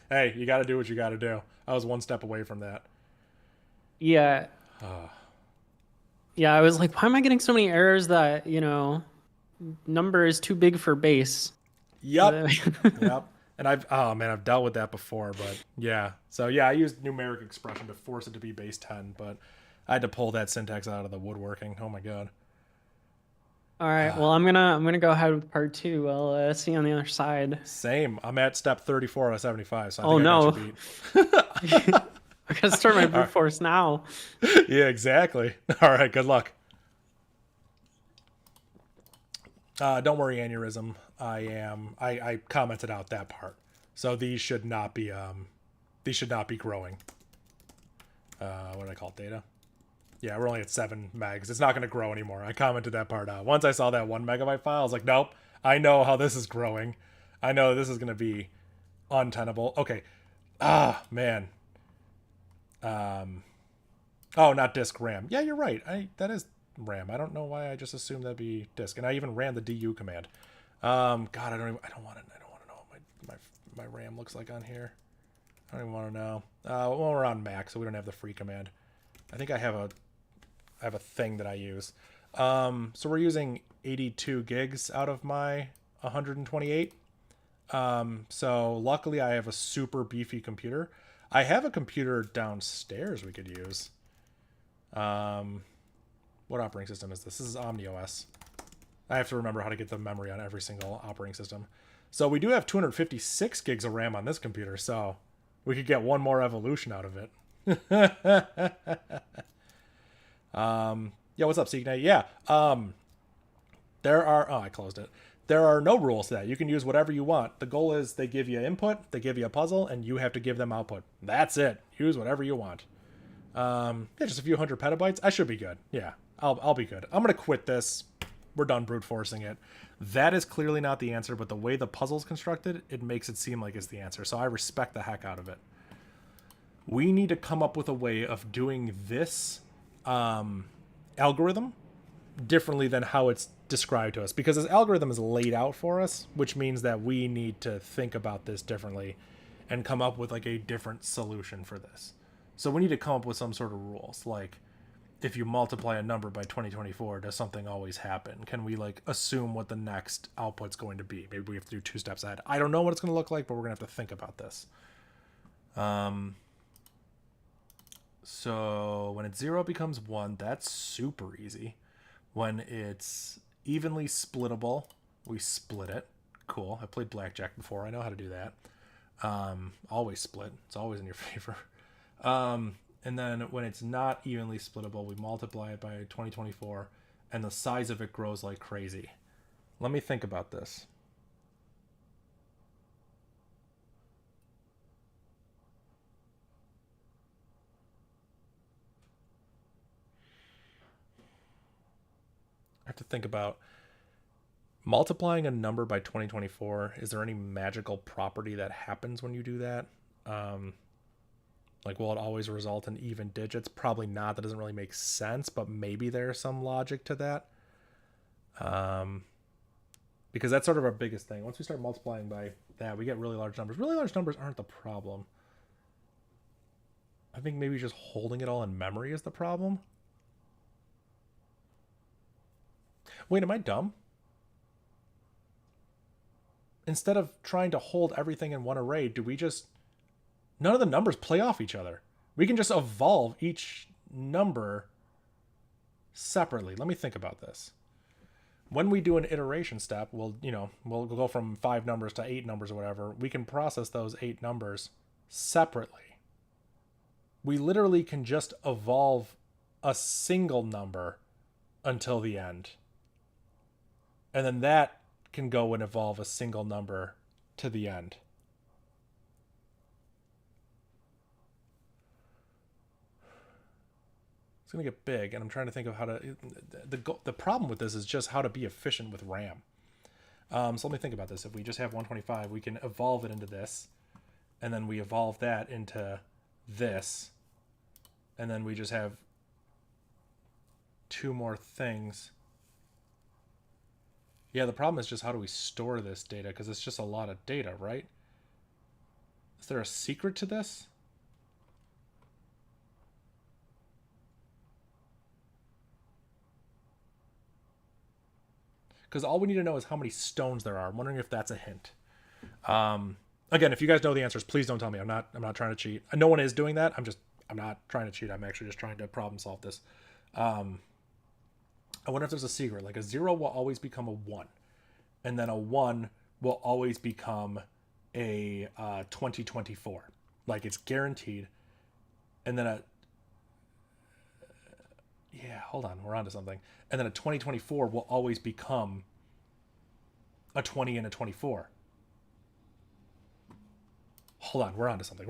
Hey, you got to do what you got to do. I was one step away from that. Yeah. Yeah, I was like, why am I getting so many errors that, number is too big for base? Yep. Yep. And I've dealt with that before, but yeah. So yeah, I used numeric expression to force it to be base 10, but I had to pull that syntax out of the woodworking. Oh my God. All right. Well, I'm gonna go ahead with part 2. I'll see you on the other side. Same. I'm at step 34 out of 75. So I think I got you beat. I gotta start my brute force now. Yeah, exactly. All right. Good luck. Don't worry, aneurysm. I commented out that part. So these should not be growing. What did I call it? Data? Yeah, we're only at 7 megs. It's not going to grow anymore. I commented that part out. Once I saw that 1 megabyte file, I was like, nope, I know how this is growing. I know this is going to be untenable. Okay. Man. Oh, not disk RAM. Yeah, you're right. That is RAM. I don't know why I just assumed that'd be disk, and I even ran the du command. God, I don't want to know what my RAM looks like on here. I don't even want to know. Well, we're on Mac, so we don't have the free command. I think I have a thing that I use. So we're using 82 gigs out of my 128. So luckily I have a super beefy computer. I have a computer downstairs we could use. What operating system is this? This is OmniOS. I have to remember how to get the memory on every single operating system. So we do have 256 gigs of RAM on this computer, so we could get one more evolution out of it. Yeah, what's up, Signe? Yeah. There are... Oh, I closed it. There are no rules to that. You can use whatever you want. The goal is they give you input, they give you a puzzle, and you have to give them output. That's it. Use whatever you want. Yeah, just a few hundred petabytes. I should be good. Yeah, I'll be good. I'm gonna quit this. We're done brute forcing it. That is clearly not the answer, but the way the puzzle's constructed, it makes it seem like it's the answer. So I respect the heck out of it. We need to come up with a way of doing this algorithm differently than how it's described to us, because this algorithm is laid out for us, which means that we need to think about this differently and come up with like a different solution for this. So we need to come up with some sort of rules, like if you multiply a number by 2024, does something always happen? Can we like assume what the next output's going to be? Maybe we have to do 2 steps ahead. I don't know what it's going to look like, but we're going to have to think about this. So when it's 0, it becomes 1. That's super easy. When it's evenly splittable, we split it. Cool. I played blackjack before. I know how to do that. Always split. It's always in your favor. And then when it's not evenly splittable, we multiply it by 2024, and the size of it grows like crazy. Let me think about this. I have to think about multiplying a number by 2024. Is there any magical property that happens when you do that? Like, will it always result in even digits? Probably not. That doesn't really make sense, but maybe there's some logic to that. Because that's sort of our biggest thing. Once we start multiplying by that, we get really large numbers. Really large numbers aren't the problem. I think maybe just holding it all in memory is the problem. Wait, am I dumb? Instead of trying to hold everything in one array, do we just... None of the numbers play off each other. We can just evolve each number separately. Let me think about this. When we do an iteration step, we'll go from 5 numbers to 8 numbers or whatever. We can process those 8 numbers separately. We literally can just evolve a single number until the end. And then that can go and evolve a single number to the end. It's going to get big, and I'm trying to think of how to... The problem with this is just how to be efficient with RAM. So let me think about this. If we just have 125, we can evolve it into this, and then we evolve that into this, and then we just have 2 more things. Yeah, the problem is just how do we store this data, because it's just a lot of data, right? Is there a secret to this? Because all we need to know is how many stones there are. I'm wondering if that's a hint. Again, if you guys know the answers, please don't tell me. I'm not trying to cheat. No one is doing that. I'm not trying to cheat. I'm actually just trying to problem solve this. I wonder if there's a secret. Like a 0 will always become a 1. And then a 1 will always become a 2024. Like it's guaranteed. And then yeah, hold on. We're on to something. And then a 2024 will always become a 20 and a 24. Hold on. We're on to something.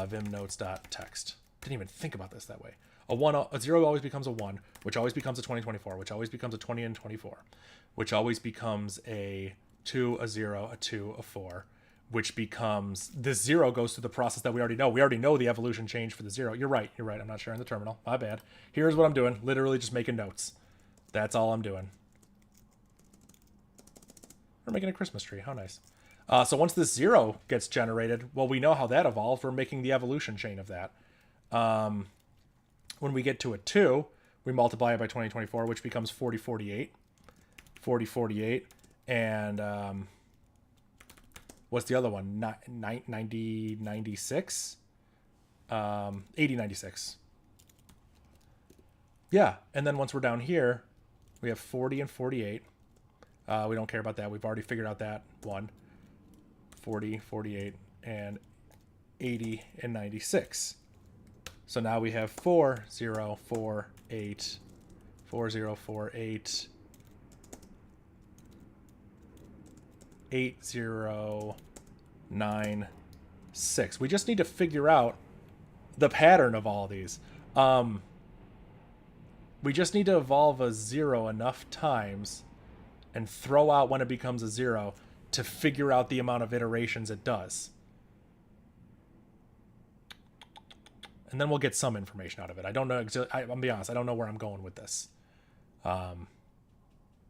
Vim notes.text. Didn't even think about this that way. A 0 always becomes a 1, which always becomes a 2024, which always becomes a 20 and 24, which always becomes a 2, a 0, a 2, a 4, which becomes this 0 goes through the process that we already know. We already know the evolution change for the 0. You're right. I'm not sharing the terminal. My bad. Here's what I'm doing. Literally just making notes. That's all I'm doing. We're making a Christmas tree. How nice. So once this 0 gets generated, well, we know how that evolved. We're making the evolution chain of that. When we get to a 2, we multiply it by 2024, which becomes 4048. 4048. And what's the other one? 9096? 8096. Yeah, and then once we're down here, we have 40 and 48. We don't care about that. We've already figured out that one. 40, 48, and 80 and 96. So now we have 4048, 4048, 8096. We just need to figure out the pattern of all these. We just need to evolve a 0 enough times and throw out when it becomes a 0 to figure out the amount of iterations it does. And then we'll get some information out of it. I don't know. I'm gonna be honest. I don't know where I'm going with this. But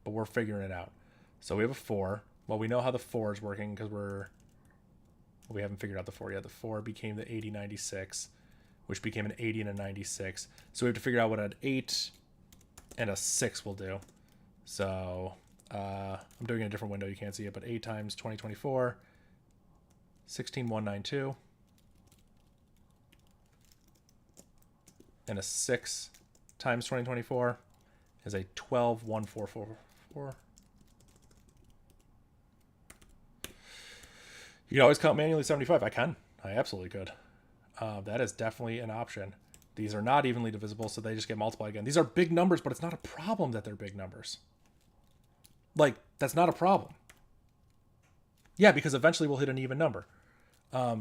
we're figuring it out. So we have a 4. Well, we know how the 4 is working because we haven't figured out the 4 yet. The 4 became the 8096, which became an 80 and a 96. So we have to figure out what an 8 and a 6 will do. So I'm doing it in a different window. You can't see it, but 8 times 2024, 16192. And a 6 times 2024 is a 121444. You can always count manually 75. I can. I absolutely could. That is definitely an option. These are not evenly divisible, so they just get multiplied again. These are big numbers, but it's not a problem that they're big numbers. Like, that's not a problem. Yeah, because eventually we'll hit an even number. I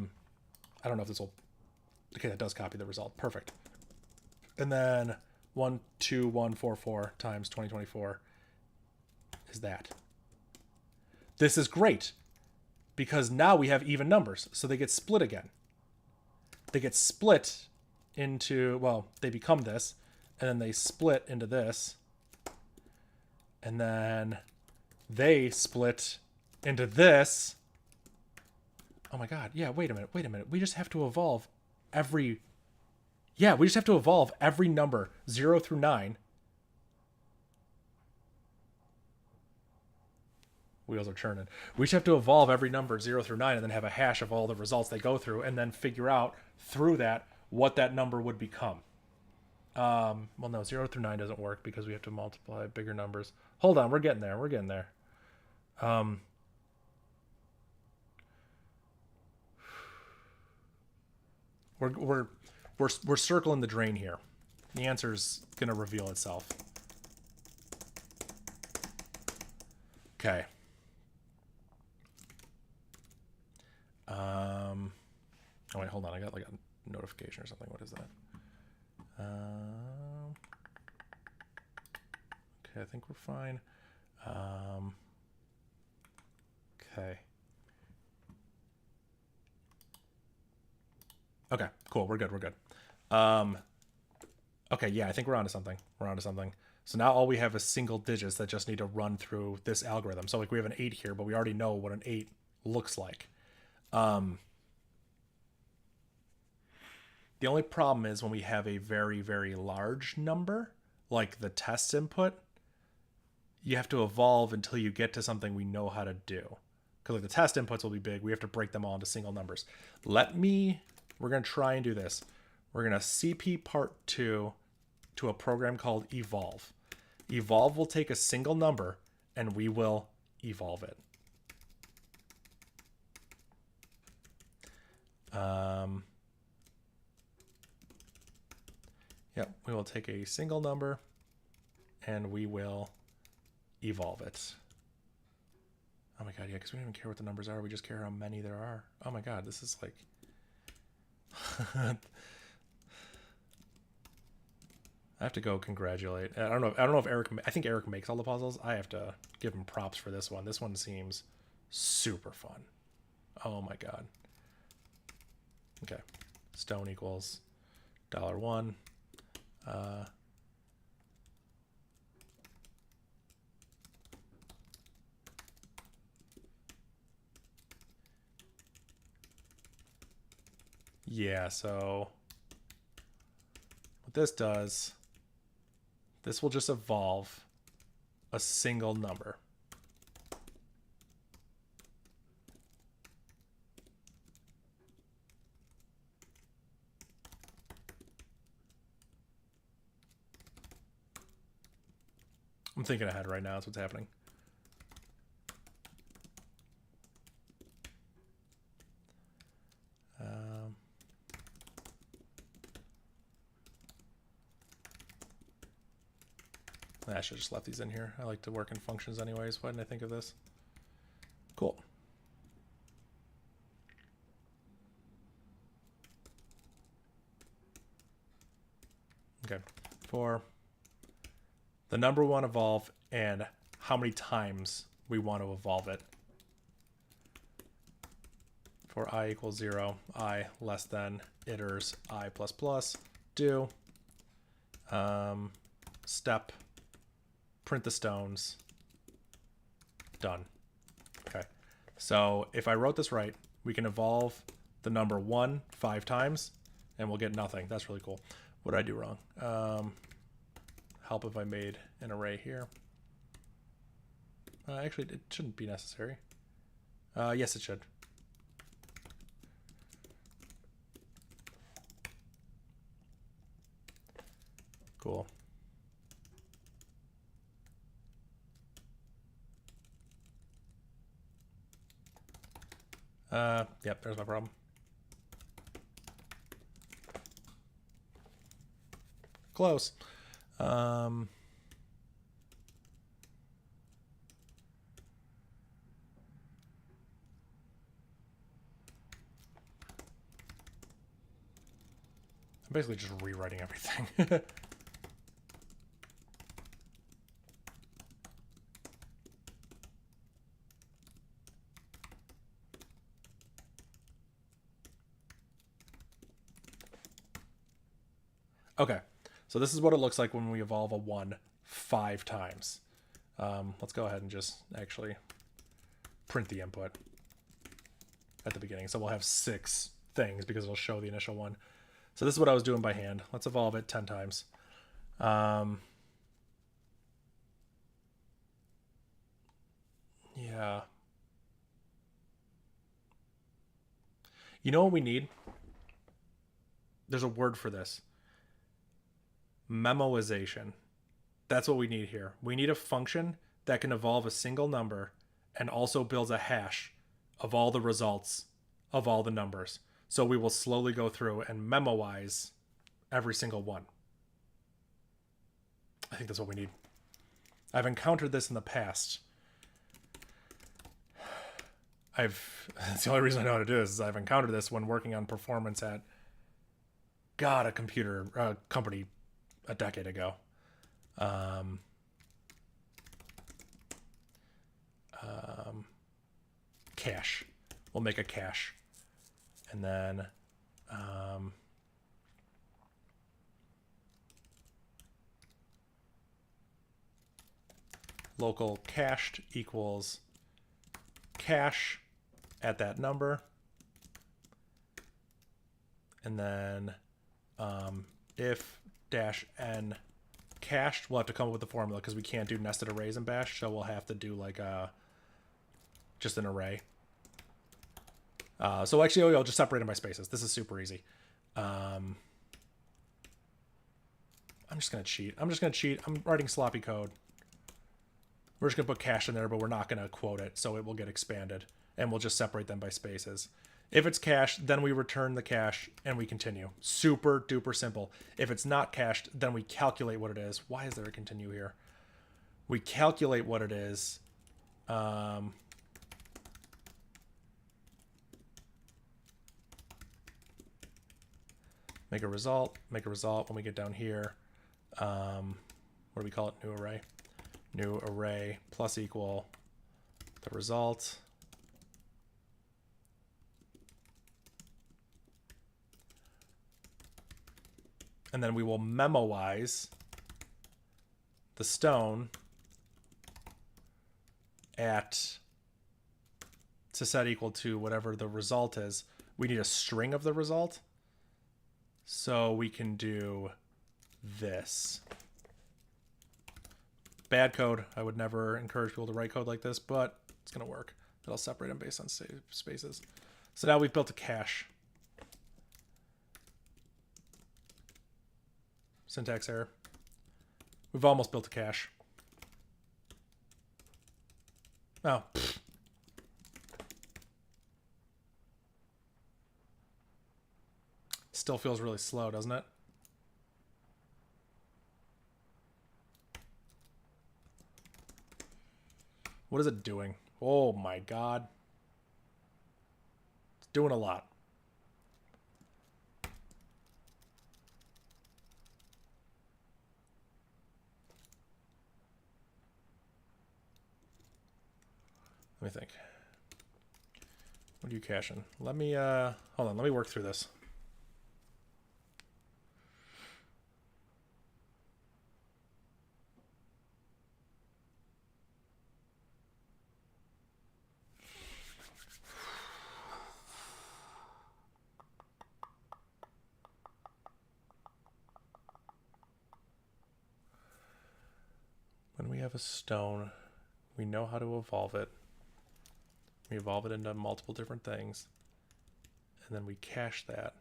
don't know if this will... Okay, that does copy the result. Perfect. And then 12144 times 2024 is that. This is great because now we have even numbers, so they get split again. They get split into, well, they become this, and then they split into this, and then they split into this. Oh my god, yeah, wait a minute. We just have to evolve every... Yeah, we just have to evolve every number 0 through 9. Wheels are churning. We just have to evolve every number 0 through 9 and then have a hash of all the results they go through and then figure out through that what that number would become. Well, no, 0 through 9 doesn't work because we have to multiply bigger numbers. Hold on, we're getting there. We're circling the drain here. The answer's gonna reveal itself. Okay. Oh wait, hold on. I got like a notification or something. What is that? Okay, I think we're fine. Okay. Okay, cool. We're good. Okay, yeah, I think we're onto something. So now all we have is single digits that just need to run through this algorithm. So like we have an 8 here, but we already know what an 8 looks like. The only problem is when we have a very, very large number, like the test input, you have to evolve until you get to something we know how to do. Because like the test inputs will be big. We have to break them all into single numbers. We're going to try and do this. We're going to CP part 2 to a program called evolve. Evolve will take a single number and we will evolve it. Yep, we will take a single number and we will evolve it. Oh my god, yeah, because we don't even care what the numbers are. We just care how many there are. Oh my god, this is like... I have to go congratulate. I don't know if Eric... I think Eric makes all the puzzles. I have to give him props for this one. This one seems super fun. Oh my god. Okay. Stone equals $1. Yeah, so what this does, this will just evolve a single number. I'm thinking ahead right now. That's what's happening. I should have just left these in here. I like to work in functions anyways. Why didn't I think of this? Cool. Okay. For the number we want to evolve and how many times we want to evolve it. For I equals 0, I less than iters I plus plus, do step, print the stones, done. Okay, so if I wrote this right, we can evolve the number 1 5 times and we'll get nothing. That's really cool. What did I do wrong? Help if I made an array here. Actually, it shouldn't be necessary. Yes, it should. Cool. Yep, there's my problem. Close. I'm basically just rewriting everything. Okay, so this is what it looks like when we evolve a 1 5 times. Let's go ahead and just actually print the input at the beginning. So we'll have 6 things because it'll show the initial one. So this is what I was doing by hand. Let's evolve it 10 times. Yeah. You know what we need? There's a word for this. Memoization. That's what we need here. We need a function that can evolve a single number and also builds a hash of all the results of all the numbers. So we will slowly go through and memoize every single one. I think that's what we need. I've encountered this in the past. That's the only reason I know how to do this is I've encountered this when working on performance at a computer company a decade ago. Cache. We'll make a cache. And then local cached equals cache at that number. And then if dash n cached, we'll have to come up with the formula because we can't do nested arrays in bash, so we'll have to do like just an array. So actually I'll just separate them by spaces. This is super easy. I'm just gonna cheat. I'm writing sloppy code. We're just gonna put cache in there, but we're not gonna quote it, so it will get expanded, and we'll just separate them by spaces. If it's cached, then we return the cache and we continue. Super duper simple. If it's not cached, then we calculate what it is. Why is there a continue here? We calculate what it is. Make a result. When we get down here, what do we call it? New array. New array plus equal the result. And then we will memoize the stone at to set equal to whatever the result is. We need a string of the result. So we can do this. Bad code. I would never encourage people to write code like this, but it's going to work. It'll separate them based on spaces. So now we've built a cache. Syntax error. We've almost built a cache. Oh. Still feels really slow, doesn't it? What is it doing? Oh my god. It's doing a lot. Let me think. What are you caching? Let me hold on, let me work through this. When we have a stone, we know how to evolve it. We evolve it into multiple different things. And then we cache that.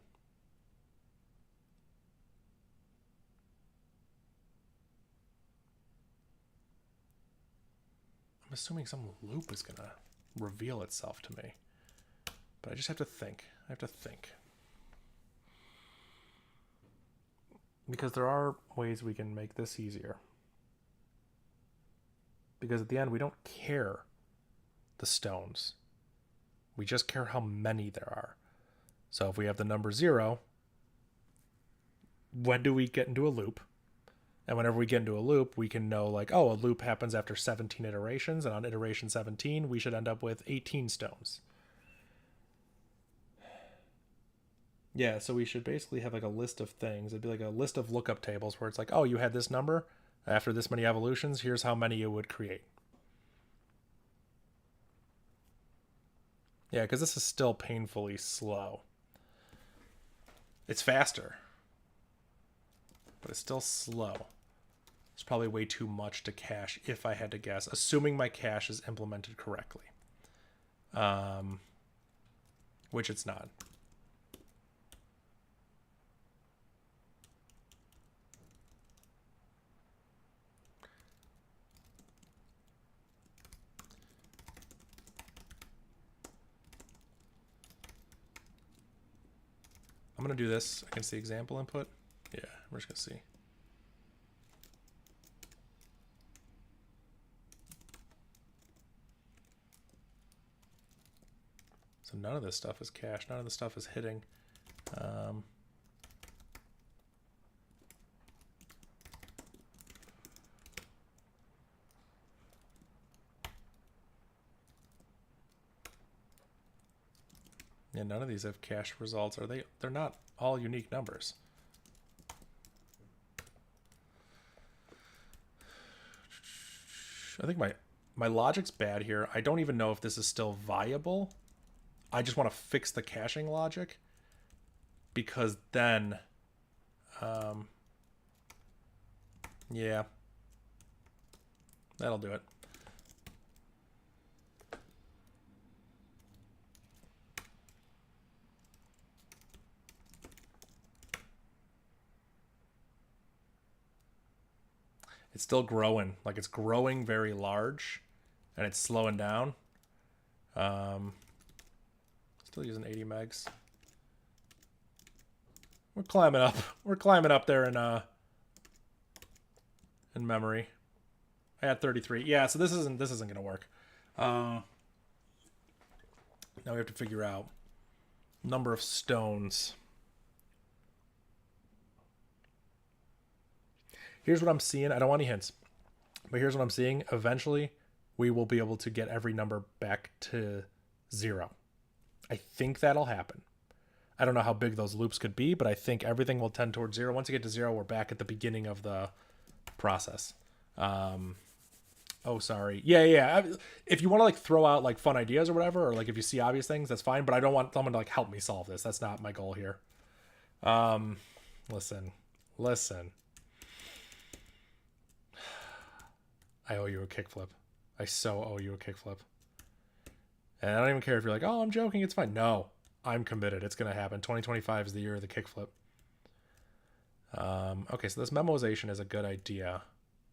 I'm assuming some loop is gonna reveal itself to me. But I just have to think. I have to think. Because there are ways we can make this easier. Because at the end, we don't care the stones. We just care how many there are. So if we have the number 0, when do we get into a loop? And whenever we get into a loop, we can know like, oh, a loop happens after 17 iterations. And on iteration 17, we should end up with 18 stones. Yeah, so we should basically have like a list of things. It'd be like a list of lookup tables where it's like, oh, you had this number. After this many evolutions, here's how many you would create. Yeah, because this is still painfully slow. It's faster, but it's still slow. It's probably way too much to cache if I had to guess, assuming my cache is implemented correctly. Which it's not. I'm going to do this against the example input. Yeah, we're just going to see. So none of this stuff is cached. None of this stuff is hitting. Yeah, none of these have cached results. Are they? They're not all unique numbers. I think my logic's bad here. I don't even know if this is still viable. I just want to fix the caching logic because then, yeah, that'll do it. It's still growing. Like it's growing very large and it's slowing down. Still using 80 megs. We're climbing up. We're climbing up there in memory. I had 33. Yeah, so this isn't gonna work. Now we have to figure out number of stones. Here's what I'm seeing. I don't want any hints, but here's what I'm seeing. Eventually, we will be able to get every number back to 0. I think that'll happen. I don't know how big those loops could be, but I think everything will tend towards 0. Once you get to 0, we're back at the beginning of the process. Oh, sorry. Yeah. If you want to like throw out like fun ideas or whatever, or like if you see obvious things, that's fine. But I don't want someone to like help me solve this. That's not my goal here. Listen. I owe you a kickflip. I so owe you a kickflip. And I don't even care if you're like, oh, I'm joking. It's fine. No, I'm committed. It's going to happen. 2025 is the year of the kickflip. Okay, so this memoization is a good idea,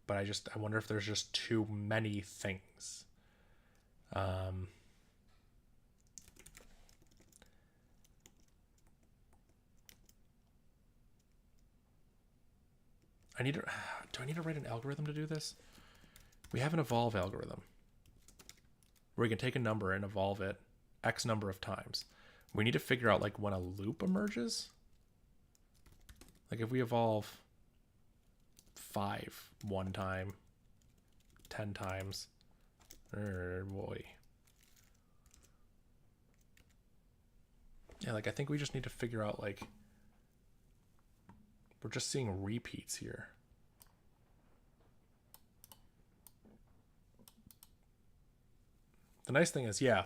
but I wonder if there's just too many things. Do I need to write an algorithm to do this? We have an evolve algorithm where we can take a number and evolve it X number of times. We need to figure out like when a loop emerges. Like if we evolve 5 one time, 10 times, boy. Yeah, like I think we just need to figure out like, we're just seeing repeats here. The nice thing is, yeah,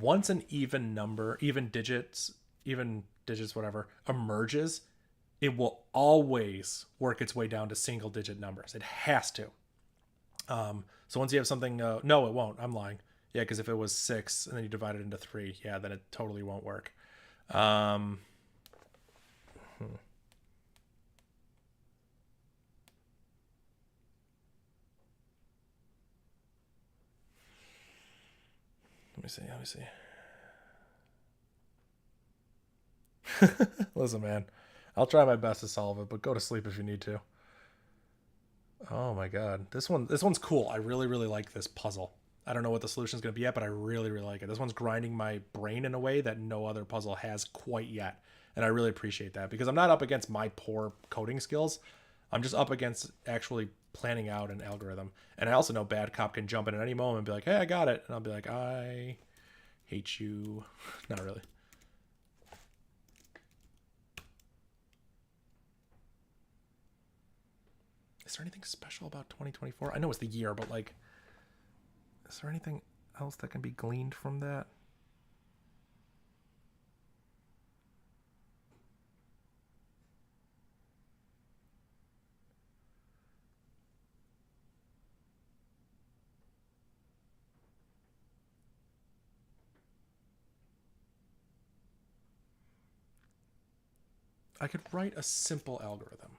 once an even number, even digits, whatever, emerges, it will always work its way down to single digit numbers. It has to. So once you have something, no, it won't. I'm lying. Yeah, because if it was 6 and then you divide it into 3, yeah, then it totally won't work. Let me see. Listen, man, I'll try my best to solve it, but go to sleep if you need to. Oh my god, this one's cool. I really like this puzzle. I don't know what the solution is going to be yet, but I really like it. This one's grinding my brain in a way that no other puzzle has quite yet, and I really appreciate that because I'm not up against my poor coding skills. I'm just up against actually planning out an algorithm. And I also know Bad Cop can jump in at any moment and be like, hey, I got it. And I'll be like, I hate you. Not really. Is there anything special about 2024? I know it's the year, but like, is there anything else that can be gleaned from that? I could write a simple algorithm.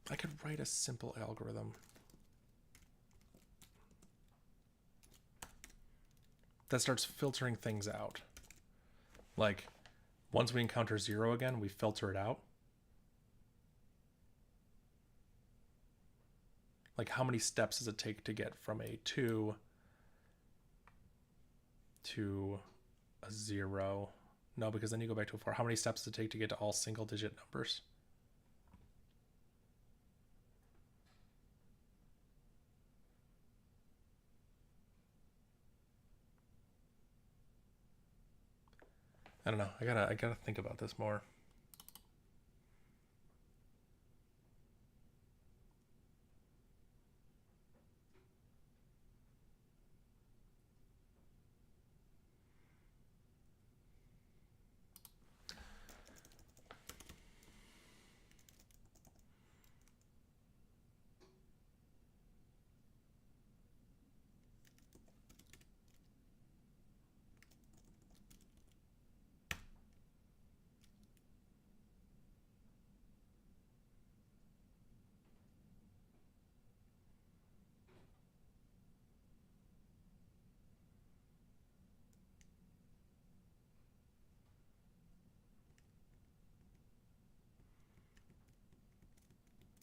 I could write a simple algorithm that starts filtering things out. Like, once we encounter 0 again, we filter it out. Like, how many steps does it take to get from a 2 to a 0? No, because then you go back to a 4. How many steps does it take to get to all single digit numbers? I don't know. I gotta think about this more.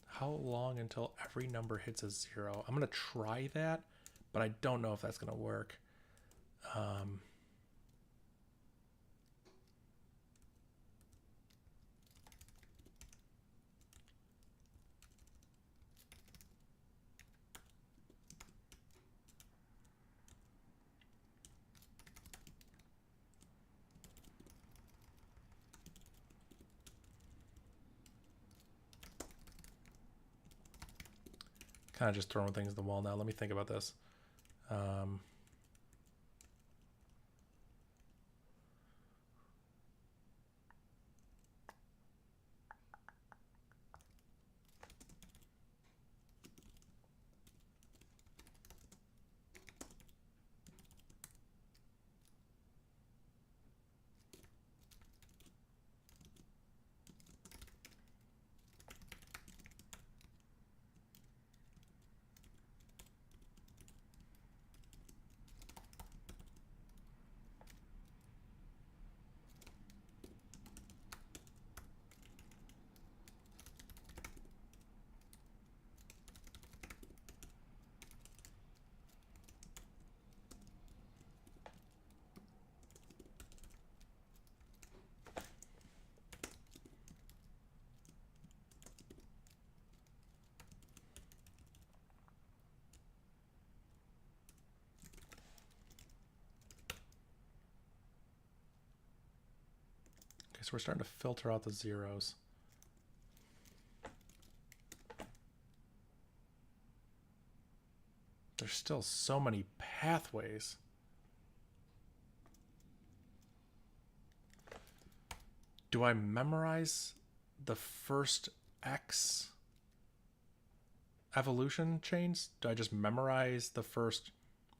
How long until every number hits a 0? I'm going to try that, but I don't know if that's going to work. kind of just throwing things at the wall now. Let me think about this. So we're starting to filter out the zeros. There's still so many pathways. Do I memorize the first X evolution chains? Do I just memorize the first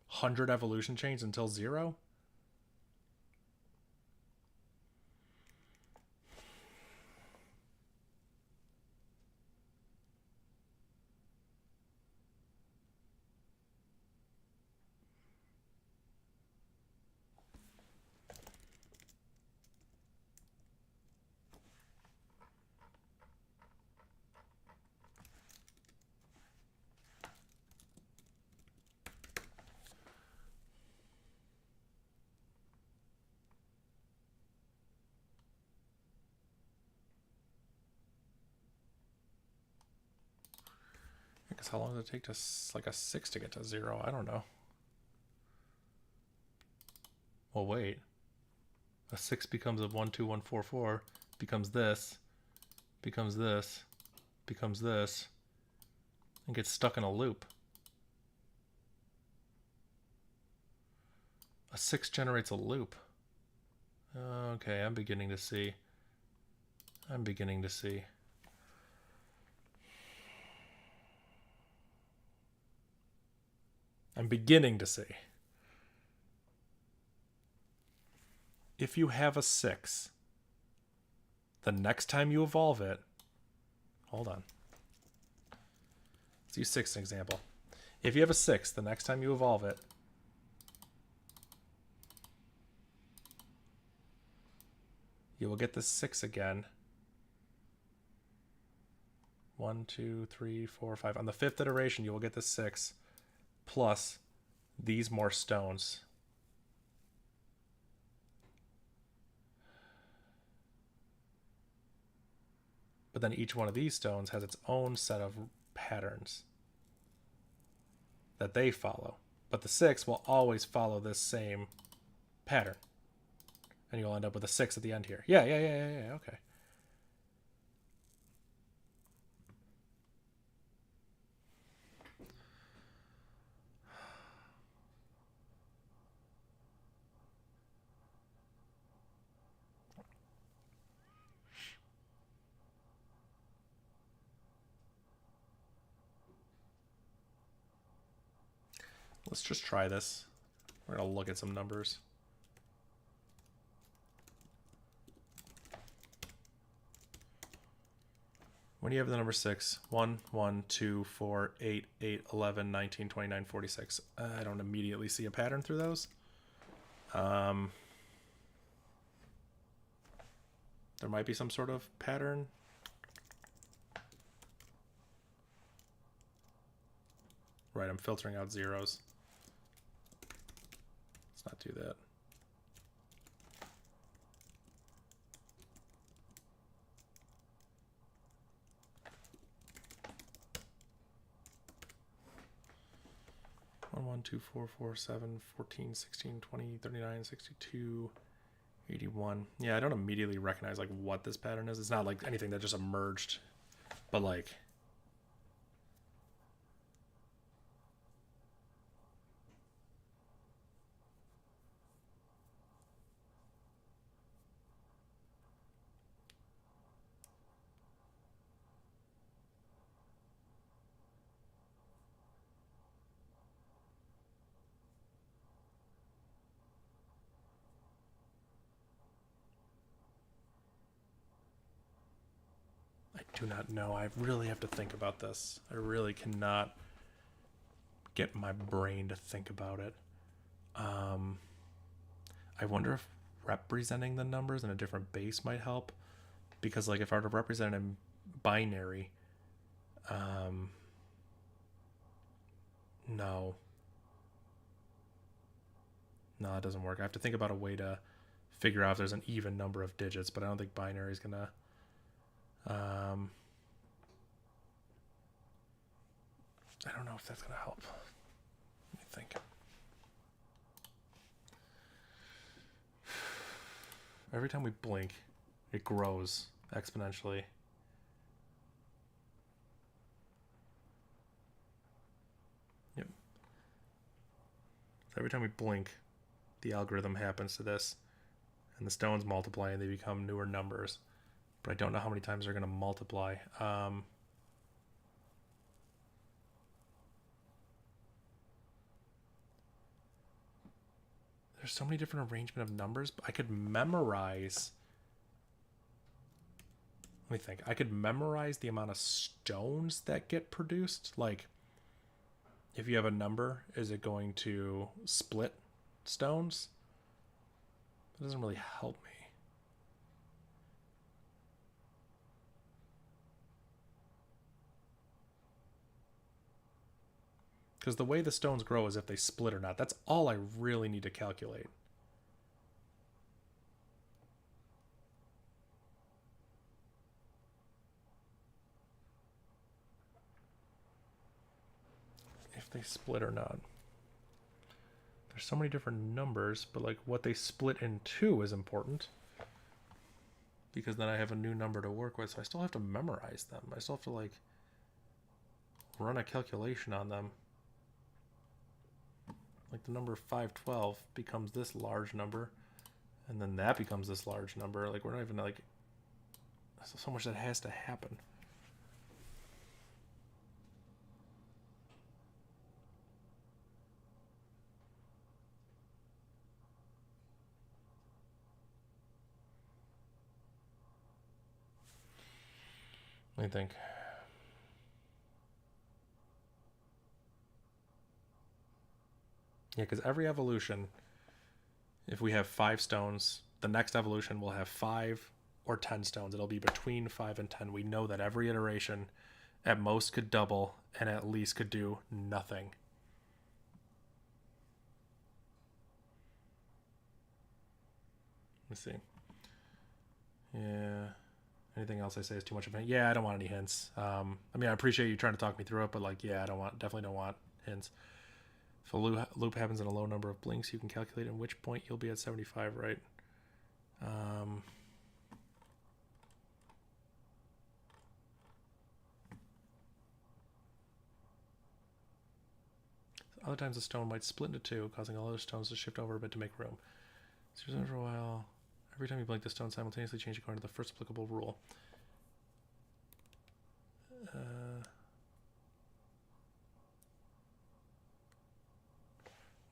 100 evolution chains until 0? Because how long does it take to, like, a 6 to get to 0? I don't know. Well, wait. A 6 becomes a 1, 2, 1, 4, 4, becomes this, becomes this, becomes this, and gets stuck in a loop. A 6 generates a loop. Okay, I'm beginning to see. I'm beginning to see. I'm beginning to see. If you have a 6, the next time you evolve it, hold on. Let's use 6 as an example. If you have a 6, the next time you evolve it, you will get this 6 again. 1, 2, 3, 4, 5. On the 5th iteration, you will get this 6 plus these more stones. But then each one of these stones has its own set of patterns that they follow. But the 6 will always follow this same pattern. And you'll end up with a 6 at the end here. Yeah, okay. Let's just try this. We're going to look at some numbers. When you have the number 6, 1, 1, 2, 4, 8, 8, 11, 19, 29, 46. I don't immediately see a pattern through those. There might be some sort of pattern. Right, I'm filtering out zeros. Let's not do that. One, 2, 4, 4, 7, 14, 16, 20, 39, 62, 81. Yeah, I don't immediately recognize like what this pattern is. It's not like anything that just emerged, but like do not know. I really have to think about this. I really cannot get my brain to think about it. I wonder if representing the numbers in a different base might help, because like if I were to represent it in binary, no, it doesn't work. I have to think about a way to figure out if there's an even number of digits, but I don't think binary is gonna. I don't know if that's gonna help. Let me think. Every time we blink, it grows exponentially. Yep. So every time we blink, the algorithm happens to this, and the stones multiply and they become newer numbers. But I don't know how many times they're going to multiply. There's so many different arrangement of numbers. I could memorize. Let me think. I could memorize the amount of stones that get produced. Like, if you have a number, is it going to split stones? That doesn't really help me. Because the way the stones grow is if they split or not. That's all I really need to calculate. If they split or not. There's so many different numbers, but like what they split into is important. Because then I have a new number to work with, so I still have to memorize them. I still have to like run a calculation on them. Like the number 512 becomes this large number, and then that becomes this large number. Like we're not even like, so much that has to happen. Let me think. Yeah, because every evolution, if we have 5 stones, the next evolution will have 5 or 10 stones. It'll be between 5 and 10. We know that every iteration at most could double and at least could do nothing. Let's see. Yeah. Anything else I say is too much of a hint? Yeah, I don't want any hints. I mean, I appreciate you trying to talk me through it, but like, yeah, definitely don't want hints. If a loop happens in a low number of blinks, you can calculate in which point you'll be at 75, right? Other times the stone might split into 2, causing all other stones to shift over a bit to make room. So for a while, every time you blink, the stone simultaneously change according to the first applicable rule.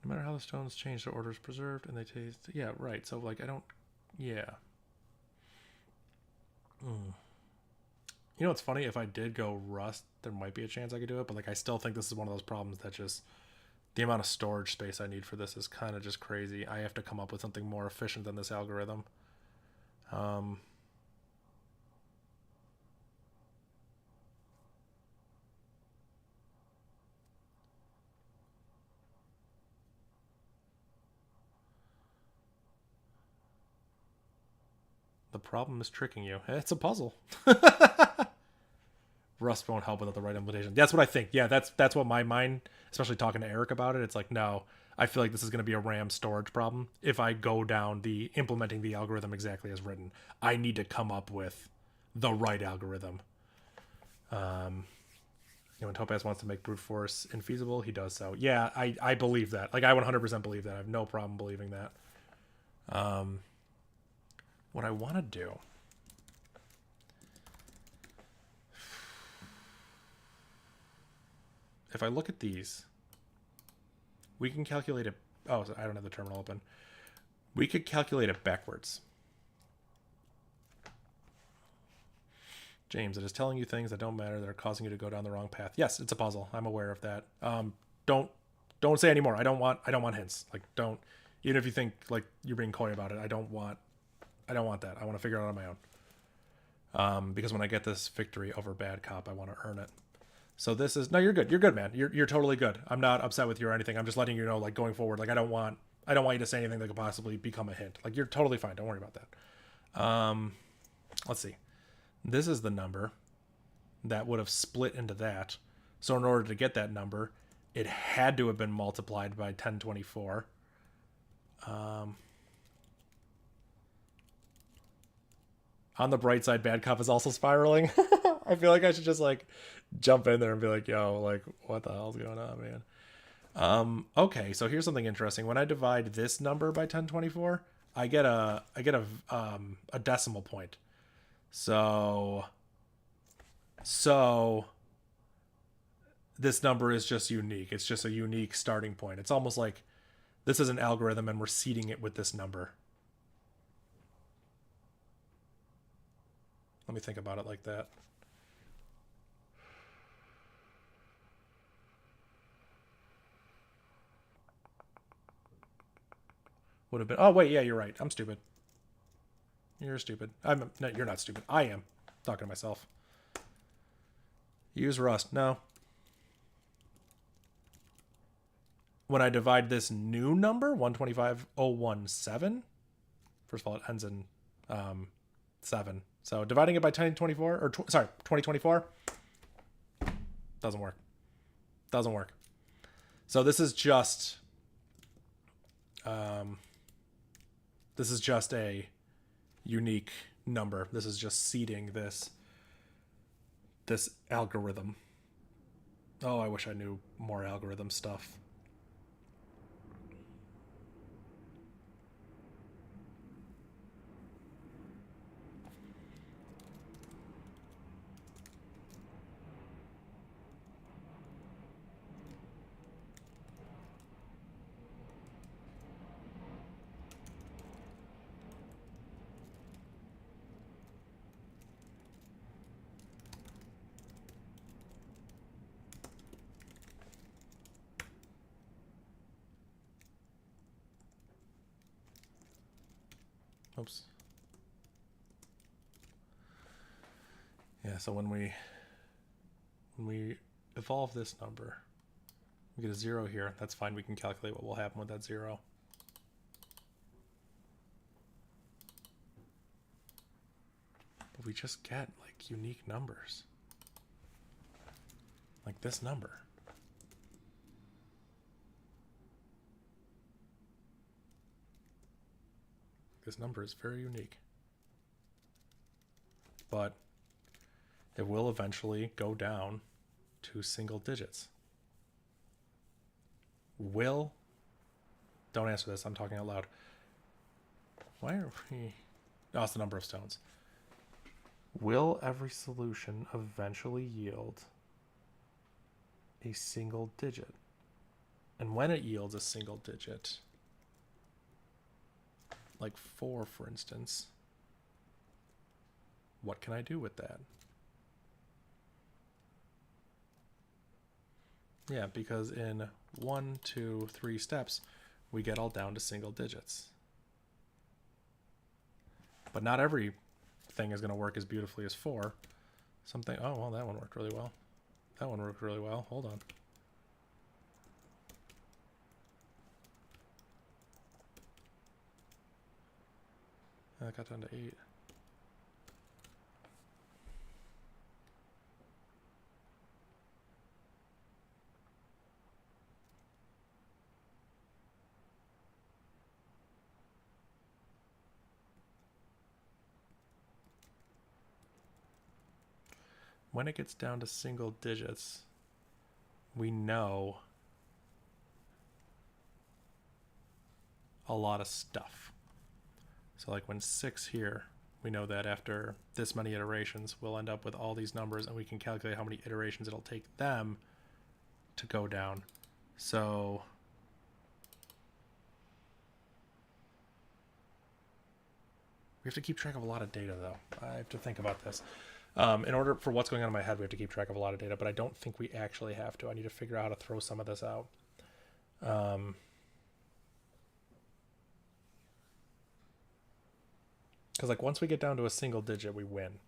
No matter how the stones change, their order is preserved, and they taste. Yeah, right. So like, I don't. Yeah. You know what's funny? If I did go Rust, there might be a chance I could do it, but like, I still think this is one of those problems that just the amount of storage space I need for this is kind of just crazy. I have to come up with something more efficient than this algorithm. The problem is tricking you. It's a puzzle. Rust won't help without the right implementation. That's what I think. Yeah, that's what my mind, especially talking to Eric about it, it's like, no, I feel like this is going to be a RAM storage problem. If I go down the implementing the algorithm exactly as written, I need to come up with the right algorithm. When Topaz wants to make brute force infeasible, he does so. Yeah, I believe that. Like, I 100% believe that. I have no problem believing that. What I want to do, if I look at these, we can calculate it. Oh, I don't have the terminal open. We could calculate it backwards. James, it is telling you things that don't matter that are causing you to go down the wrong path. Yes, it's a puzzle. I'm aware of that. Don't say anymore. I don't want hints. Like, don't, even if you think like you're being coy about it, I don't want that. I want to figure it out on my own. Because when I get this victory over bad cop, I want to earn it. So this is, no, you're good. You're good, man. You're totally good. I'm not upset with you or anything. I'm just letting you know, like, going forward, like, I don't want you to say anything that could possibly become a hint. Like, you're totally fine. Don't worry about that. Let's see. This is the number that would have split into that. So in order to get that number, it had to have been multiplied by 1024. On the bright side, bad cop is also spiraling. I feel like I should just like jump in there and be like, yo, like, what the hell's going on, man? Okay, so here's something interesting. When I divide this number by 1024, I get a decimal point. So this number is just unique. It's just a unique starting point. It's almost like this is an algorithm and we're seeding it with this number. Let me think about it like that. Would have been, oh wait, yeah, you're right. I'm stupid. You're stupid. No, you're not stupid. I am. Talking to myself. Use Rust. No. When I divide this new number, 125017, first of all, it ends in 7. So dividing it by 1024, or 2024, doesn't work. Doesn't work. So this is just a unique number. This is just seeding this algorithm. Oh, I wish I knew more algorithm stuff. Oops. Yeah, so when we evolve this number, we get a 0 here. That's fine. We can calculate what will happen with that 0. But we just get like unique numbers. Like this number. This number is very unique. But it will eventually go down to single digits. Will, don't answer this, I'm talking out loud. Why are we, oh, it's the number of stones. Will every solution eventually yield a single digit? And when it yields a single digit, like 4, for instance, what can I do with that? Yeah, because in 1, 2, 3 steps, we get all down to single digits. But not every thing is going to work as beautifully as 4. Something, oh, well, that one worked really well. That one worked really well. Hold on. That got down to 8. When it gets down to single digits, we know a lot of stuff. So like when 6 here, we know that after this many iterations, we'll end up with all these numbers and we can calculate how many iterations it'll take them to go down. So we have to keep track of a lot of data though. I have to think about this. In order for what's going on in my head, we have to keep track of a lot of data, but I don't think we actually have to. I need to figure out how to throw some of this out. Because like once we get down to a single digit, we win.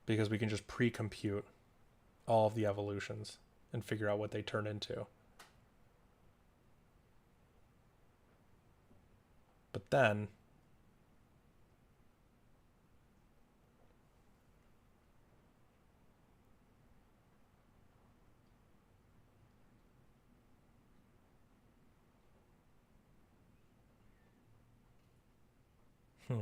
Because we can just pre-compute all of the evolutions and figure out what they turn into. But then let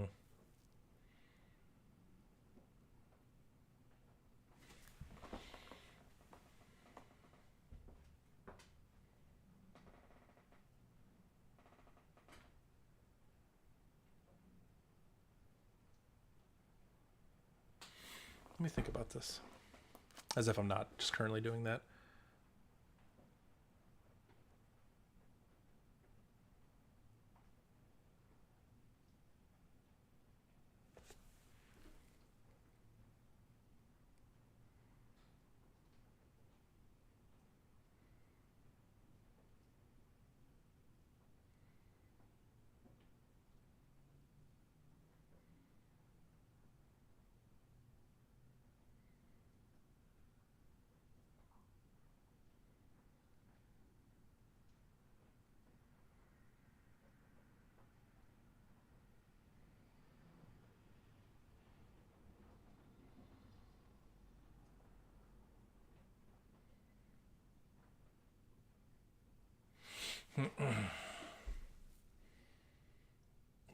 me think about this. As if I'm not just currently doing that.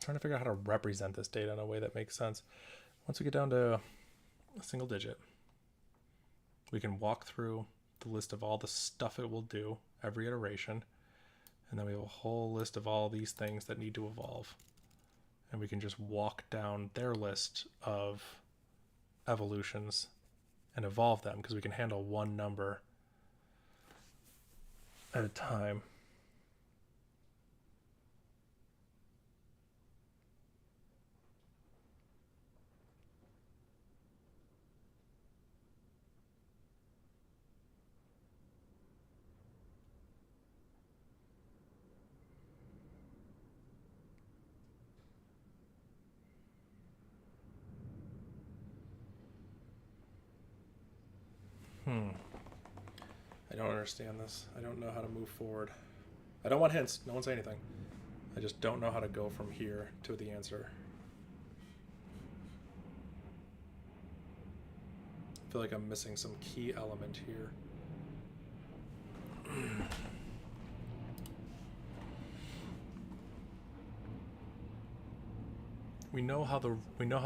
Trying to figure out how to represent this data in a way that makes sense. Once we get down to a single digit, we can walk through the list of all the stuff it will do every iteration, and then we have a whole list of all these things that need to evolve, and we can just walk down their list of evolutions and evolve them because we can handle one number at a time. I don't understand this. I don't know how to move forward. I don't want hints. No one say anything. I just don't know how to go from here to the answer. I feel like I'm missing some key element here. We know how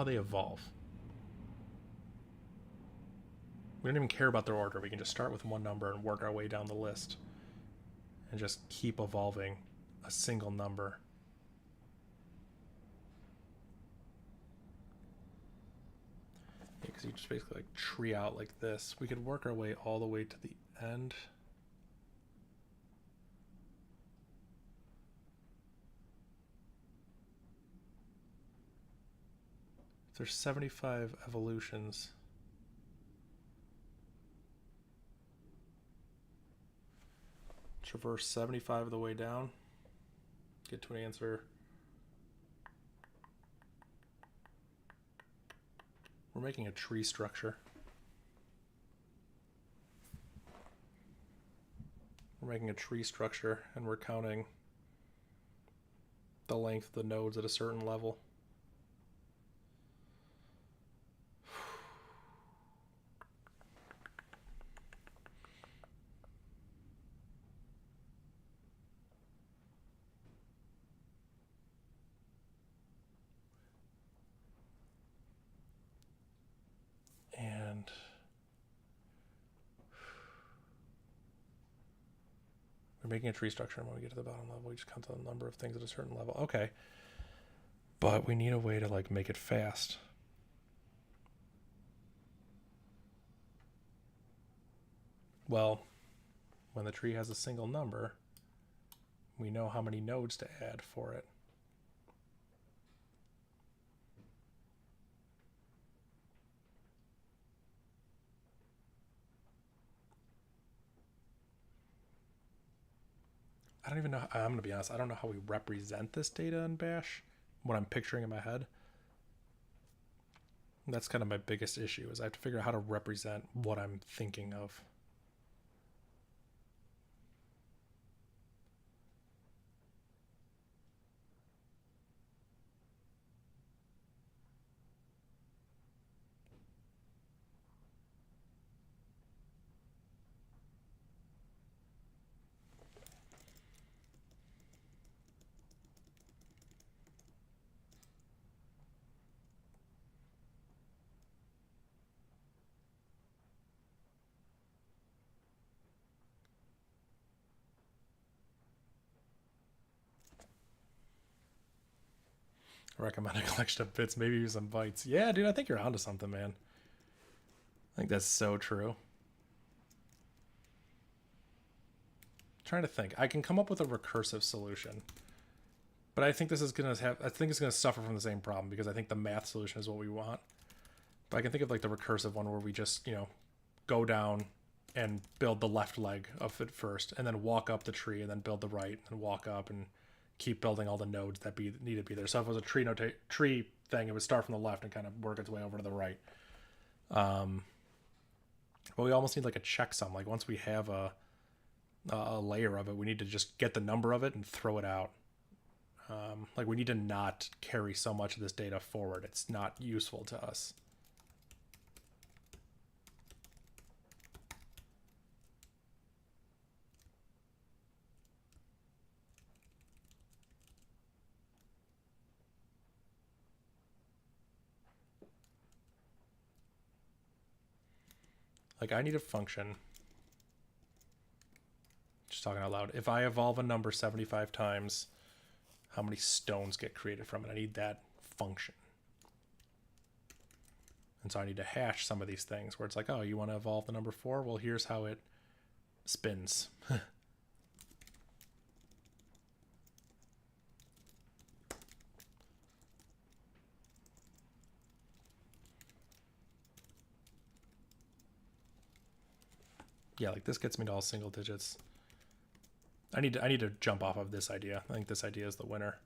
they evolve. We don't even care about their order. We can just start with one number and work our way down the list and just keep evolving a single number. Yeah, because you just basically like tree out like this. We could work our way all the way to the end. If there's 75 evolutions, traverse 75 of the way down, get to an answer. We're making a tree structure. We're making a tree structure and we're counting the length of the nodes at a certain level. And we're making a tree structure, and when we get to the bottom level, we just count the number of things at a certain level. Okay. But we need a way to like make it fast. Well, when the tree has a single number, we know how many nodes to add for it. I don't even know. I'm going to be honest. I don't know how we represent this data in Bash, what I'm picturing in my head. That's kind of my biggest issue is I have to figure out how to represent what I'm thinking of. Recommend a collection of bits, maybe some bytes. Yeah, dude, I think you're onto something, man. I think that's so true. Trying to think. I can come up with a recursive solution. But I think this is gonna have I think it's gonna suffer from the same problem because I think the math solution is what we want. But I can think of like the recursive one where we just, go down and build the left leg of it first and then walk up the tree and then build the right and walk up and keep building all the nodes that need to be there. So if it was a tree thing, it would start from the left and kind of work its way over to the right. But we almost need like a checksum. Like once we have a layer of it, we need to just get the number of it and throw it out. Like we need to not carry so much of this data forward. It's not useful to us. Like I need a function. Just talking out loud. If I evolve a number 75 times, how many stones get created from it? I need that function. And so I need to hash some of these things where it's like, oh, you want to evolve the number 4? Well, here's how it spins. Yeah, like this gets me to all single digits. I need to jump off of this idea. I think this idea is the winner,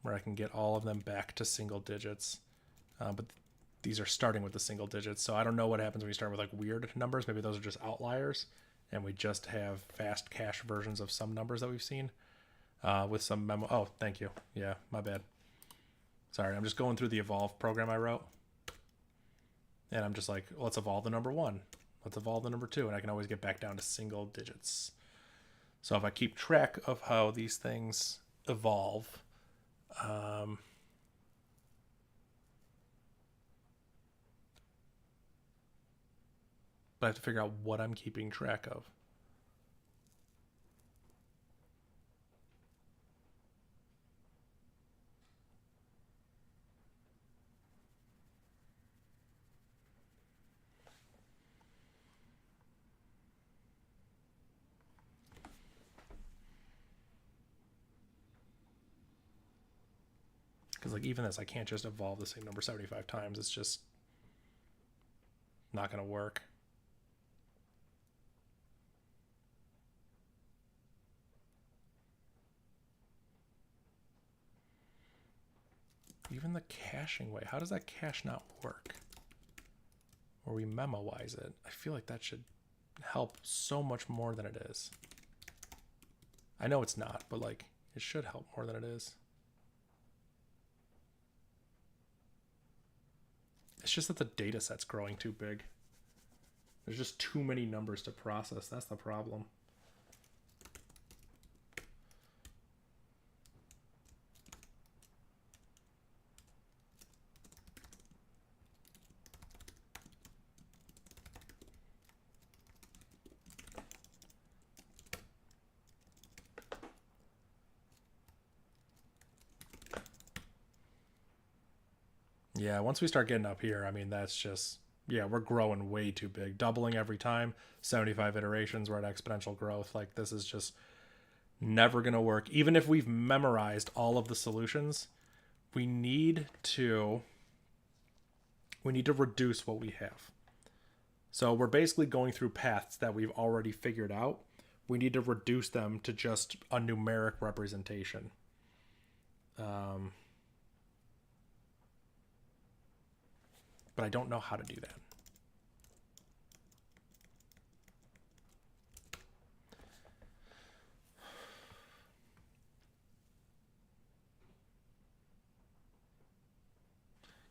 where I can get all of them back to single digits. But these are starting with the single digits, so I don't know what happens when we start with like weird numbers. Maybe those are just outliers, and we just have fast cache versions of some numbers that we've seen with some memo. Oh, thank you. Yeah, my bad. Sorry, I'm just going through the evolve program I wrote, and I'm just like, let's evolve the number 1. Let's evolve the number 2, and I can always get back down to single digits. So if I keep track of how these things evolve, but I have to figure out what I'm keeping track of. Because like even this, I can't just evolve the same number 75 times. It's just not going to work. Even the caching way, how does that cache not work? Or we memoize it. I feel like that should help so much more than it is. I know it's not, but like it should help more than it is. It's just that the data set's growing too big. There's just too many numbers to process. That's the problem. Yeah, once we start getting up here, I mean, that's just, yeah, we're growing way too big. Doubling every time, 75 iterations, we're at exponential growth. Like, this is just never going to work. Even if we've memorized all of the solutions, we need to reduce what we have. So we're basically going through paths that we've already figured out, we need to reduce them to just a numeric representation. But I don't know how to do that.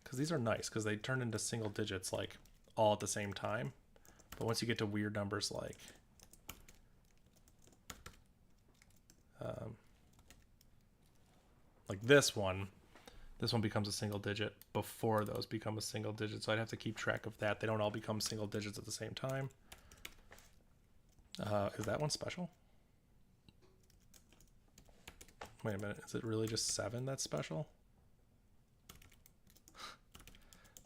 Because these are nice, because they turn into single digits like all at the same time. But once you get to weird numbers like this one becomes a single digit before those become a single digit. So I'd have to keep track of that. They don't all become single digits at the same time. Is that one special? Wait a minute. Is it really just 7 that's special?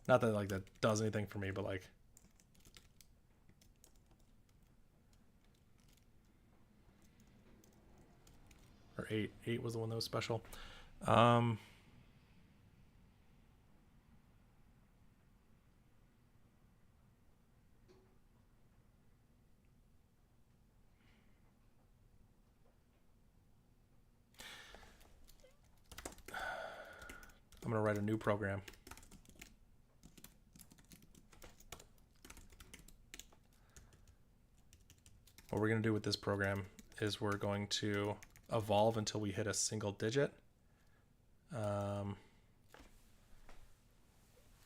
Not that like that does anything for me, but like or 8. 8 was the one that was special. I'm going to write a new program. What we're going to do with this program is we're going to evolve until we hit a single digit.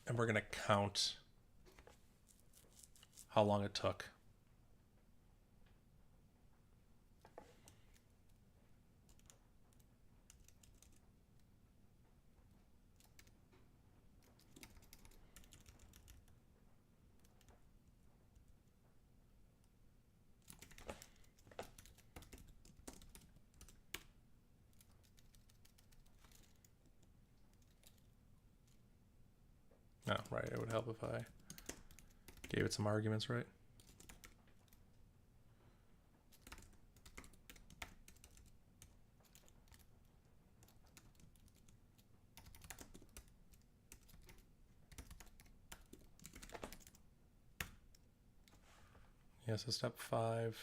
And we're going to count how long it took. Oh, right. It would help if I gave it some arguments, right? Yeah, so step 5.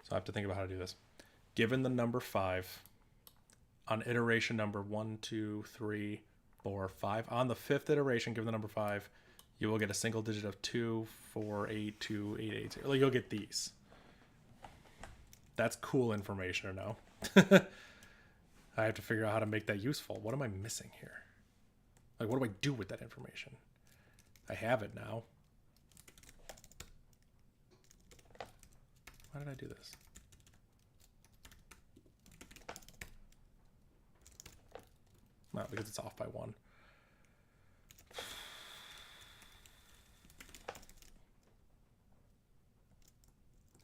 So I have to think about how to do this. Given the number 5, on iteration number 1, 2, 3, 4, 5, on the 5th iteration, given the number 5, you will get a single digit of 2, 4, 8, 2, 8, 8. Like you'll get these. That's cool information to know. I have to figure out how to make that useful. What am I missing here? Like, what do I do with that information? I have it now. Why did I do this? Well, because it's off by 1.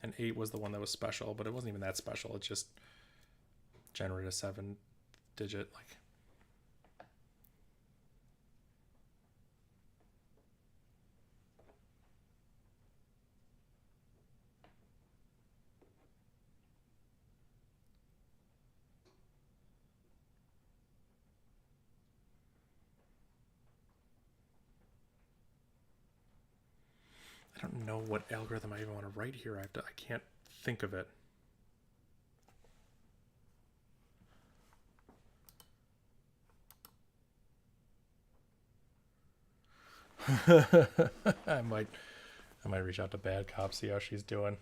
And 8 was the one that was special, but it wasn't even that special. It just generated a 7 digit, like. I don't know what algorithm I even want to write here. I can't think of it. I might reach out to Bad Cop, see how she's doing,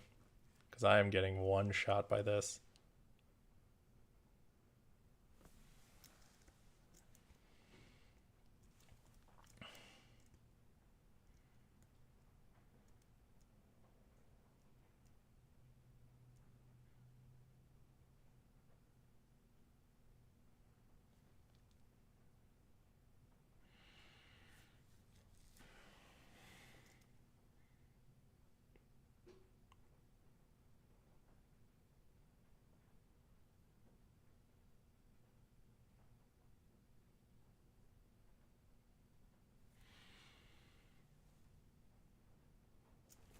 because I am getting one shot by this.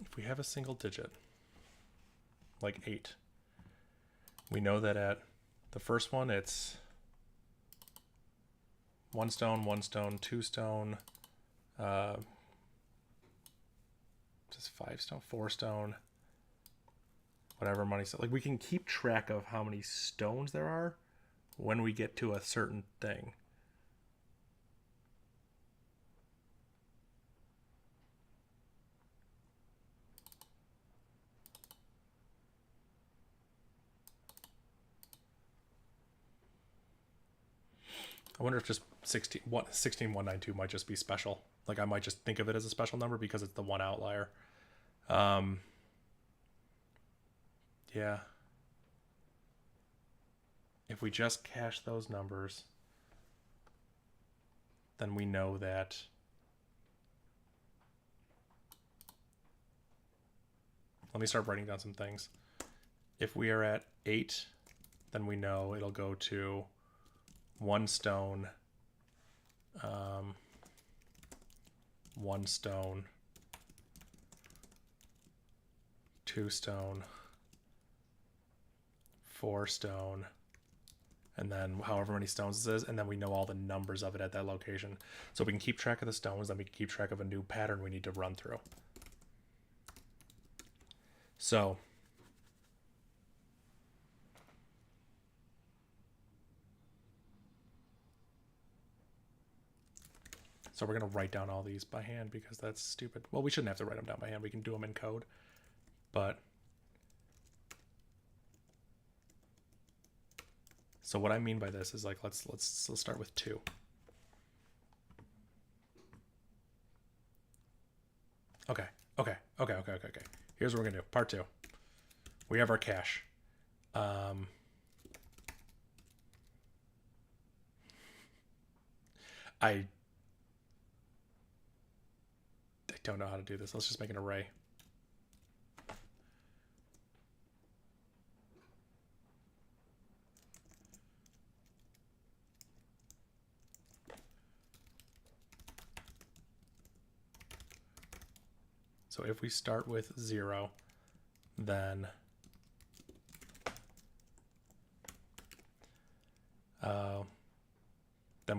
If we have a single digit, like 8, We know that at the first one, it's 1 stone, 2 stone, just 5 stone, 4 stone, whatever money. So like we can keep track of how many stones there are when we get to a certain thing. I wonder if just 16192 might just be special. Like I might just think of it as a special number because it's the one outlier. Yeah. If we just cache those numbers, then we know that let me start writing down some things. If we are at 8, then we know it'll go to 1 stone, 1 stone, 2 stone, 4 stone, and then however many stones this is, and then we know all the numbers of it at that location. So we can keep track of the stones, then we can keep track of a new pattern we need to run through. So we're going to write down all these by hand because that's stupid. Well, we shouldn't have to write them down by hand. We can do them in code. But so what I mean by this is like let's start with 2. Okay. Here's what we're going to do. Part 2. We have our cache. I don't know how to do this. Let's just make an array. So if we start with 0, then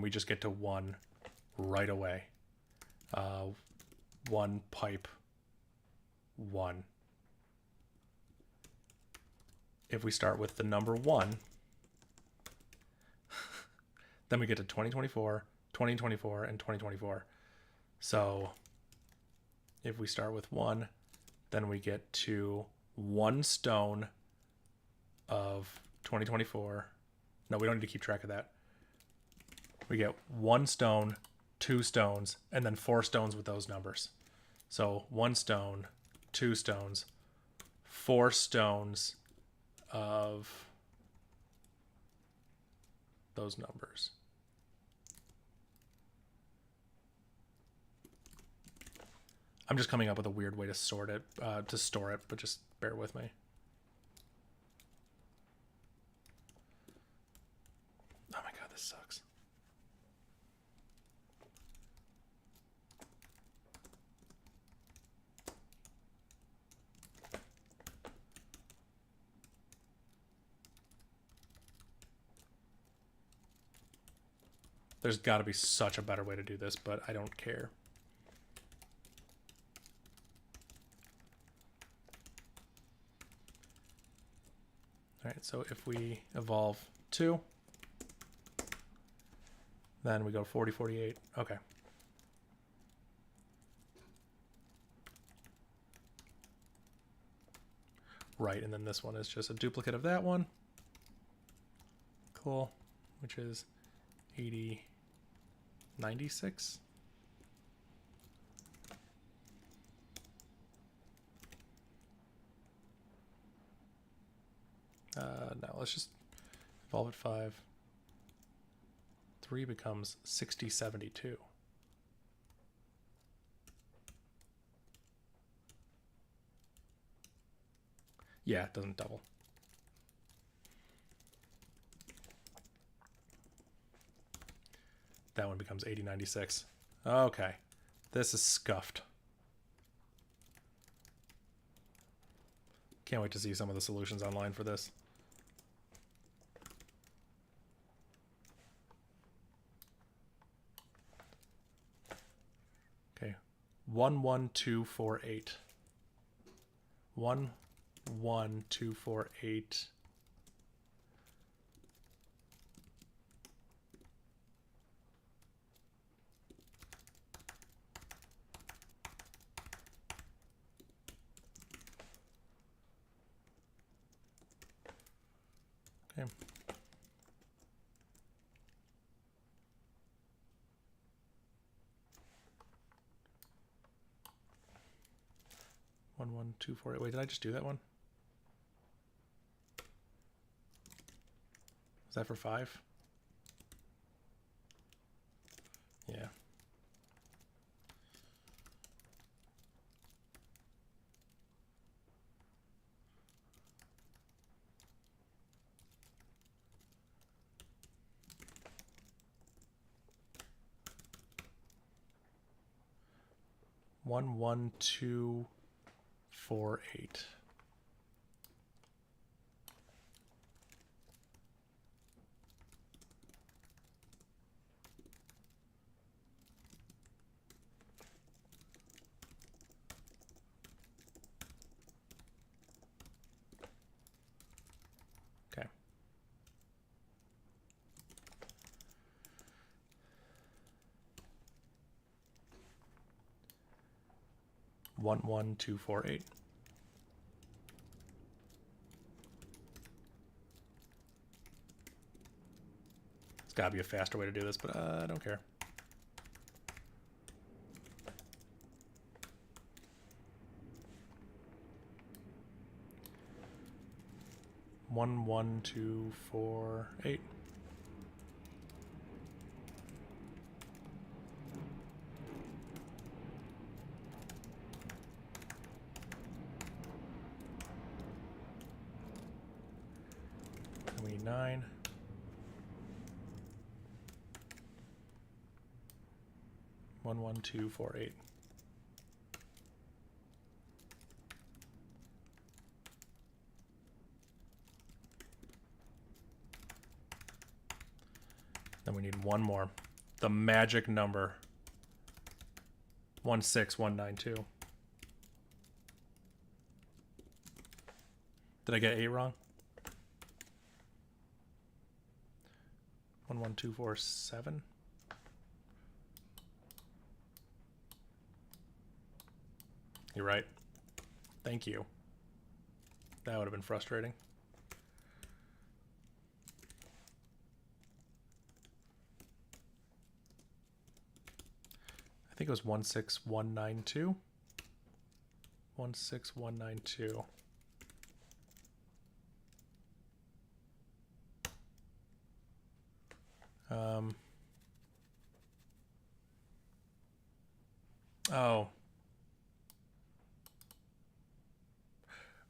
we just get to 1 right away. 1 pipe 1. If we start with the number 1, then we get to 2024, 2024, and 2024. So if we start with 1, then we get to 1 stone of 2024. No, we don't need to keep track of that. We get 1 stone, 2 stones, and then 4 stones with those numbers. So 1 stone, 2 stones, 4 stones of those numbers. I'm just coming up with a weird way to sort it, to store it, but just bear with me. Oh my god, this sucks. There's got to be such a better way to do this, but I don't care. All right, so if we evolve 2, then we go 40, 48. Okay. Right, and then this one is just a duplicate of that one. Cool, which is 80, 96. No, let's just evolve at 5. 3 becomes 60, 72. Yeah, it doesn't double. That one becomes 80, 96. Okay, this is scuffed. Can't wait to see some of the solutions online for this. 11248. 11248. Okay. One, 2, 4, 8. Wait, did I just do that one? Is that for 5? Yeah. One, 2, 4, 8. Okay. One, 2, 4, 8. It's got to be a faster way to do this, but I don't care. One, 2, 4, 8. And we need 9. One, 2, 4, 8. Then we need one more. The magic number. 16192. Did I get 8 wrong? 11247. You're right. Thank you. That would have been frustrating. I think it was 16192. 16192. Oh.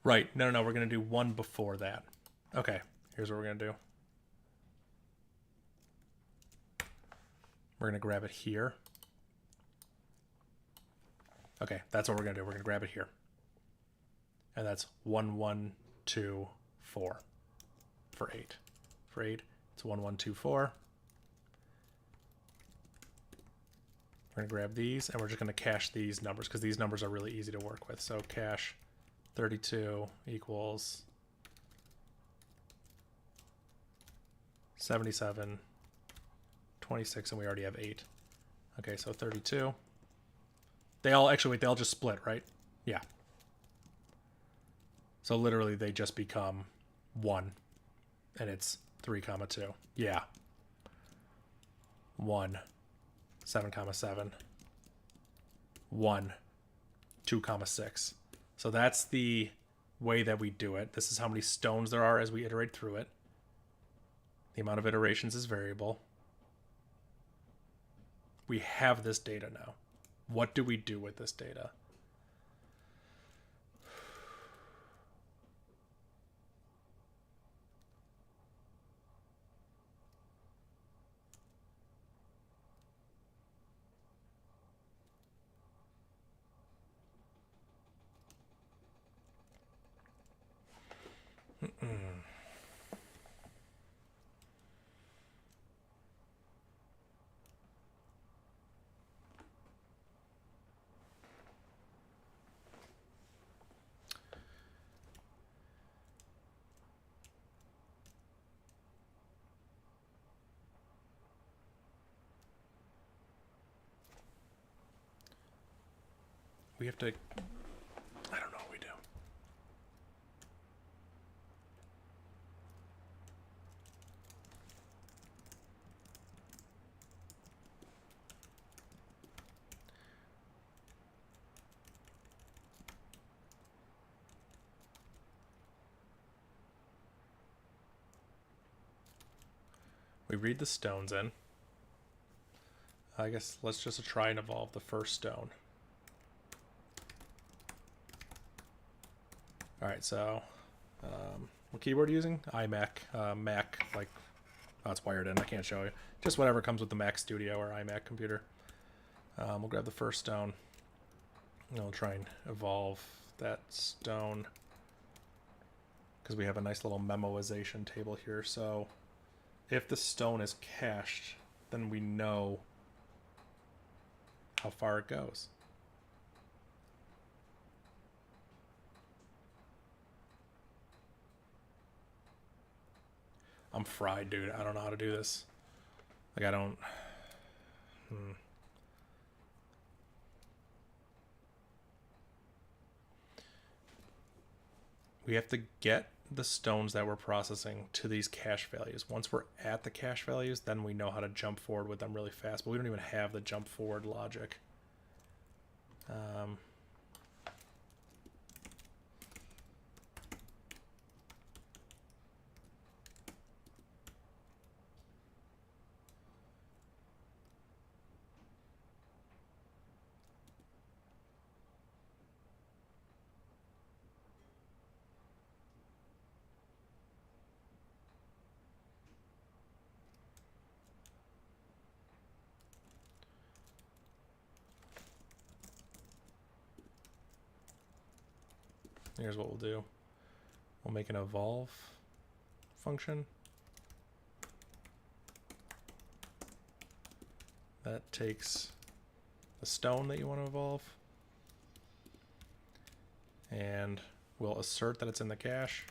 Right. No, we're going to do one before that. Okay. Here's what we're going to do. We're going to grab it here. Okay, that's what we're going to do. We're going to grab it here. And that's 1124 for 8. For 8, it's 1124. We're going to grab these, and we're just going to cache these numbers, because these numbers are really easy to work with. So cache 32 equals 77, 26, and we already have 8. Okay, so 32. They all, actually, wait, they all just split, right? Yeah. So literally they just become 1, and it's 3, 2. Yeah. 1, 7, 7. 1, 2, 6. So that's the way that we do it. This is how many stones there are as we iterate through it. The amount of iterations is variable. We have this data now. What do we do with this data? we have to... I don't know what we do. We read the stones in. I guess let's just try and evolve the first stone. Alright, so what keyboard are you using? iMac, Mac, like, oh, it's wired in, I can't show you. Just whatever comes with the Mac Studio or iMac computer. We'll grab the first stone, and we'll try and evolve that stone, because we have a nice little memoization table here. So if the stone is cached, then we know how far it goes. I'm fried, dude. I don't know how to do this. Like, I don't... We have to get the stones that we're processing to these cache values. Once we're at the cache values, then we know how to jump forward with them really fast, but we don't even have the jump forward logic. Here's what we'll do. We'll make an evolve function that takes the stone that you want to evolve, and we'll assert that it's in the cache.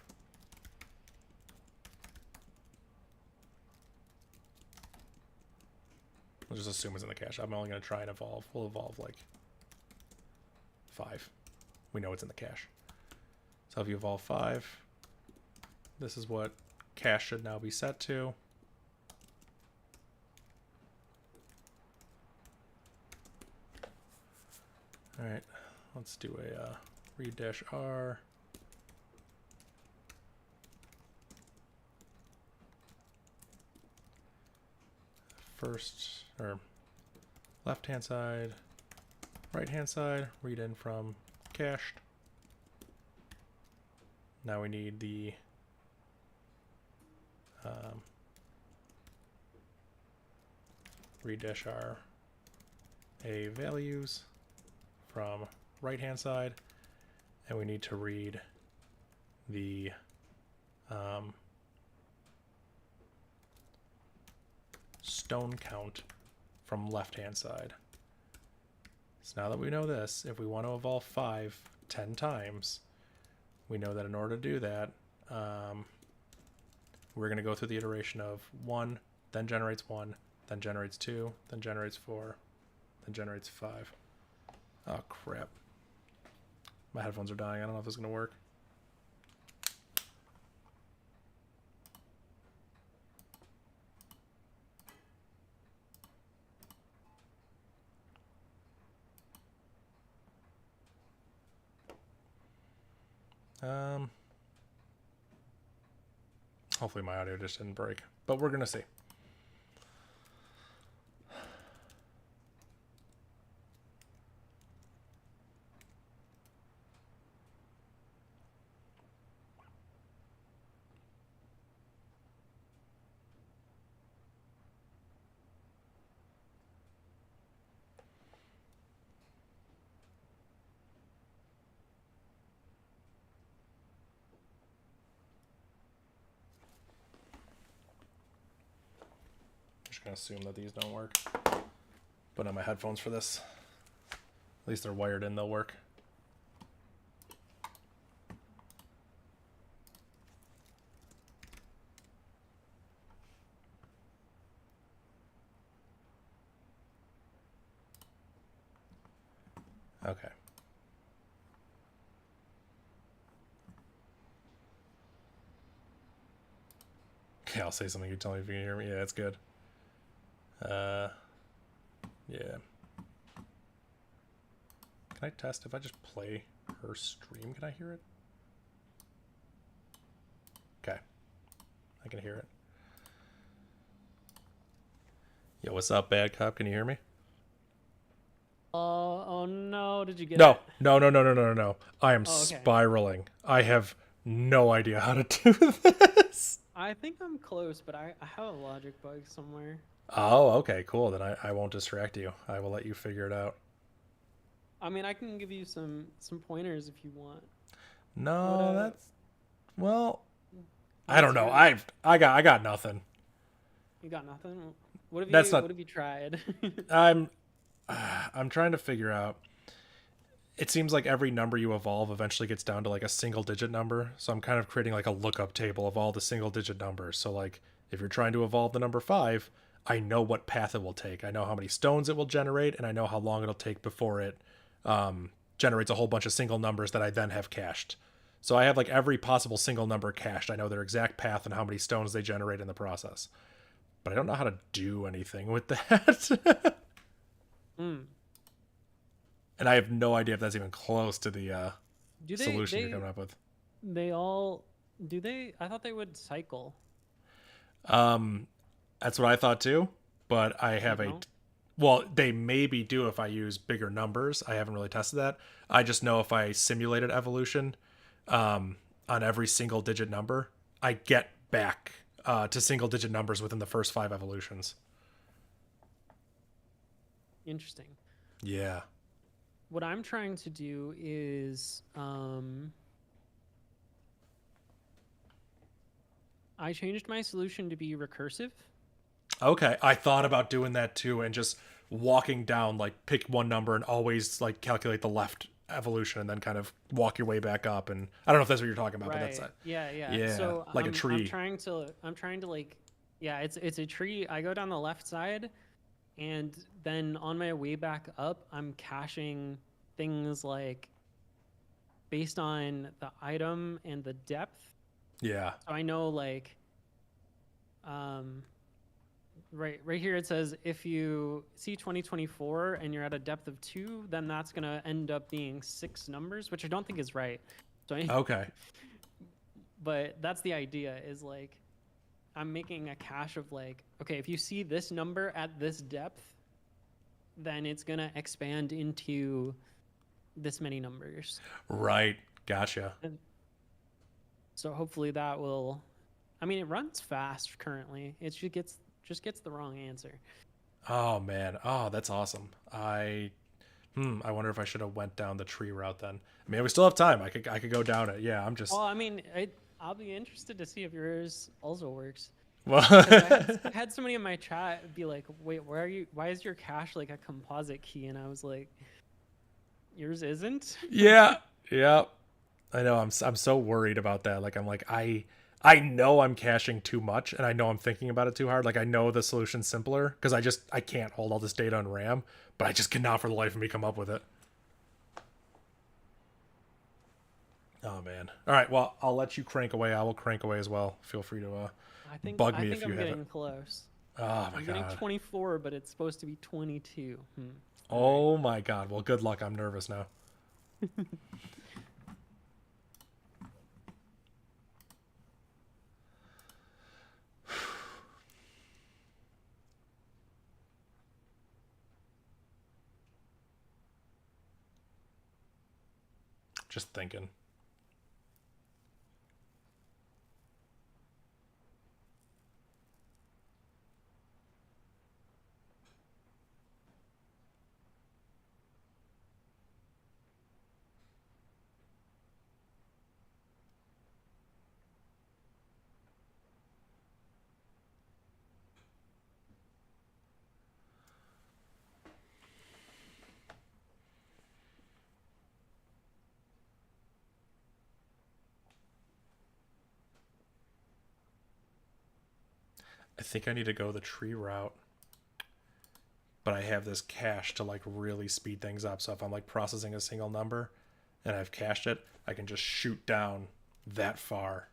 We'll just assume it's in the cache. I'm only going to try and evolve. We'll evolve like 5. We know it's in the cache. So if you evolve 5, this is what cache should now be set to. All right, let's do a read-r. First, or left-hand side, right-hand side, read in from cached. Now we need the read-r a values from right-hand side, and we need to read the stone count from left-hand side. So now that we know this, if we want to evolve 5 10 times, we know that in order to do that, we're going to go through the iteration of 1, then generates 1, then generates 2, then generates 4, then generates 5. Oh, crap. My headphones are dying. I don't know if this is going to work. Hopefully my audio just didn't break, but we're going to see. Just gonna assume that these don't work. Put on my headphones for this. At least they're wired in, they'll work. Okay. Yeah, I'll say something. You tell me if you can hear me. Yeah, it's good. Yeah. Can I test if I just play her stream? Can I hear it? Okay. I can hear it. Yo, what's up, Bad Cop? Can you hear me? Oh no! Did you get No, it? no. I am Oh, okay. spiraling. I have no idea how to do this. I think I'm close, but I have a logic bug somewhere. Oh, okay, cool. Then I won't distract you. I will let you figure it out. I mean, I can give you some pointers if you want. No, that's well. I What's don't know. your- I got nothing. You got nothing. What have That's you not. What have you tried? I'm I'm trying to figure out. It seems like every number you evolve eventually gets down to like a single digit number. So I'm kind of creating like a lookup table of all the single digit numbers. So like if you're trying to evolve the number 5, I know what path it will take. I know how many stones it will generate, and I know how long it'll take before it generates a whole bunch of single numbers that I then have cached. So I have like every possible single number cached. I know their exact path and how many stones they generate in the process. But I don't know how to do anything with that. Hmm. And I have no idea if that's even close to the Do solution you're coming up with. they all do they? I thought they would cycle. That's what I thought too. But I They have a don't. well, they maybe do if I use bigger numbers. I haven't really tested that. I just know if I simulated evolution on every single digit number, I get back to single digit numbers within the first 5 evolutions. Interesting. Yeah. What I'm trying to do is I changed my solution to be recursive. Okay. I thought about doing that too and just walking down, like pick one number and always like calculate the left evolution and then kind of walk your way back up. And I don't know if that's what you're talking about, but that's Right. Yeah, yeah. yeah, So like a I'm tree. I'm trying to like yeah, it's a tree. I go down the left side and then on my way back up, I'm caching things like based on the item and the depth. Yeah. So I know like um right here it says if you see 2024 and you're at a depth of 2, then that's going to end up being 6 numbers, which I don't think is right. So Okay. but that's the idea is like I'm making a cache of like, okay, if you see this number at this depth, then it's going to expand into this many numbers. Right. Gotcha. And so hopefully that will, I mean, it runs fast currently. It just gets the wrong answer. Oh man. Oh, that's awesome. I wonder if I should have went down the tree route then. I mean, we still have time. I could go down it. Yeah, I'm just Well, I mean, I'll be interested to see if yours also works. well. 'Cause I had somebody in my chat be like, "Wait, where are you? Why is your cache like a composite key?" And I was like, "Yours isn't." Yeah. Yeah. I know. I'm so worried about that. Like I'm like I know I'm caching too much and I know I'm thinking about it too hard. Like I know the solution's simpler because I can't hold all this data on RAM, but I just cannot for the life of me come up with it. Oh man. All right, well, I'll let you crank away. I will crank away as well. Feel free to bug me if you I'm have getting it. close. Oh my I'm getting god. 24, but it's supposed to be 22. Oh my god. Well, good luck. I'm nervous now. Just thinking. I think I need to go the tree route. But I have this cache to like really speed things up. So if I'm like processing a single number and I've cached it, I can just shoot down that far.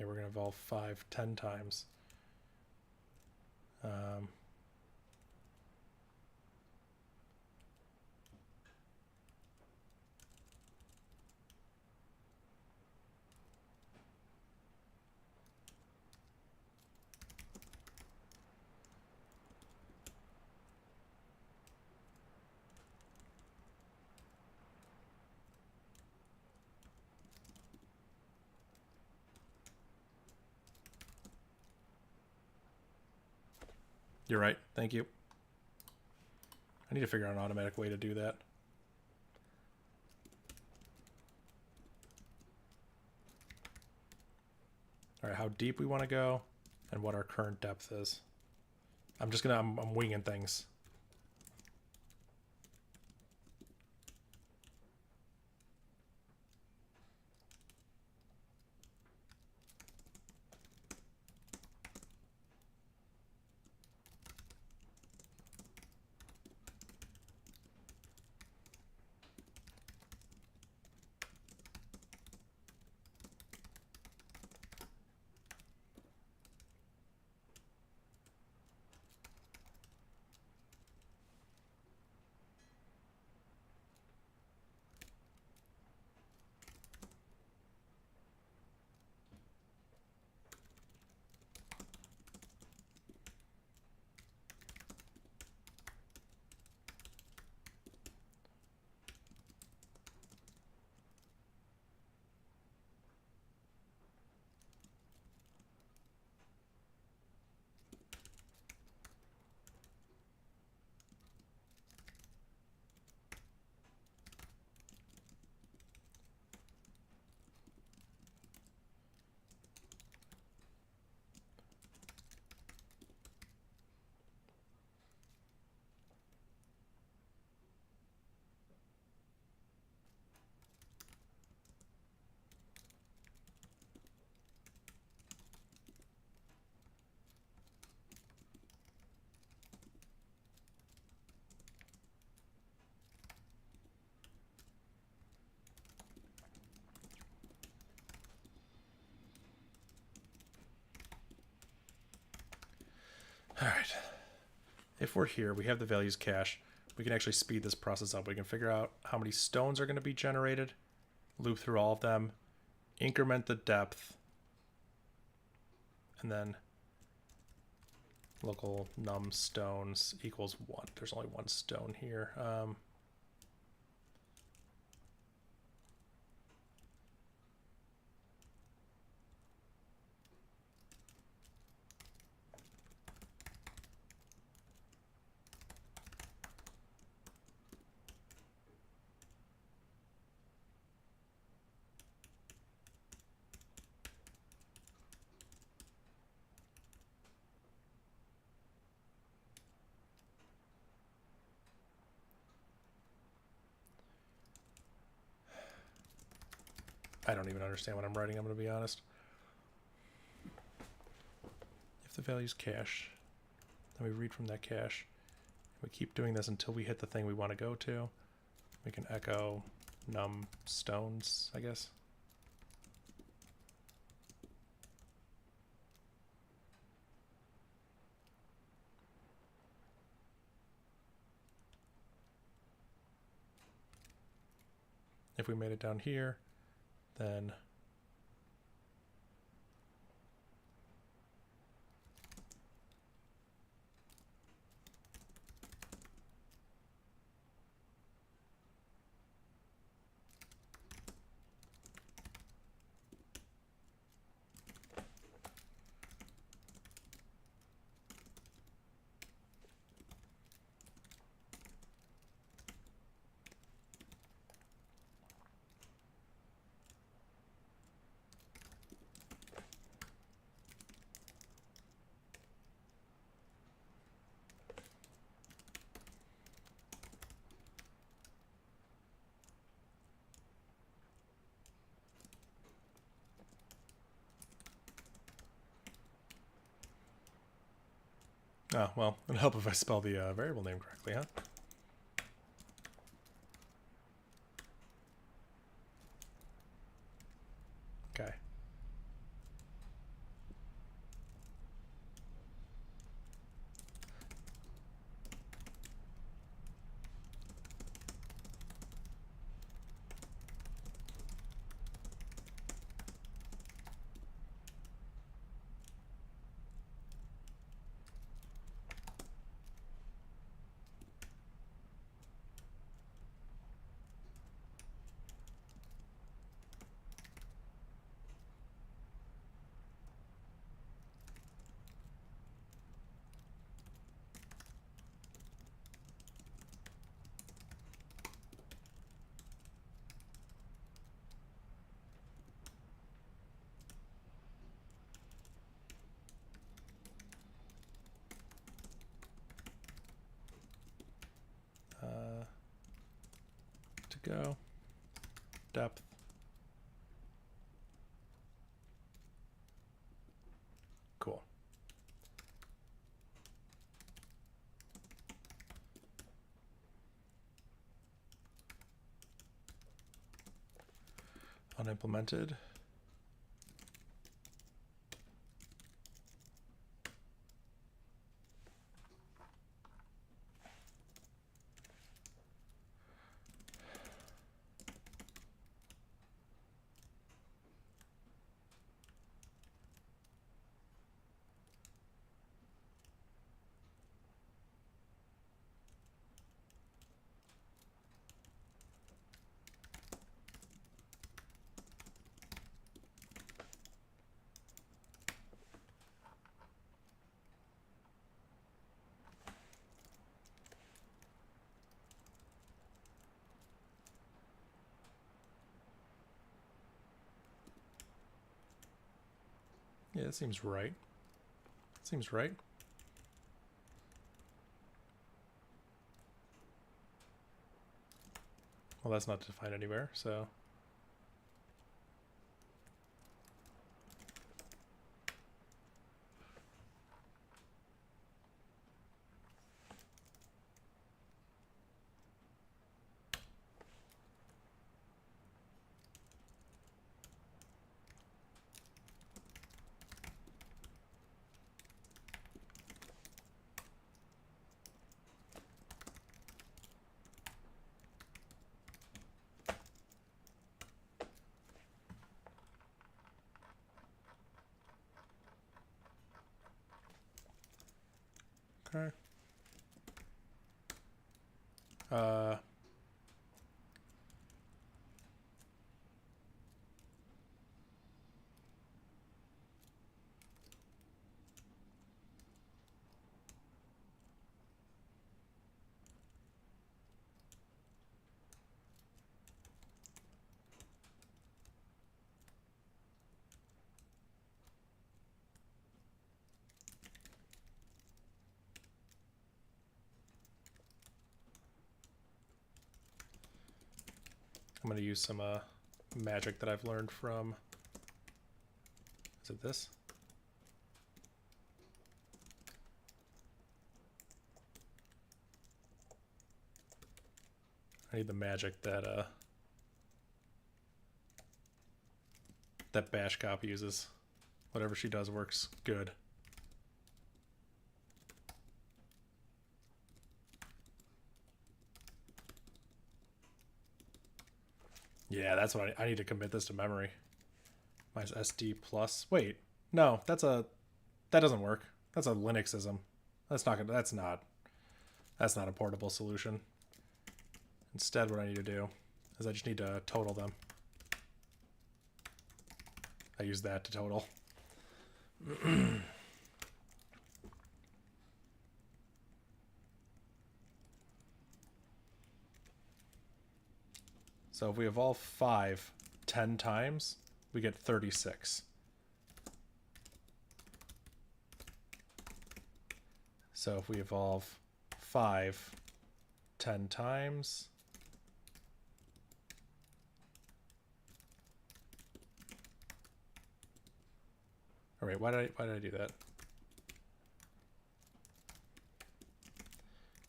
we're going to evolve 5, 10 times. You're right. Thank you. I need to figure out an automatic way to do that. All right, how deep we want to go and what our current depth is. I'm winging things. All right. If we're here, we have the values cache. We can actually speed this process up. We can figure out how many stones are going to be generated, loop through all of them, increment the depth, and then local num stones equals 1. There's only 1 stone here. I don't even understand what I'm writing, I'm going to be honest. If the value's cache, then we read from that cache. We keep doing this until we hit the thing we want to go to. We can echo num stones, I guess. If we made it down here, then oh, well, it'll help if I spell the variable name correctly, huh? Okay. go. Depth. Cool. Unimplemented. Yeah, that seems right. Seems right. Well, that's not defined anywhere, so. Okay. I'm going to use some magic that I've learned from, is it this? I need the magic that that bash cop uses. Whatever she does works good. Yeah, that's what I need to commit this to memory. Minus SD plus. Wait, no, that doesn't work. That's a Linuxism. That's not a portable solution. Instead, what I need to do is I just need to total them. I use that to total. So if we evolve 5 10 times, we get 36. So if we evolve 5 10 times, all right, why did I do that?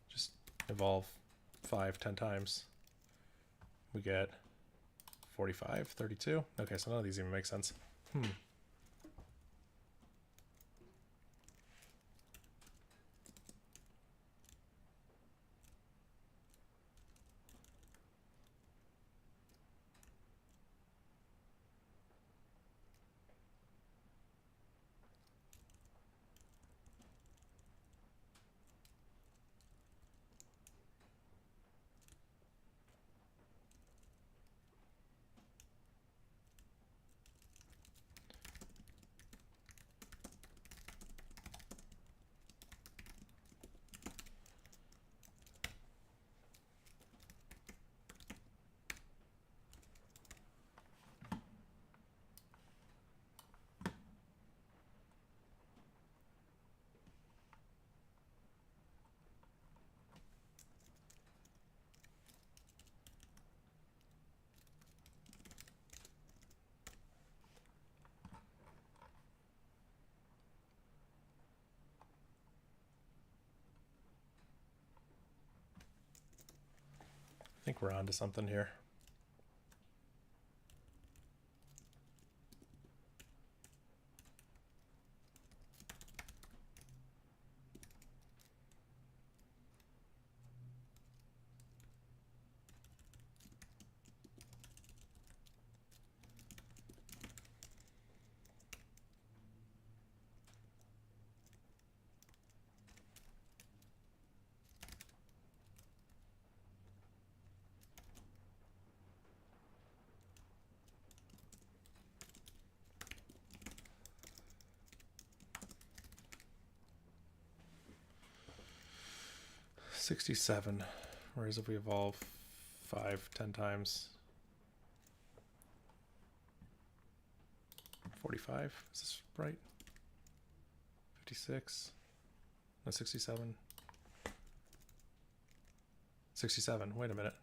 Just evolve 5 10 times. We get 45, 32. Okay, so none of these even make sense. think we're on to something here. $67. Whereas if we evolve 5-10 times, 45. Is this right? 56. No, 67. 67. Wait a minute.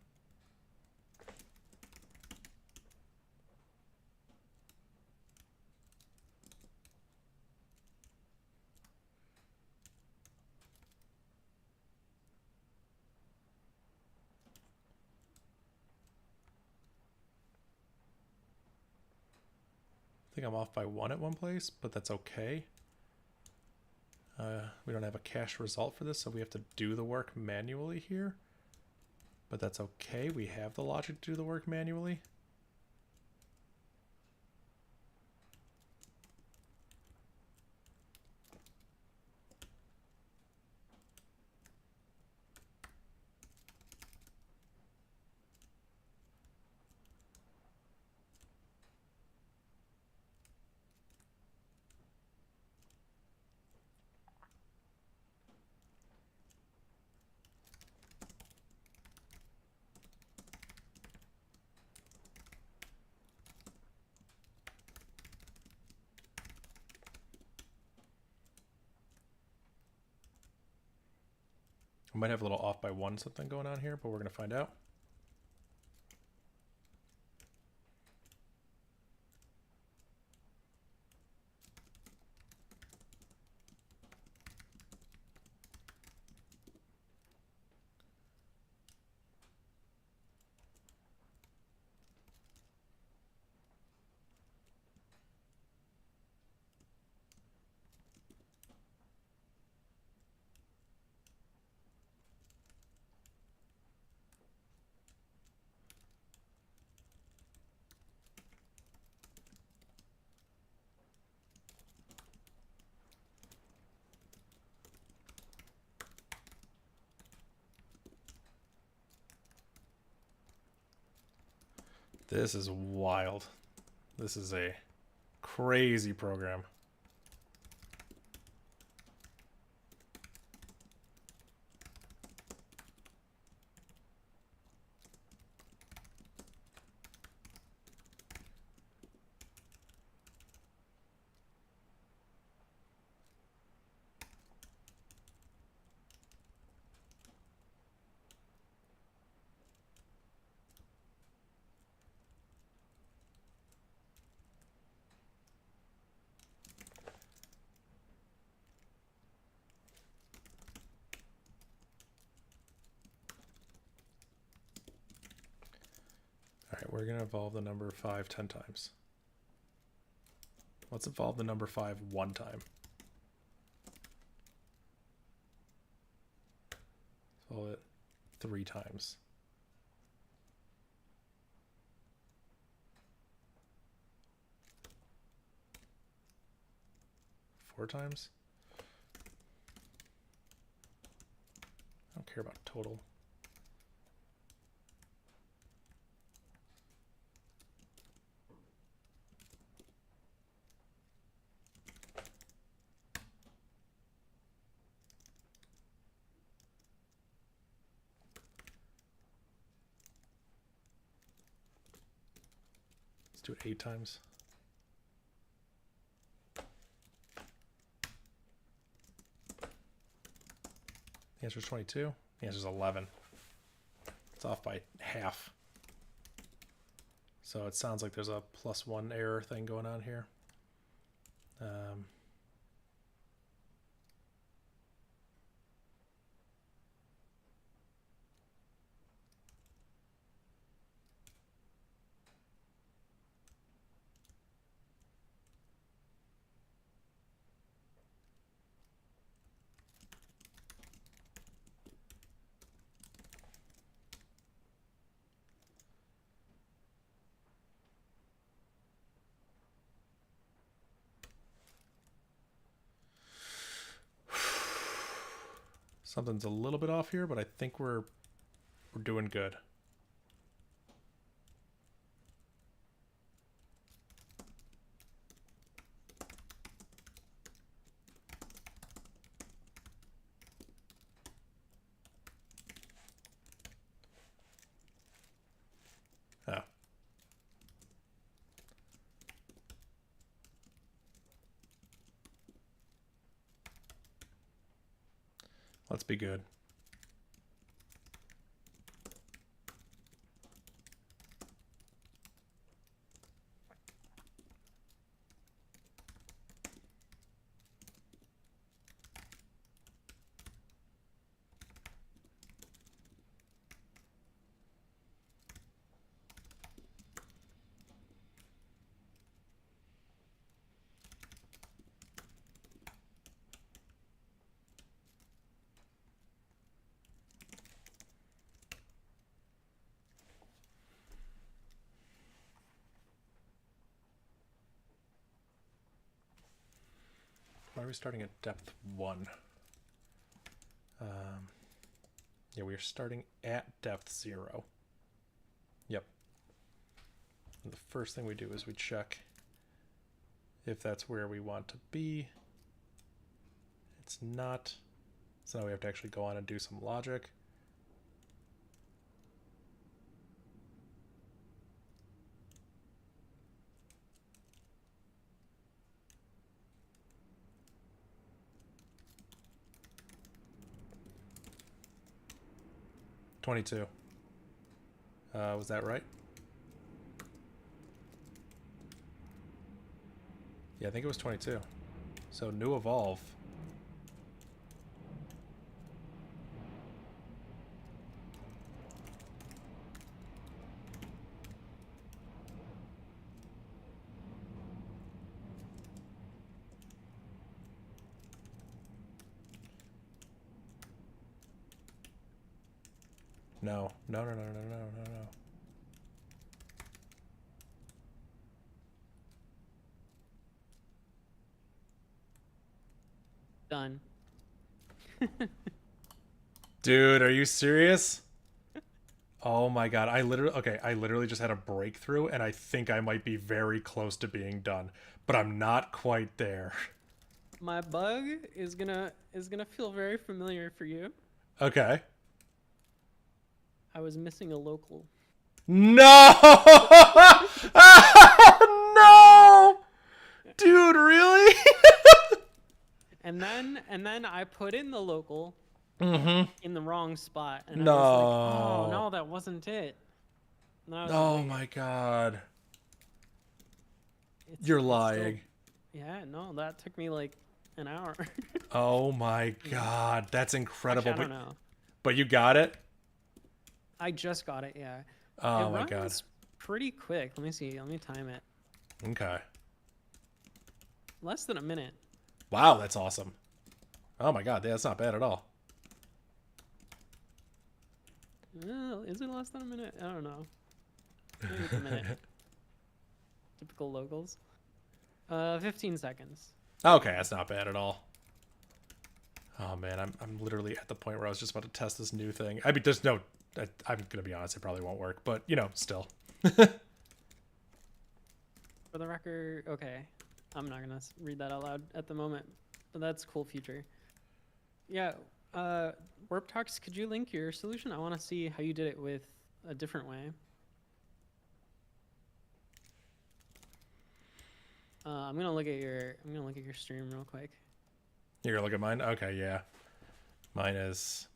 I think I'm off by 1 at one place, but that's okay. We don't have a cache result for this, so we have to do the work manually here. But that's okay. We have the logic to do the work manually. I might have a little off by 1 something going on here, but we're going to find out. This is wild. This is a crazy program. All right, we're going to evolve the number 5 10 times. Let's evolve the number 5 1 time. Evolve it 3 times. 4 times. I don't care about total. Let's do it 8 times. The answer is 22. The answer is 11. It's off by half. So it sounds like there's a +1 error thing going on here. Something's a little bit off here, but I think we're doing good. Oh. Let's be good. Why are we starting at depth 1? Yeah, we are starting at depth 0. Yep. And the first thing we do is we check if that's where we want to be. It's not. So now we have to actually go on and do some logic. $22. Was that right? Yeah, I think it was 22. So new evolve. No. No. Done. Dude, are you serious? Oh my god, I literally just had a breakthrough and I think I might be very close to being done, but I'm not quite there. My bug is gonna feel very familiar for you. Okay. I was missing a local. No! No! Dude, really? And then I put in the local Mm-hmm. in the wrong spot, and No. I was like, oh no, that wasn't it. And I was Oh like, my god. it's You're still- lying. Yeah, no, that took me like an hour. Oh my god, that's incredible. Actually, I don't know. But you got it? I just got it. Yeah. Oh it my runs god. pretty quick. Let me see. Let me time it. Okay. Less than a minute. Wow, that's awesome. Oh my god, yeah, that's not bad at all. Is it less than a minute? I don't know. Maybe it's a minute. Typical locals. 15 seconds. Okay, that's not bad at all. Oh man, I'm literally at the point where I was just about to test this new thing. I mean, there's no, I'm gonna be honest, it probably won't work, but you know, still. For the record, okay. I'm not gonna read that out loud at the moment, but that's a cool feature. Yeah, Warp Talks, could you link your solution? I want to see how you did it with a different way. I'm gonna look at your stream real quick. You're gonna look at mine? Okay, yeah. Mine is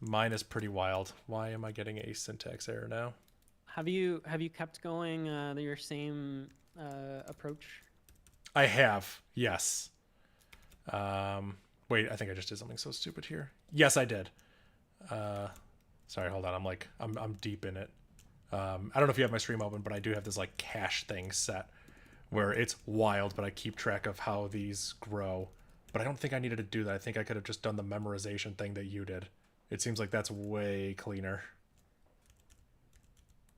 pretty wild. Why am I getting a syntax error now? Have you kept going your same approach? I have, yes. Wait, I think I just did something so stupid here. Yes, I did. Sorry, hold on. I'm deep in it. I don't know if you have my stream open, but I do have this like cache thing set where it's wild, but I keep track of how these grow. But I don't think I needed to do that. I think I could have just done the memorization thing that you did. It seems like that's way cleaner.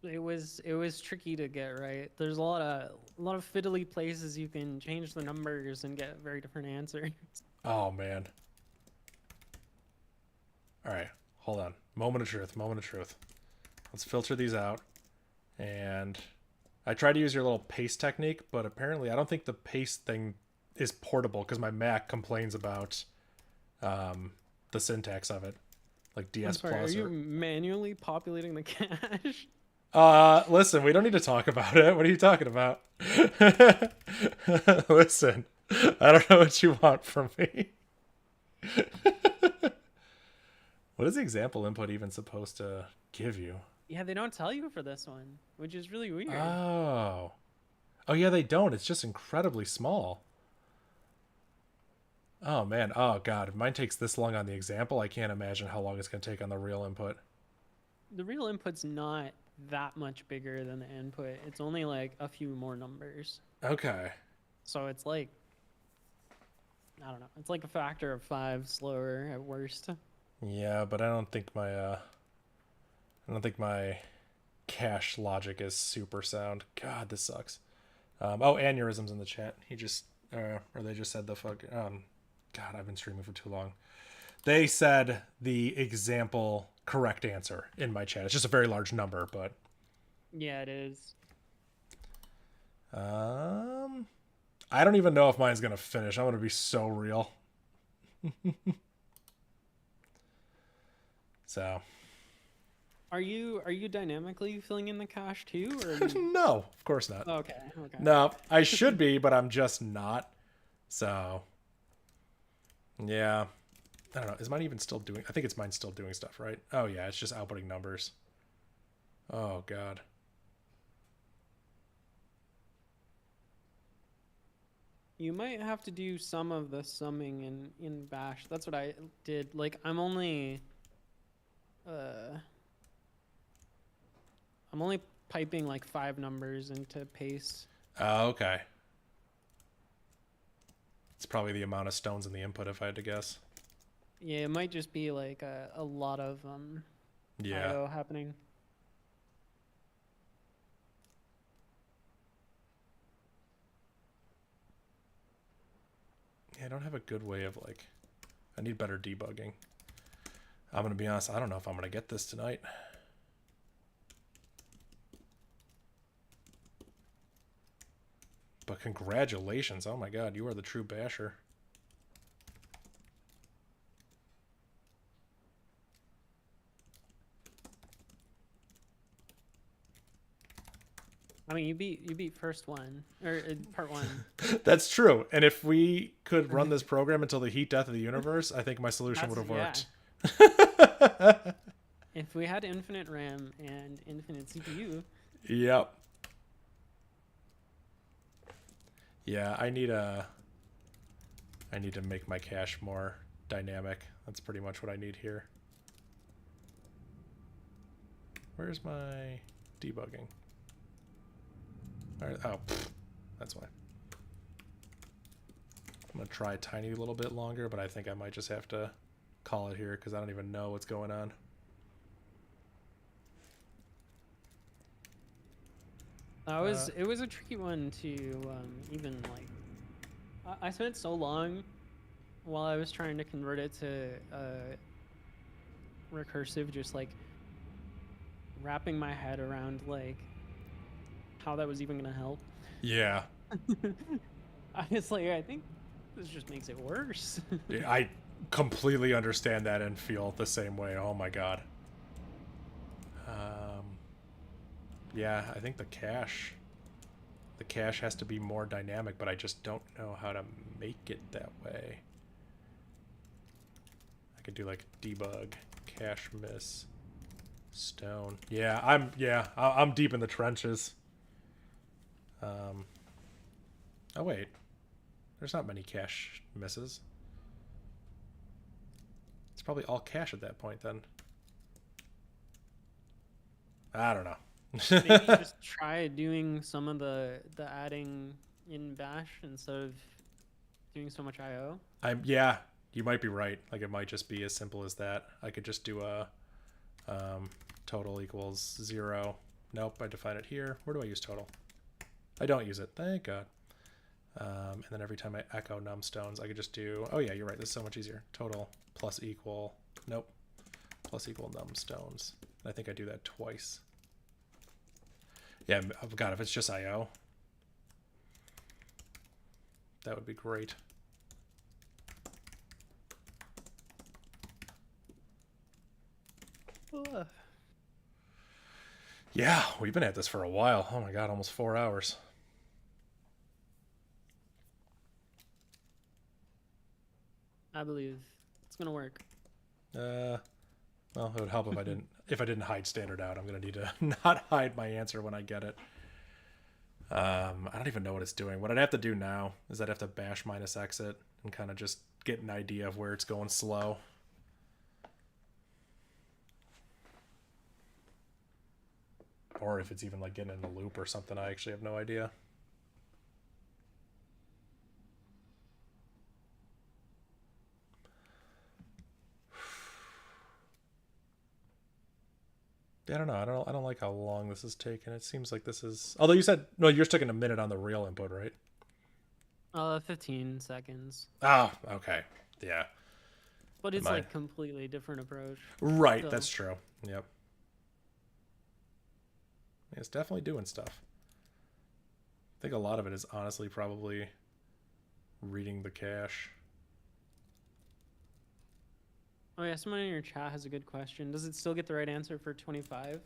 It was tricky to get right. There's a lot of fiddly places you can change the numbers and get very different answers. Oh man. All right, hold on. Moment of truth. Moment of truth. Let's filter these out. And I tried to use your little paste technique, but apparently I don't think the paste thing is portable because my Mac complains about the syntax of it, like DS I'm sorry, plus. are you manually populating the cache? Listen, we don't need to talk about it. What are you talking about? Listen, I don't know what you want from me. What is the example input even supposed to give you? Yeah, they don't tell you for this one, which is really weird. Oh. Oh, yeah, they don't. It's just incredibly small. Oh, man. Oh, God. If mine takes this long on the example, I can't imagine how long it's going to take on the real input. The real input's not that much bigger than the input. It's only like a few more numbers. Okay. So it's like, I don't know. It's like a factor of 5 slower at worst. Yeah, but I don't think my cache logic is super sound. God, this sucks. Oh, aneurysms in the chat. He just, or they just said the fuck. God, I've been streaming for too long. They said the example correct answer in my chat. It's just a very large number, but. Yeah, it is. I don't even know if mine's gonna finish. I'm gonna be so real. So. Are you dynamically filling in the cache too, or are you... No, of course not. Okay. No, I should be, but I'm just not. So, yeah. I don't know. Is mine even still doing... I think it's mine still doing stuff, right? Oh, yeah. It's just outputting numbers. Oh, God. You might have to do some of the summing in Bash. That's what I did. Like, I'm only piping like 5 numbers into paste. Oh, okay. It's probably the amount of stones in the input, if I had to guess. Yeah, it might just be like a lot of Yeah. I/O happening. Yeah, I don't have a good way of like... I need better debugging. I'm going to be honest, I don't know if I'm going to get this tonight. But congratulations. Oh my God, you are the true basher. I mean, you beat first one or part 1. That's true. And if we could run this program until the heat death of the universe, I think my solution would have worked. Yeah. If we had infinite RAM and infinite CPU. Yep. Yeah, I need to make my cache more dynamic. That's pretty much what I need here. Where's my debugging? All right, oh, that's why. I'm gonna try a tiny little bit longer, but I think I might just have to call it here because I don't even know what's going on. It was a tricky one to even like. I spent so long while I was trying to convert it to recursive, just like wrapping my head around like how that was even gonna help. Yeah. Honestly, I think this just makes it worse. Yeah, I completely understand that and feel the same way. Oh my God. Yeah, I think the cache has to be more dynamic, but I just don't know how to make it that way. I could do like debug cache miss stone. Yeah, I'm deep in the trenches. Oh wait, there's not many cache misses. It's probably all cache at that point then. I don't know. Maybe just try doing some of the adding in Bash instead of doing so much I/O. Yeah, you might be right. Like it might just be as simple as that. I could just do a total equals 0. Nope, I define it here. Where do I use total? I don't use it. Thank God. And then every time I echo num stones, I could just do. Oh yeah, you're right. This is so much easier. Total plus equal. Nope. plus equal num stones. I think I do that twice. Yeah, oh God, if it's just IO, that would be great. Yeah, we've been at this for a while. Oh my God, almost 4 hours. I believe it's gonna work. Well, it would help if I didn't hide standard out. I'm gonna need to not hide my answer when I get it. I don't even know what it's doing. What I'd have to do now is I'd have to bash minus exit and kind of just get an idea of where it's going slow. Or if it's even like getting in a loop or something, I actually have no idea. I don't know. I don't like how long this is taking. It seems like this is. Although you said no, you're taking a minute on the real input, right? 15 seconds. Oh, okay. Yeah. But it's like completely different approach. Right, so. That's true. Yep. It's definitely doing stuff. I think a lot of it is honestly probably reading the cache. Oh yeah, someone in your chat has a good question. Does it still get the right answer for 25?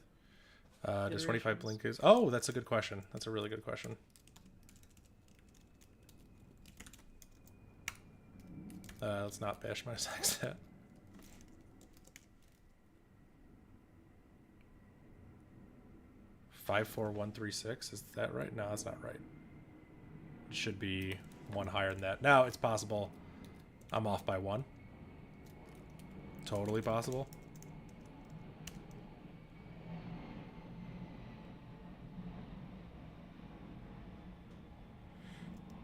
Does 25 blink is? Oh, that's a good question. That's a really good question. Let's not bash my exit. Five, 4, 1, 3, 6. Is that right? No, that's not right. It should be one higher than that. Now it's possible I'm off by 1. Totally possible.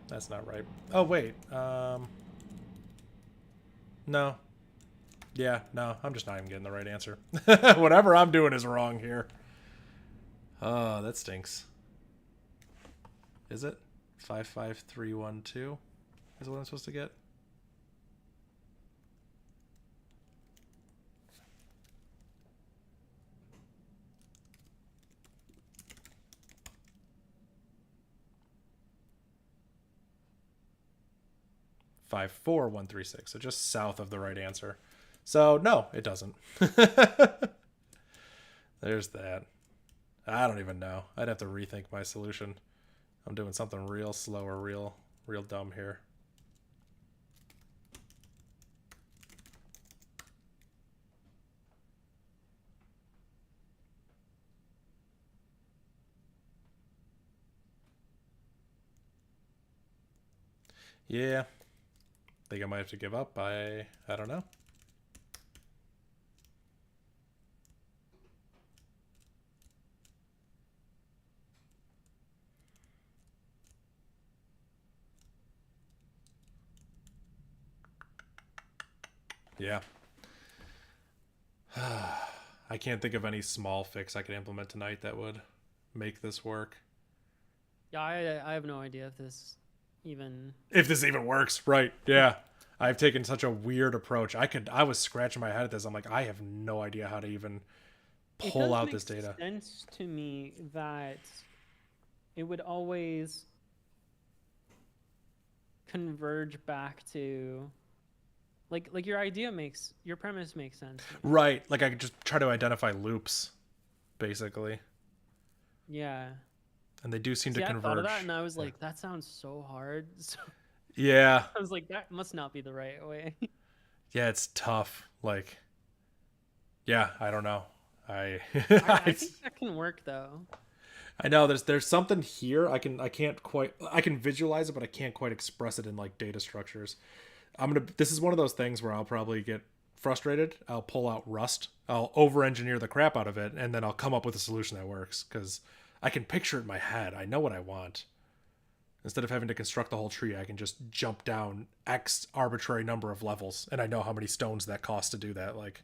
That's not right. Oh, wait. No. Yeah, no. I'm just not even getting the right answer. Whatever I'm doing is wrong here. Oh, that stinks. Is it? 55312 is what I'm supposed to get? Five, 4, 1, 3, 6. So just south of the right answer. So no, it doesn't. There's that. I don't even know. I'd have to rethink my solution. I'm doing something real slow or real dumb here. Yeah. Think I might have to give up. I don't know. Yeah. I can't think of any small fix I could implement tonight that would make this work. Yeah, I have no idea if this even works. Right. Yeah. I've taken such a weird approach. I was scratching my head at this. I'm like, I have no idea how to even pull out this data. It makes sense to me that it would always converge back to like your premise makes sense. Right. Like I could just try to identify loops, basically. Yeah. And they do seem to converge. I thought of that and I was like, that sounds so hard. So yeah. I was like, that must not be the right way. Yeah, it's tough. Like, yeah, I don't know. I think that can work though. I know there's something here. I can visualize it, but I can't quite express it in like data structures. This is one of those things where I'll probably get frustrated. I'll pull out Rust. I'll over-engineer the crap out of it, and then I'll come up with a solution that works because I can picture it in my head. I know what I want. Instead of having to construct the whole tree, I can just jump down X arbitrary number of levels, and I know how many stones that costs to do that. Like,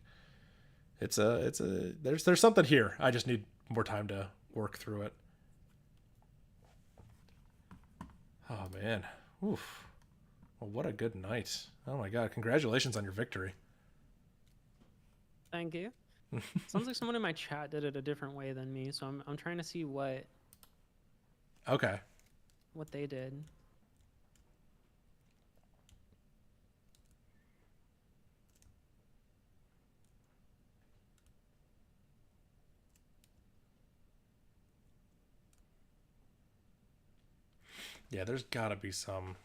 there's something here. I just need more time to work through it. Oh man, oof. Well, what a good night. Oh my God, congratulations on your victory. Thank you. Sounds like someone in my chat did it a different way than me, so I'm trying to see what Okay. they did. Yeah, there's got to be some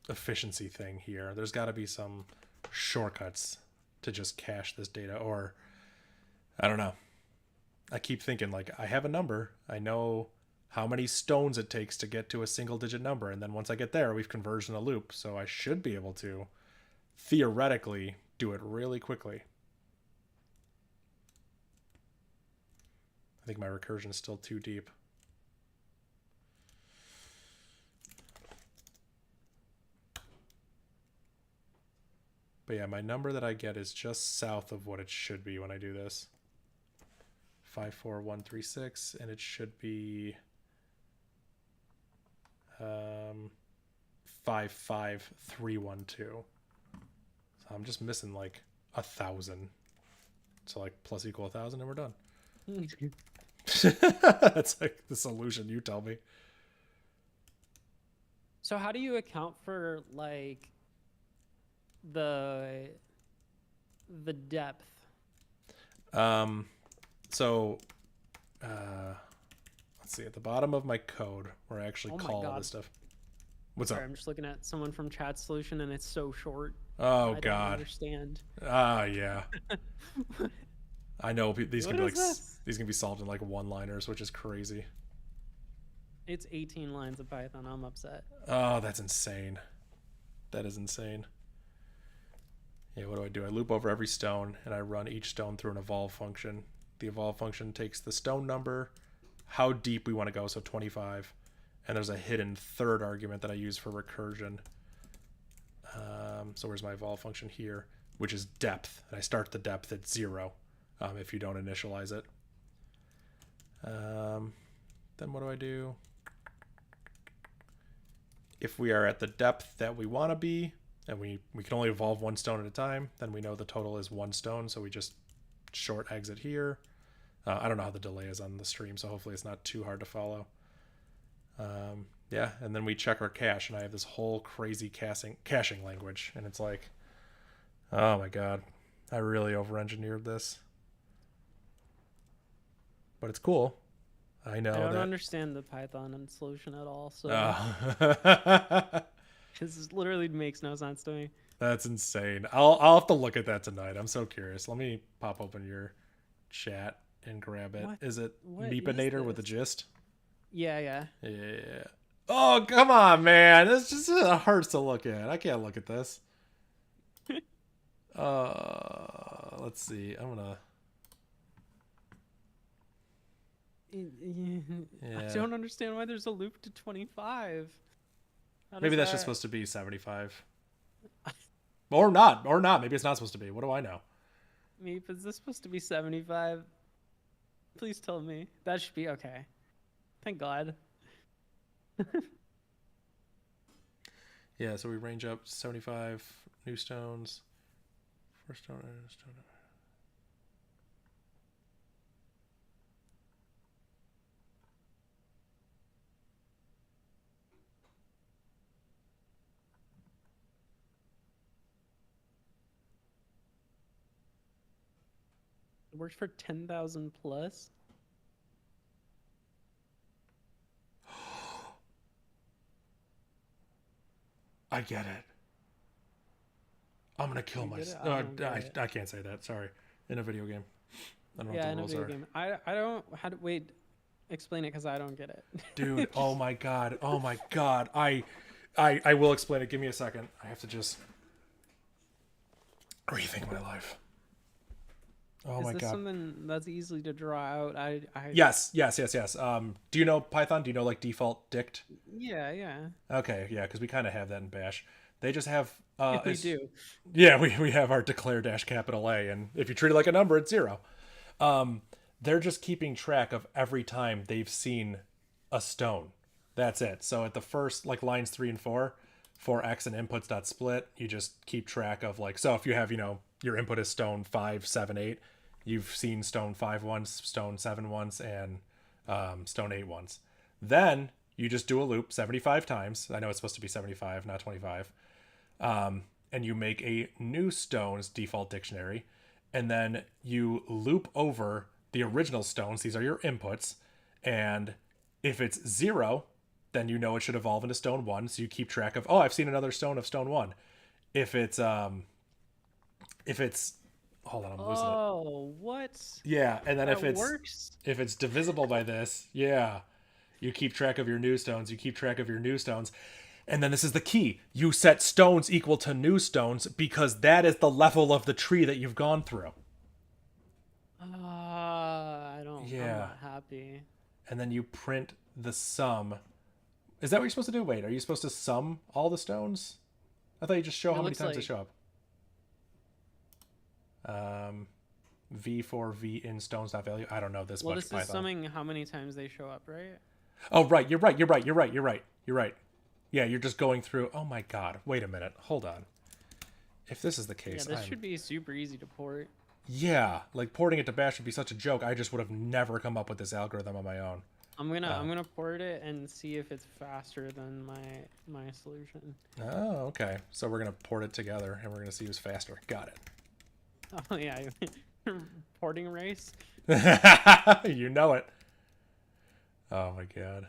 efficiency thing here. There's got to be some shortcuts to just cache this data, or I don't know. I keep thinking, like, I have a number. I know how many stones it takes to get to a single digit number, and then once I get there, we've converged in a loop, so I should be able to theoretically do it really quickly. I think my recursion is still too deep. But yeah, my number that I get is just south of what it should be when I do this. 54136, and it should be 55312. So I'm just missing like 1,000. So like plus equal 1,000 and we're done. That's like the solution, you tell me. So how do you account for like the depth? So let's see, at the bottom of my code where I actually call all this stuff. What's Sorry, up? I'm just looking at someone from chat solution and it's so short. Oh I God. don't understand. Yeah. I know these can be like this? these can be solved in like one-liners, which is crazy. It's 18 lines of Python. I'm upset. Oh, that's insane. That is insane. Yeah, what do? I loop over every stone and I run each stone through an evolve function. The evolve function takes the stone number, how deep we want to go, so 25, and there's a hidden third argument that I use for recursion. So where's my evolve function here, which is depth, and I start the depth at 0 if you don't initialize it. Then what do? If we are at the depth that we want to be, and we can only evolve one stone at a time, then we know the total is 1 stone, so we just short exit here. I don't know how the delay is on the stream, so hopefully it's not too hard to follow. Yeah, and then we check our cache, and I have this whole crazy caching language, and it's like, oh my God, I really over-engineered this. But it's cool. I know I don't understand the Python solution at all, so this literally makes no sense to me. That's insane. I'll have to look at that tonight. I'm so curious. Let me pop open your chat and grab it. Is it Meepinator with a gist? Yeah. Oh, come on, man. This just hurts to look at. I can't look at this. Let's see. I'm gonna. Yeah. I don't understand why there's a loop to 25. Maybe that's just supposed to be 75. Or not. Maybe it's not supposed to be. What do I know? Meep, is this supposed to be 75? Please tell me. That should be okay. Thank God. Yeah, so we range up 75 new stones. First stone. It works for 10,000 plus. I get it. I'm gonna kill myself. I can't say that. Sorry. In a video game. I don't know what the rules are. Game. I don't. Wait. Explain it, because I don't get it. Dude, oh my God. I will explain it. Give me a second. I have to just rethink my life. Oh my God. Is this something that's easy to draw out? Yes. Do you know Python? Do you know like default dict? Yeah. Okay, yeah, because we kind of have that in Bash. They just have we do. Yeah, we have our declare dash capital A, and if you treat it like a number, it's 0. They're just keeping track of every time they've seen a stone. That's it. So at the first, like lines 3 and 4, for x and inputs.split, you just keep track of like, so if you have, your input is stone 5, 7, 8, You've seen stone 5 once, stone 7 once, and stone 8 once. Then you just do a loop 75 times. I know it's supposed to be 75, not 25. And you make a new stones default dictionary. And then you loop over the original stones. These are your inputs. And if it's 0, then you know it should evolve into stone 1. So you keep track of, oh, I've seen another stone of stone 1. If it's hold on, I'm losing it. Oh, what? Yeah, and then That works? if it's divisible by this, yeah, you keep track of your new stones. You keep track of your new stones. And then this is the key. You set stones equal to new stones because that is the level of the tree that you've gone through. I don't. I'm Yeah. not happy. And then you print the sum. Is that what you're supposed to do? Wait, are you supposed to sum all the stones? I thought you just show how many times they show up. V for V in stones not value. I don't know this much. Well, this Python. is summing how many times they show up, right? Oh, right. You're right. Yeah, you're just going through. Oh my God. Wait a minute. Hold on. If this is the case, Yeah, this should be super easy to port. Yeah, like porting it to Bash would be such a joke. I just would have never come up with this algorithm on my own. I'm gonna port it and see if it's faster than my solution. Oh, okay. So we're gonna port it together and we're gonna see who's faster. Got it. Oh yeah, porting race. You know it. Oh my God.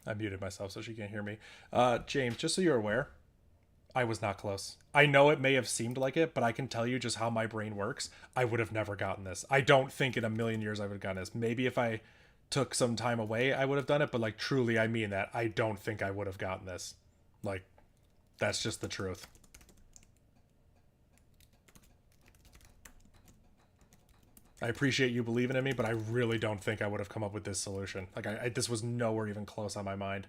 I muted myself so she can't hear me. James, just so you're aware, I was not close. I know it may have seemed like it, but I can tell you just how my brain works. I would have never gotten this. I don't think in a million years I would have gotten this. Maybe if I took some time away, I would have done it, but like truly, I mean that. I don't think I would have gotten this. Like, that's just the truth. I appreciate you believing in me, but I really don't think I would have come up with this solution. Like, this was nowhere even close on my mind.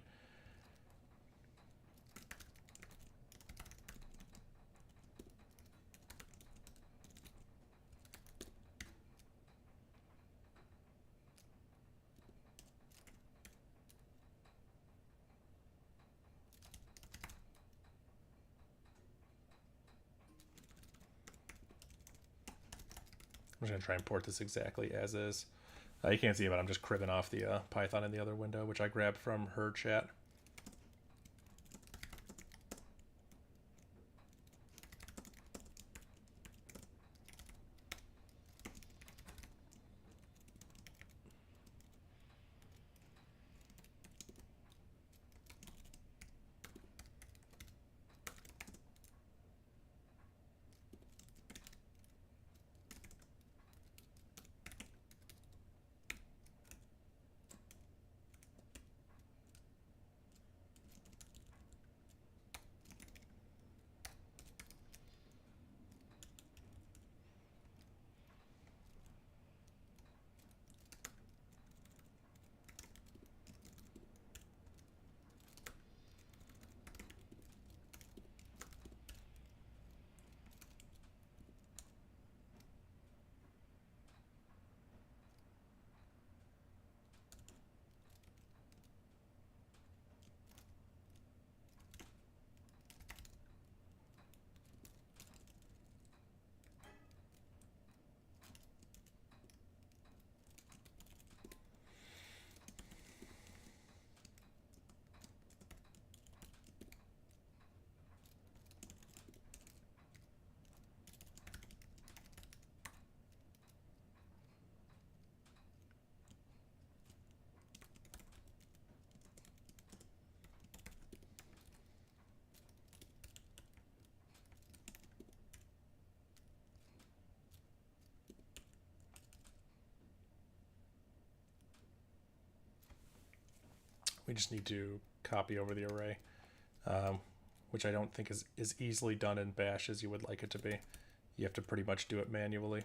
I'm just going to try and port this exactly as is. You can't see it, but I'm just cribbing off the Python in the other window, which I grabbed from her chat. We just need to copy over the array, which I don't think is as easily done in Bash as you would like it to be. You have to pretty much do it manually.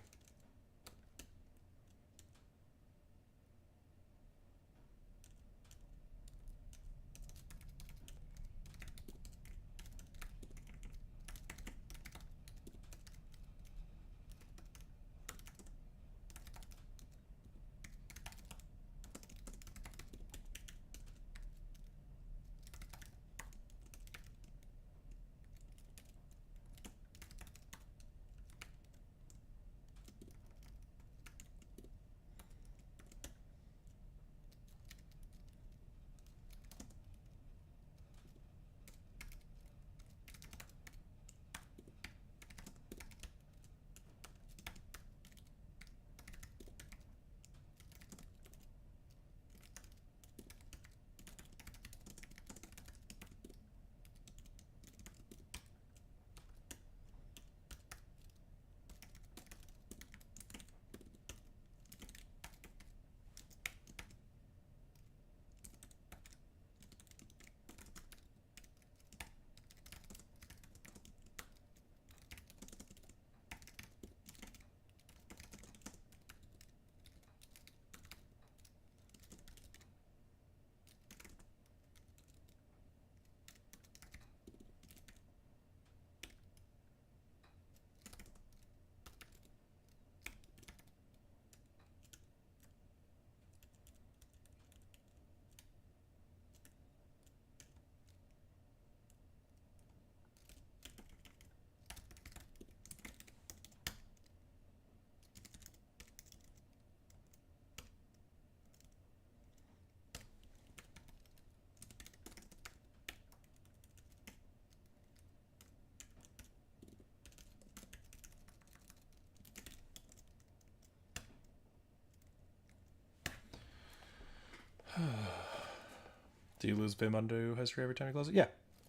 Do you lose Vim undo history every time you close it? Yeah.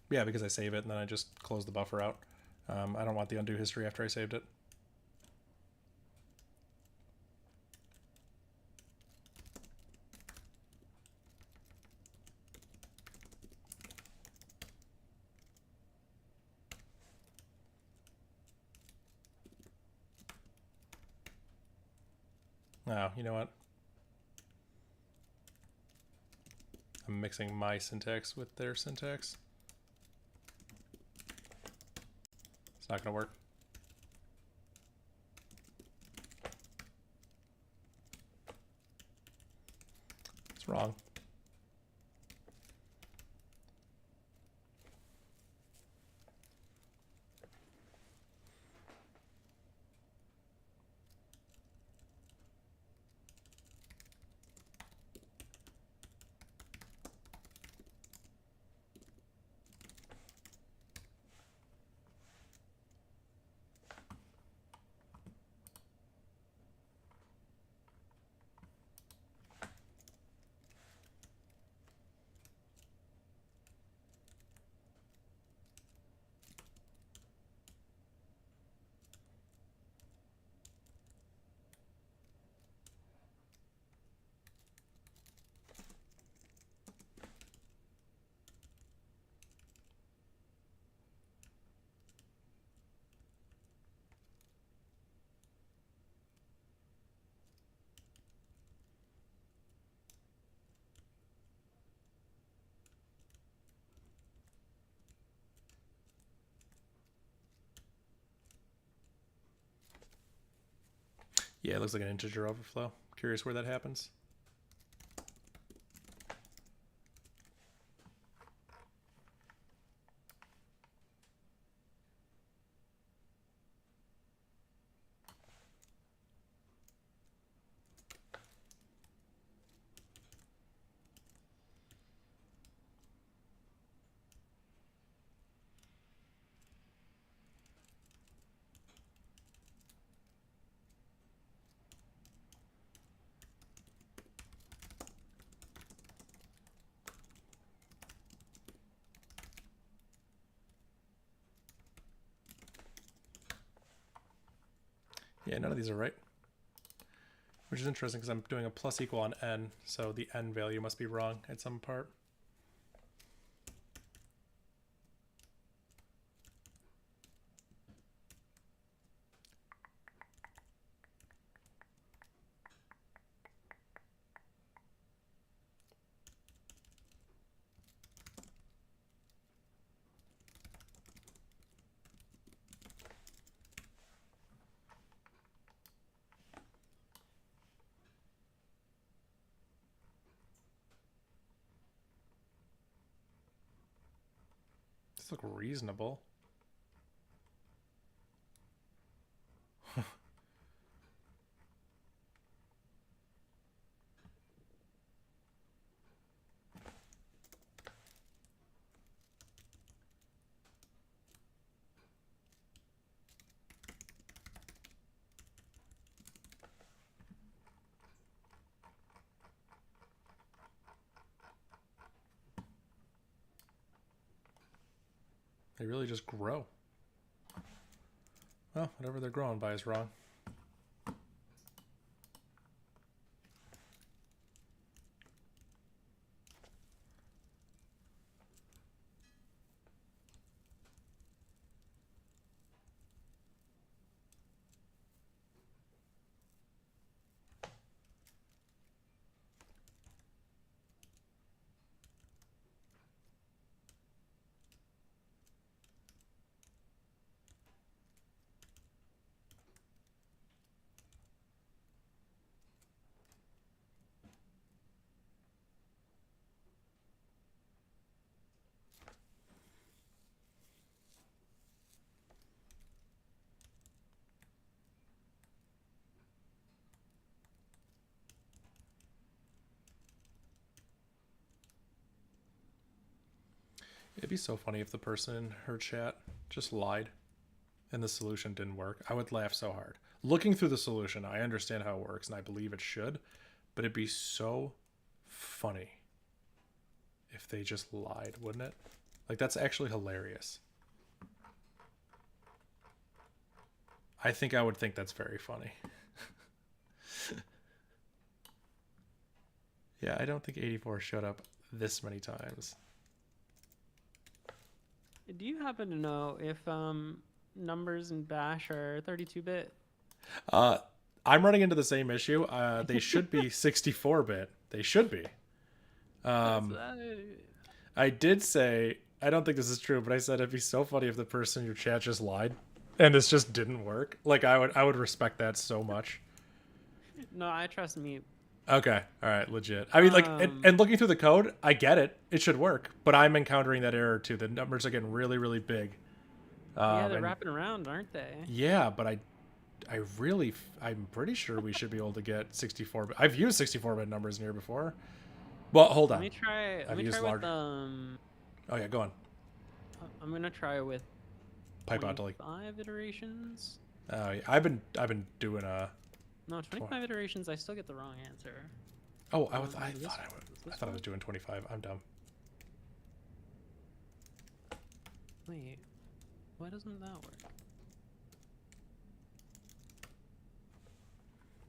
Yeah, because I save it and then I just close the buffer out. I don't want the undo history after I saved it. Oh, you know what? I'm mixing my syntax with their syntax. It's not going to work. It's wrong. Yeah, it looks like an integer overflow. Curious where that happens. Yeah, none of these are right. Which is interesting because I'm doing a plus equal on n, so the n value must be wrong at some part. Those look reasonable. They really just grow. Well, whatever they're growing by is wrong. It'd be so funny if the person in her chat just lied and the solution didn't work. I would laugh so hard. Looking through the solution, I understand how it works and I believe it should, but it'd be so funny if they just lied, wouldn't it? Like, that's actually hilarious. I think I would think that's very funny. Yeah, I don't think 84 showed up this many times. Do you happen to know if numbers in Bash are 32-bit? I'm running into the same issue. They should be 64-bit. They should be. I did say, I don't think this is true, but I said it'd be so funny if the person in your chat just lied and this just didn't work. Like, I would respect that so much. No, I trust me. Okay. All right. Legit. I mean, like, and looking through the code, I get it. It should work, but I'm encountering that error too. The numbers are getting really, really big. Yeah, they're wrapping around, aren't they? Yeah, but I'm pretty sure we should be able to get 64. I've used 64-bit numbers in here before. Well, hold on. Let me try with Oh yeah, go on. I'm gonna try with Pipe out to like 5 iterations. Oh yeah, I've been doing No, 25 iterations. I still get the wrong answer. Oh, I thought I was doing 25. I'm dumb. Wait, why doesn't that work?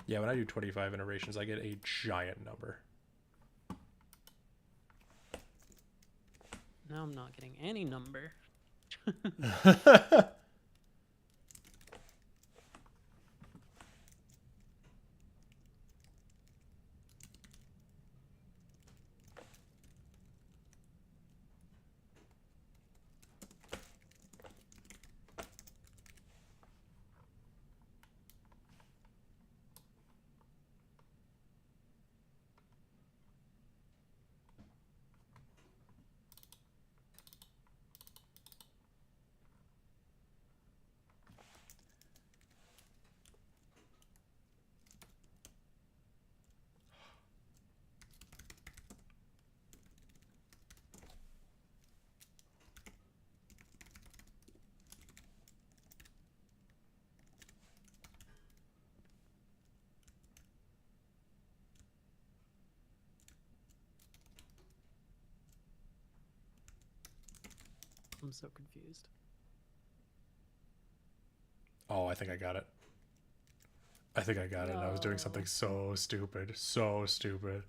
Yeah, when I do 25 iterations, I get a giant number. Now I'm not getting any number. I'm so confused. Oh, I think I got it. I think I got it. I was doing something so stupid. So stupid.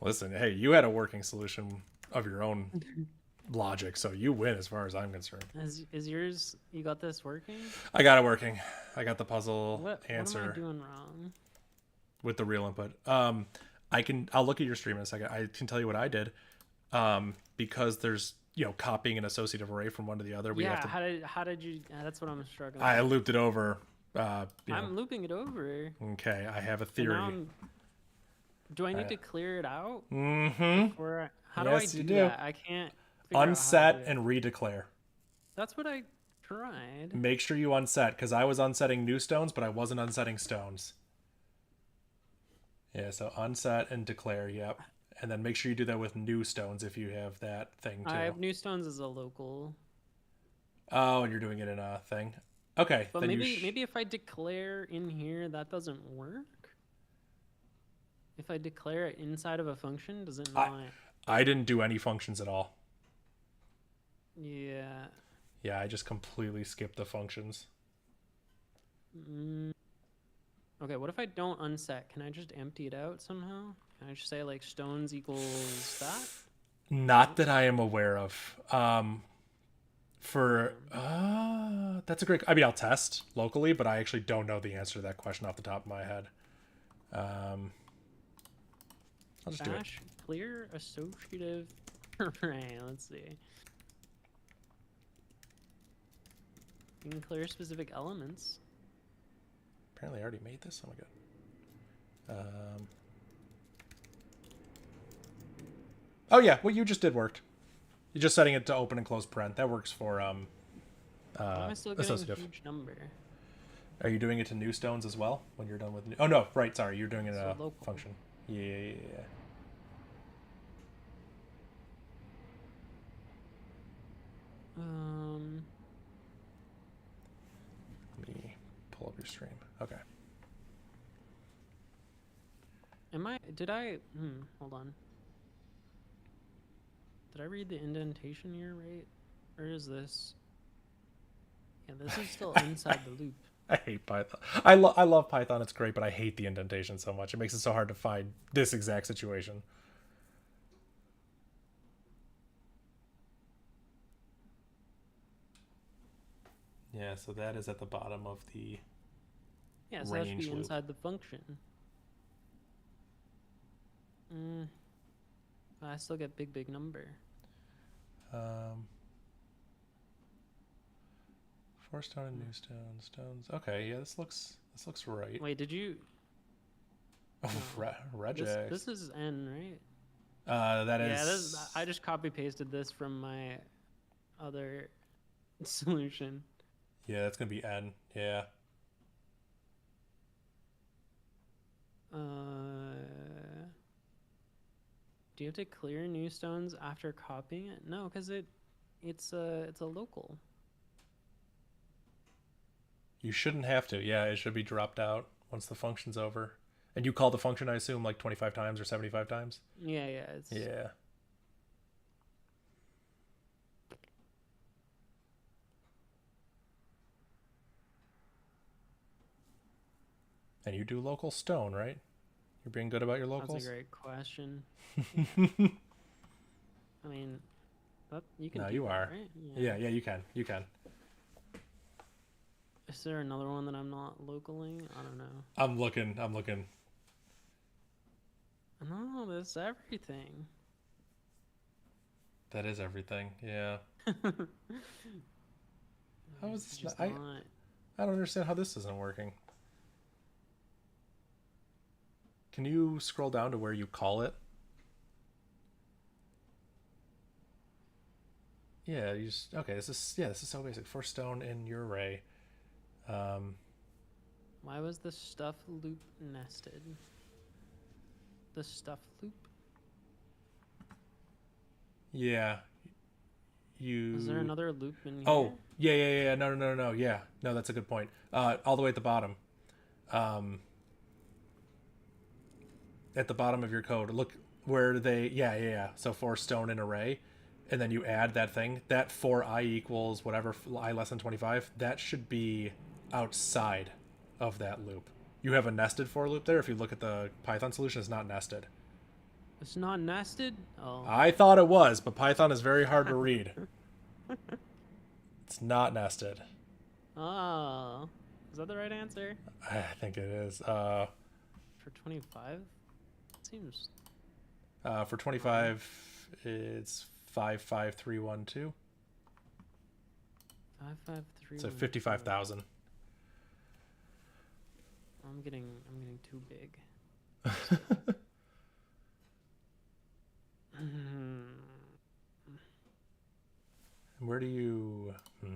Listen, hey, you had a working solution of your own logic, so you win as far as I'm concerned. Is yours, you got this working? I got it working. I got the puzzle answer. What am I doing wrong? With the real input. I'll look at your stream in a second. I can tell you what I did. Because there's, copying an associative array from one to the other. How did you, that's what I'm struggling I with. looped it over. I'm looping it over. Okay, I have a theory. Do I need to clear it out? Mm-hmm. Or How do I Yes, you do do. that? I can't figure out how to Unset do it. and redeclare. That's what I tried. Make sure you unset, because I was unsetting new stones, but I wasn't unsetting stones. Yeah, so unset and declare, yep. And then make sure you do that with new stones if you have that thing too. I have new stones as a local. Oh, and you're doing it in a thing. Okay, But then maybe if I declare in here, that doesn't work. If I declare it inside of a function, does it not? I didn't do any functions at all. Yeah. Yeah, I just completely skipped the functions. Okay, what if I don't unset? Can I just empty it out somehow? Can I just say like stones equals that? Not that I am aware of. That's a great. I mean, I'll test locally, but I actually don't know the answer to that question off the top of my head. I'll just do it. Bash clear associative array. Let's see. You can clear specific elements. Apparently, I already made this. Oh my god. Oh yeah, what you just did worked. You're just setting it to open and close parent. That works for Why am I still getting associative. a huge number? Are you doing it to new stones as well when you're done with? Oh no, right. Sorry, you're doing it in a local. function. Yeah. Let me pull up your stream. Okay. Did I hold on. Did I read the indentation here right? Or is this? Yeah, this is still inside the loop. I hate Python. I love Python. It's great, but I hate the indentation so much. It makes it so hard to find this exact situation. Yeah, so that is at the bottom of the Yeah, so that should range be loop. inside the function. I still get big number. Four stone and new stones. Okay, yeah, this looks right. Wait, did you? Oh, regex. This is N, right? That is. Yeah, I just copy pasted this from my other solution. Yeah, that's gonna be N. Yeah. Do you have to clear new stones after copying it? No, because it's a local. You shouldn't have to. Yeah, it should be dropped out once the function's over. And you call the function, I assume, like 25 times or 75 times? Yeah, it's... Yeah. And you do local stone, right? You're being good about your locals? That's a great question. I mean, you can. No, do you that, are. Right? Yeah, you can. You can. Is there another one that I'm not localing? I don't know. I'm looking. No, that's everything. That is everything. Yeah. How is this? I don't understand how this isn't working. Can you scroll down to where you call it? Yeah, you just okay. This is so basic. For stone in your array. Why was the stuff loop nested? The stuff loop? Yeah. Is there another loop in here? Oh, yeah. No. Yeah. No, that's a good point. All the way at the bottom. At the bottom of your code, look where they yeah. So for stone in array, and then you add that thing, that for I equals whatever I less than 25, that should be outside of that loop. You have a nested for loop there. If you look at the Python solution, it's not nested. It's not nested? Oh. I thought it was, but Python is very hard to read. It's not nested. Oh. Is that the right answer? I think it is. For 25? Seems... For 25, it's 55312. 553. So 55,000. I'm getting too big. Where do you... I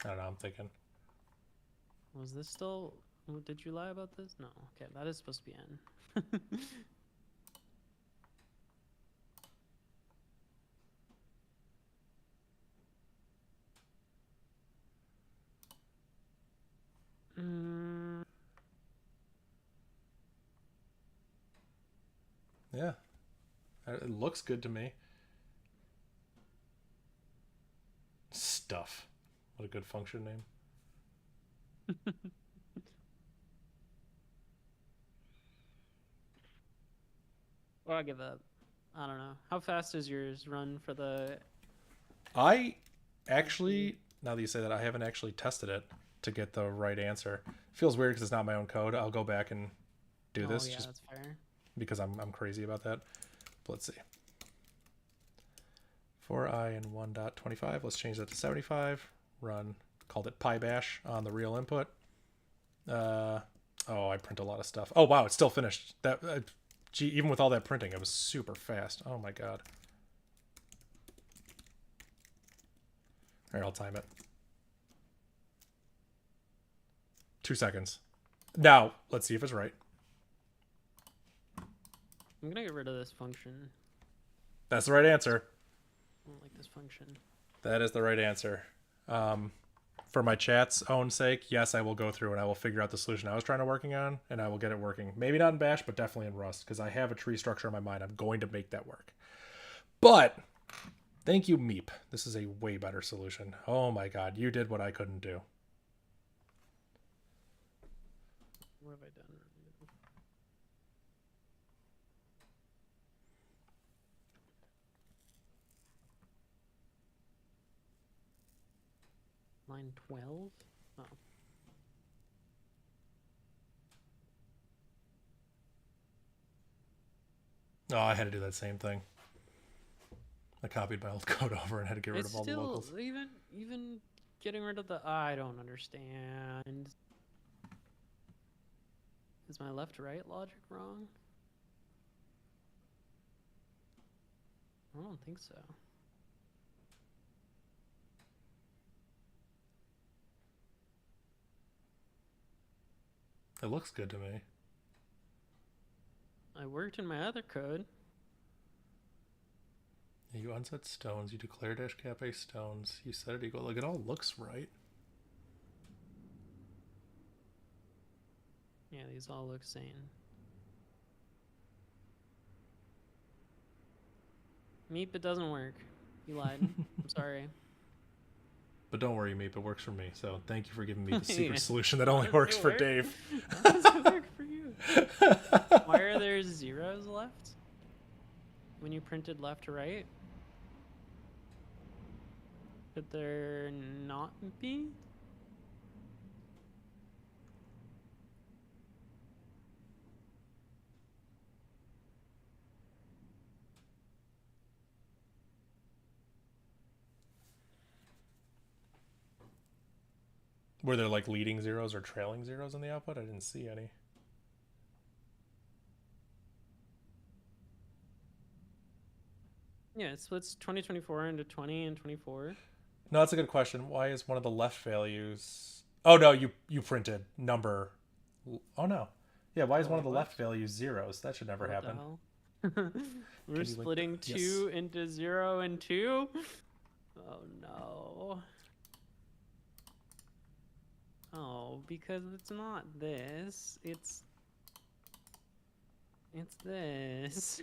don't know, I'm thinking. Was this still... Did you lie about this? No. Okay, that is supposed to be N. Yeah. It looks good to me. Stuff. What a good function name. Well, I'll give up. I don't know. How fast does yours run for the... I actually, now that you say that, I haven't actually tested it to get the right answer. Feels weird because it's not my own code. I'll go back and do this yeah, just that's fair. because I'm crazy about that. But let's see. For I in 1.25, let's change that to 75. Run, called it PyBash on the real input. Oh, I print a lot of stuff. Oh wow, it's still finished. That gee, even with all that printing, it was super fast. Oh my god. All right, I'll time it. 2 seconds. Now, let's see if it's right. I'm gonna get rid of this function. That's the right answer. I don't like this function. That is the right answer. For my chat's own sake, yes, I will go through and I will figure out the solution I was trying to working on, and I will get it working. Maybe not in Bash, but definitely in Rust, because I have a tree structure in my mind. I'm going to make that work. But thank you, Meep. This is a way better solution. Oh my god, you did what I couldn't do. What have I done? Line 12? Oh. Oh, I had to do that same thing. I copied my old code over and had to get rid of all the locals. Even getting rid of the... I don't understand. Is my left-right logic wrong? I don't think so. It looks good to me. I worked in my other code. You unset stones. You declare dash cafe stones. You set it equal. Like, it all looks right. Yeah, these all look sane. Meep, it doesn't work. You lied. I'm sorry. But don't worry, Meep. It works for me. So thank you for giving me the secret Yeah. solution that only works for Dave. How does it work for you? Why are there zeros left? When you printed left to right? Could there not be? Were there like leading zeros or trailing zeros in the output? I didn't see any. Yeah, it splits 2024 into 20 and 24. No, that's a good question. Why is one of the left values... Oh, no, you printed number... Oh, no. Yeah, why is one of the left values zeros? That should never happen. We're splitting 2 into 0 and 2? Oh, no. Oh, because it's not this. It's this.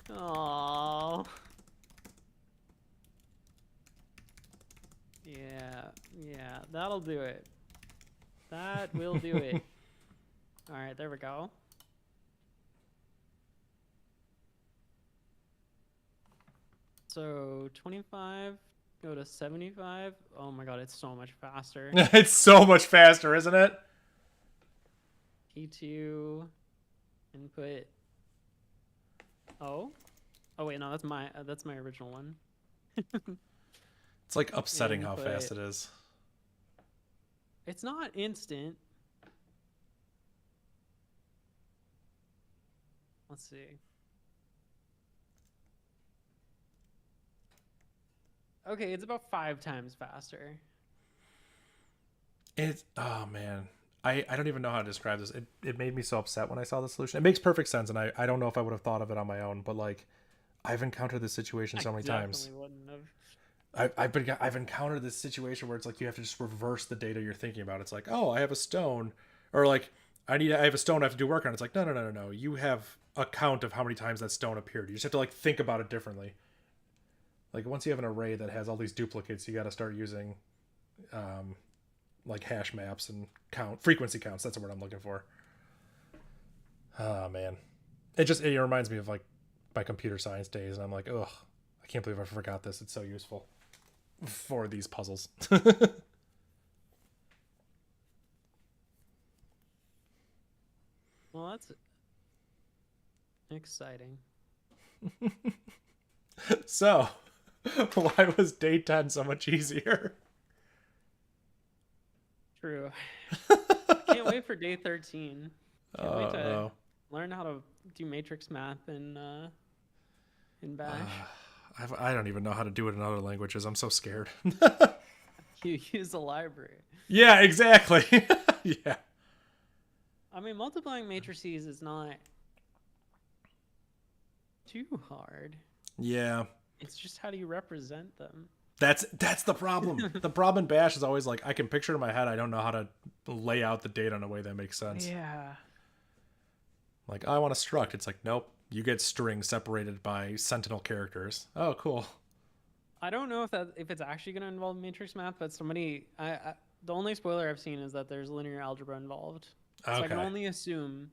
Oh. Yeah, that'll do it. That will do it. All right, there we go. So 25 go to 75. Oh my god, it's so much faster. It's so much faster, isn't it? P2 input. Oh wait, no, that's my original one. It's like upsetting how fast it is. It's not instant. Let's see. Okay, it's about 5 times faster. It's oh man. I don't even know how to describe this. It made me so upset when I saw the solution. It makes perfect sense, and I don't know if I would have thought of it on my own, but like I've encountered this situation so many times. Wouldn't have. I've encountered this situation where it's like you have to just reverse the data you're thinking about. It's like, oh, I have a stone, or like I have a stone I have to do work on. It's like, no. You have a count of how many times that stone appeared. You just have to like think about it differently. Like once you have an array that has all these duplicates, you got to start using like hash maps and frequency counts. That's the word I'm looking for. Oh man, it reminds me of like my computer science days, and I'm like, ugh, I can't believe I forgot this. It's so useful for these puzzles. Well, that's exciting. So, why was day 10 so much easier? True. Can't wait for day 13. Can't wait to learn how to do matrix math in Bash. I don't even know how to do it in other languages. I'm so scared. You use a library. Yeah, exactly. Yeah. I mean, multiplying matrices is not too hard. Yeah. It's just how do you represent them? That's the problem. The problem in Bash is always like I can picture it in my head. I don't know how to lay out the data in a way that makes sense. Yeah. Like, I want a struct. It's like, nope. You get strings separated by sentinel characters. Oh, cool. I don't know if it's actually going to involve matrix math, but the only spoiler I've seen is that there's linear algebra involved. So I can only assume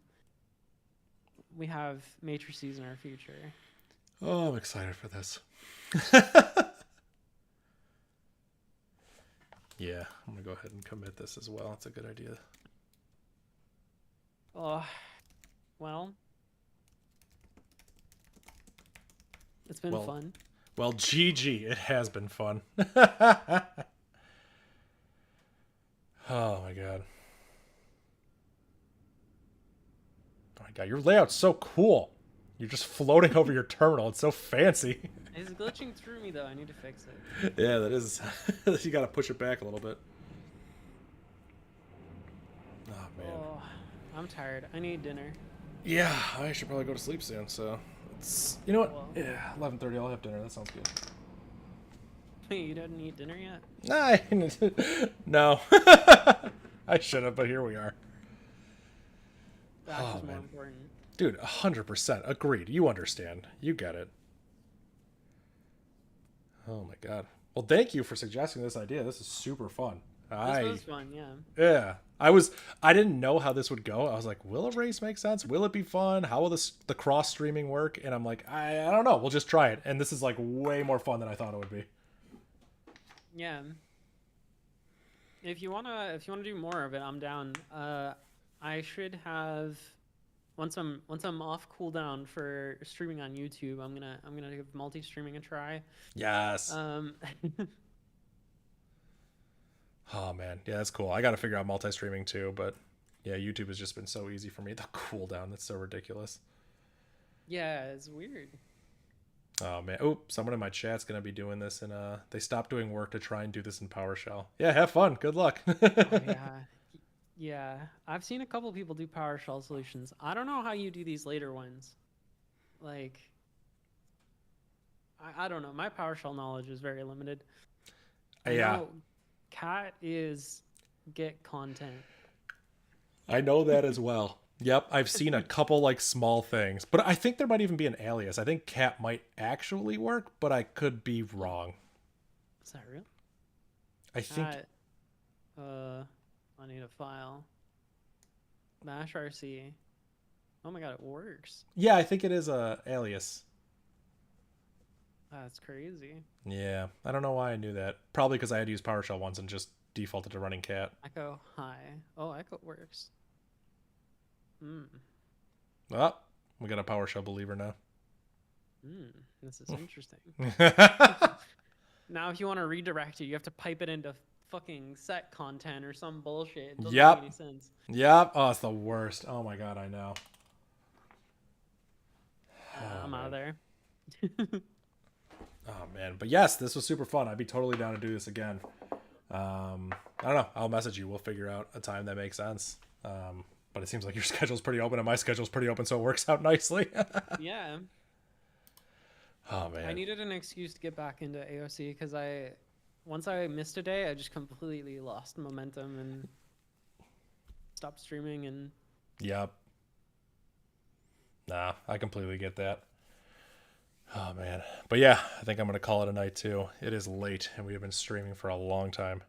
we have matrices in our future. Oh, I'm excited for this. Yeah, I'm going to go ahead and commit this as well. That's a good idea. Oh, well. It's been fun. Well, GG, it has been fun. Oh my god. Oh my god, your layout's so cool. You're just floating over your terminal. It's so fancy. It's glitching through me though. I need to fix it. Yeah, that is. You gotta push it back a little bit. Oh man. Oh, I'm tired. I need dinner. Yeah, I should probably go to sleep soon. So, you know what? Yeah, 11:30. I'll have dinner. That sounds good. Wait, you didn't eat dinner yet? No. I should have, but here we are. That is more important. Dude, 100%. Agreed. You understand. You get it. Oh my god. Well, thank you for suggesting this idea. This is super fun. This was fun, yeah. Yeah. I didn't know how this would go. I was like, will a race make sense? Will it be fun? How will the cross streaming work? And I'm like, I don't know. We'll just try it. And this is like way more fun than I thought it would be. Yeah. If you wanna do more of it, I'm down. I should have once I'm off cooldown for streaming on YouTube, I'm gonna give multi-streaming a try. Yes. Oh man, yeah, that's cool. I got to figure out multi-streaming too, but yeah, YouTube has just been so easy for me. The cooldown, that's so ridiculous. Yeah, it's weird. Oh man, oh, someone in my chat's gonna be doing this, and they stopped doing work to try and do this in PowerShell. Yeah, have fun. Good luck. Oh, yeah. I've seen a couple people do PowerShell solutions. I don't know how you do these later ones. Like, I don't know. My PowerShell knowledge is very limited. Yeah. Cat is get content. I know that as well. Yep, I've seen a couple like small things, but I think there might even be an alias. I think cat might actually work, but I could be wrong. Is that real? I think. I need a file. Bash RC. Oh my god, it works. Yeah, I think it is a alias. That's crazy. Yeah, I don't know why I knew that. Probably because I had used PowerShell once and just defaulted to running cat. Echo hi. Oh, Echo works. Oh, we got a PowerShell believer now. This is interesting. Now, if you want to redirect it, you have to pipe it into fucking set content or some bullshit. It doesn't make any sense. Yep. Oh, it's the worst. Oh my god, I know. I'm out of there. Oh man, but yes, this was super fun. I'd be totally down to do this again. I don't know. I'll message you. We'll figure out a time that makes sense. But it seems like your schedule's pretty open and my schedule's pretty open, so it works out nicely. Yeah. Oh man. I needed an excuse to get back into AOC because once I missed a day, I just completely lost momentum and stopped streaming. And Yep. Nah, I completely get that. Oh man. But yeah, I think I'm gonna call it a night too. It is late and we have been streaming for a long time.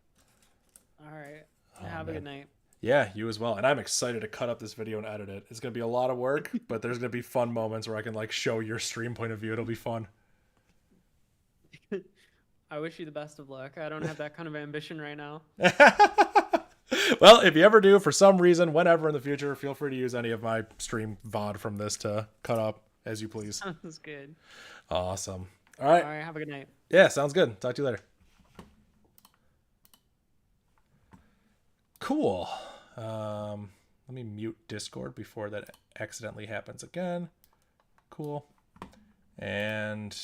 all right, Oh, have a man. good night. Yeah, you as well. And I'm excited to cut up this video and edit it. It's gonna be a lot of work, but there's gonna be fun moments where I can like show your stream point of view. It'll be fun. I wish you the best of luck. I don't have that kind of ambition right now. Well, if you ever do, for some reason, whenever in the future, feel free to use any of my stream VOD from this to cut up as you please. Sounds good. Awesome. All right. All right, have a good night. Yeah, sounds good. Talk to you later. Cool. Let me mute Discord before that accidentally happens again. Cool. And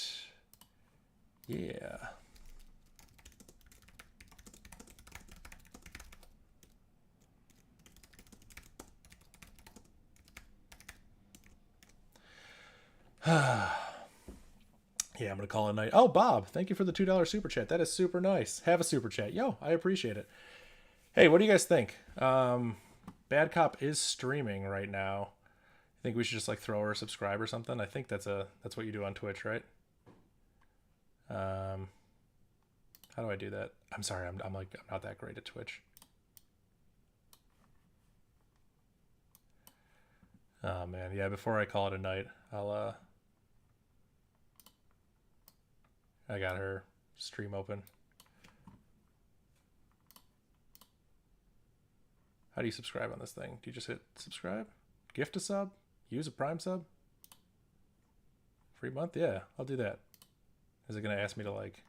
yeah. Yeah, I'm going to call it a night. Oh, Bob, thank you for the $2 super chat. That is super nice. Have a super chat. Yo, I appreciate it. Hey, what do you guys think? Bad Cop is streaming right now. I think we should just like throw her a subscribe or something. I think that's what you do on Twitch, right? How do I do that? I'm sorry, I'm not that great at Twitch. Oh man, yeah, before I call it a night, I got her stream open. How do you subscribe on this thing? Do you just hit subscribe? Gift a sub? Use a Prime sub? Free month? Yeah, I'll do that. Is it going to ask me to like...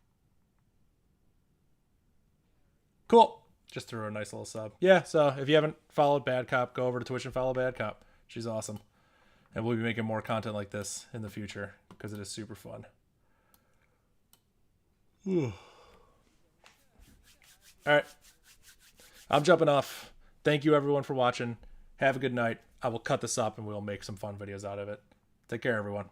Cool. Just threw her a nice little sub. Yeah, so if you haven't followed Bad Cop, go over to Twitch and follow Bad Cop. She's awesome. And we'll be making more content like this in the future because it is super fun. All right. I'm jumping off. Thank you everyone for watching. Have a good night. I will cut this up and we'll make some fun videos out of it. Take care, everyone.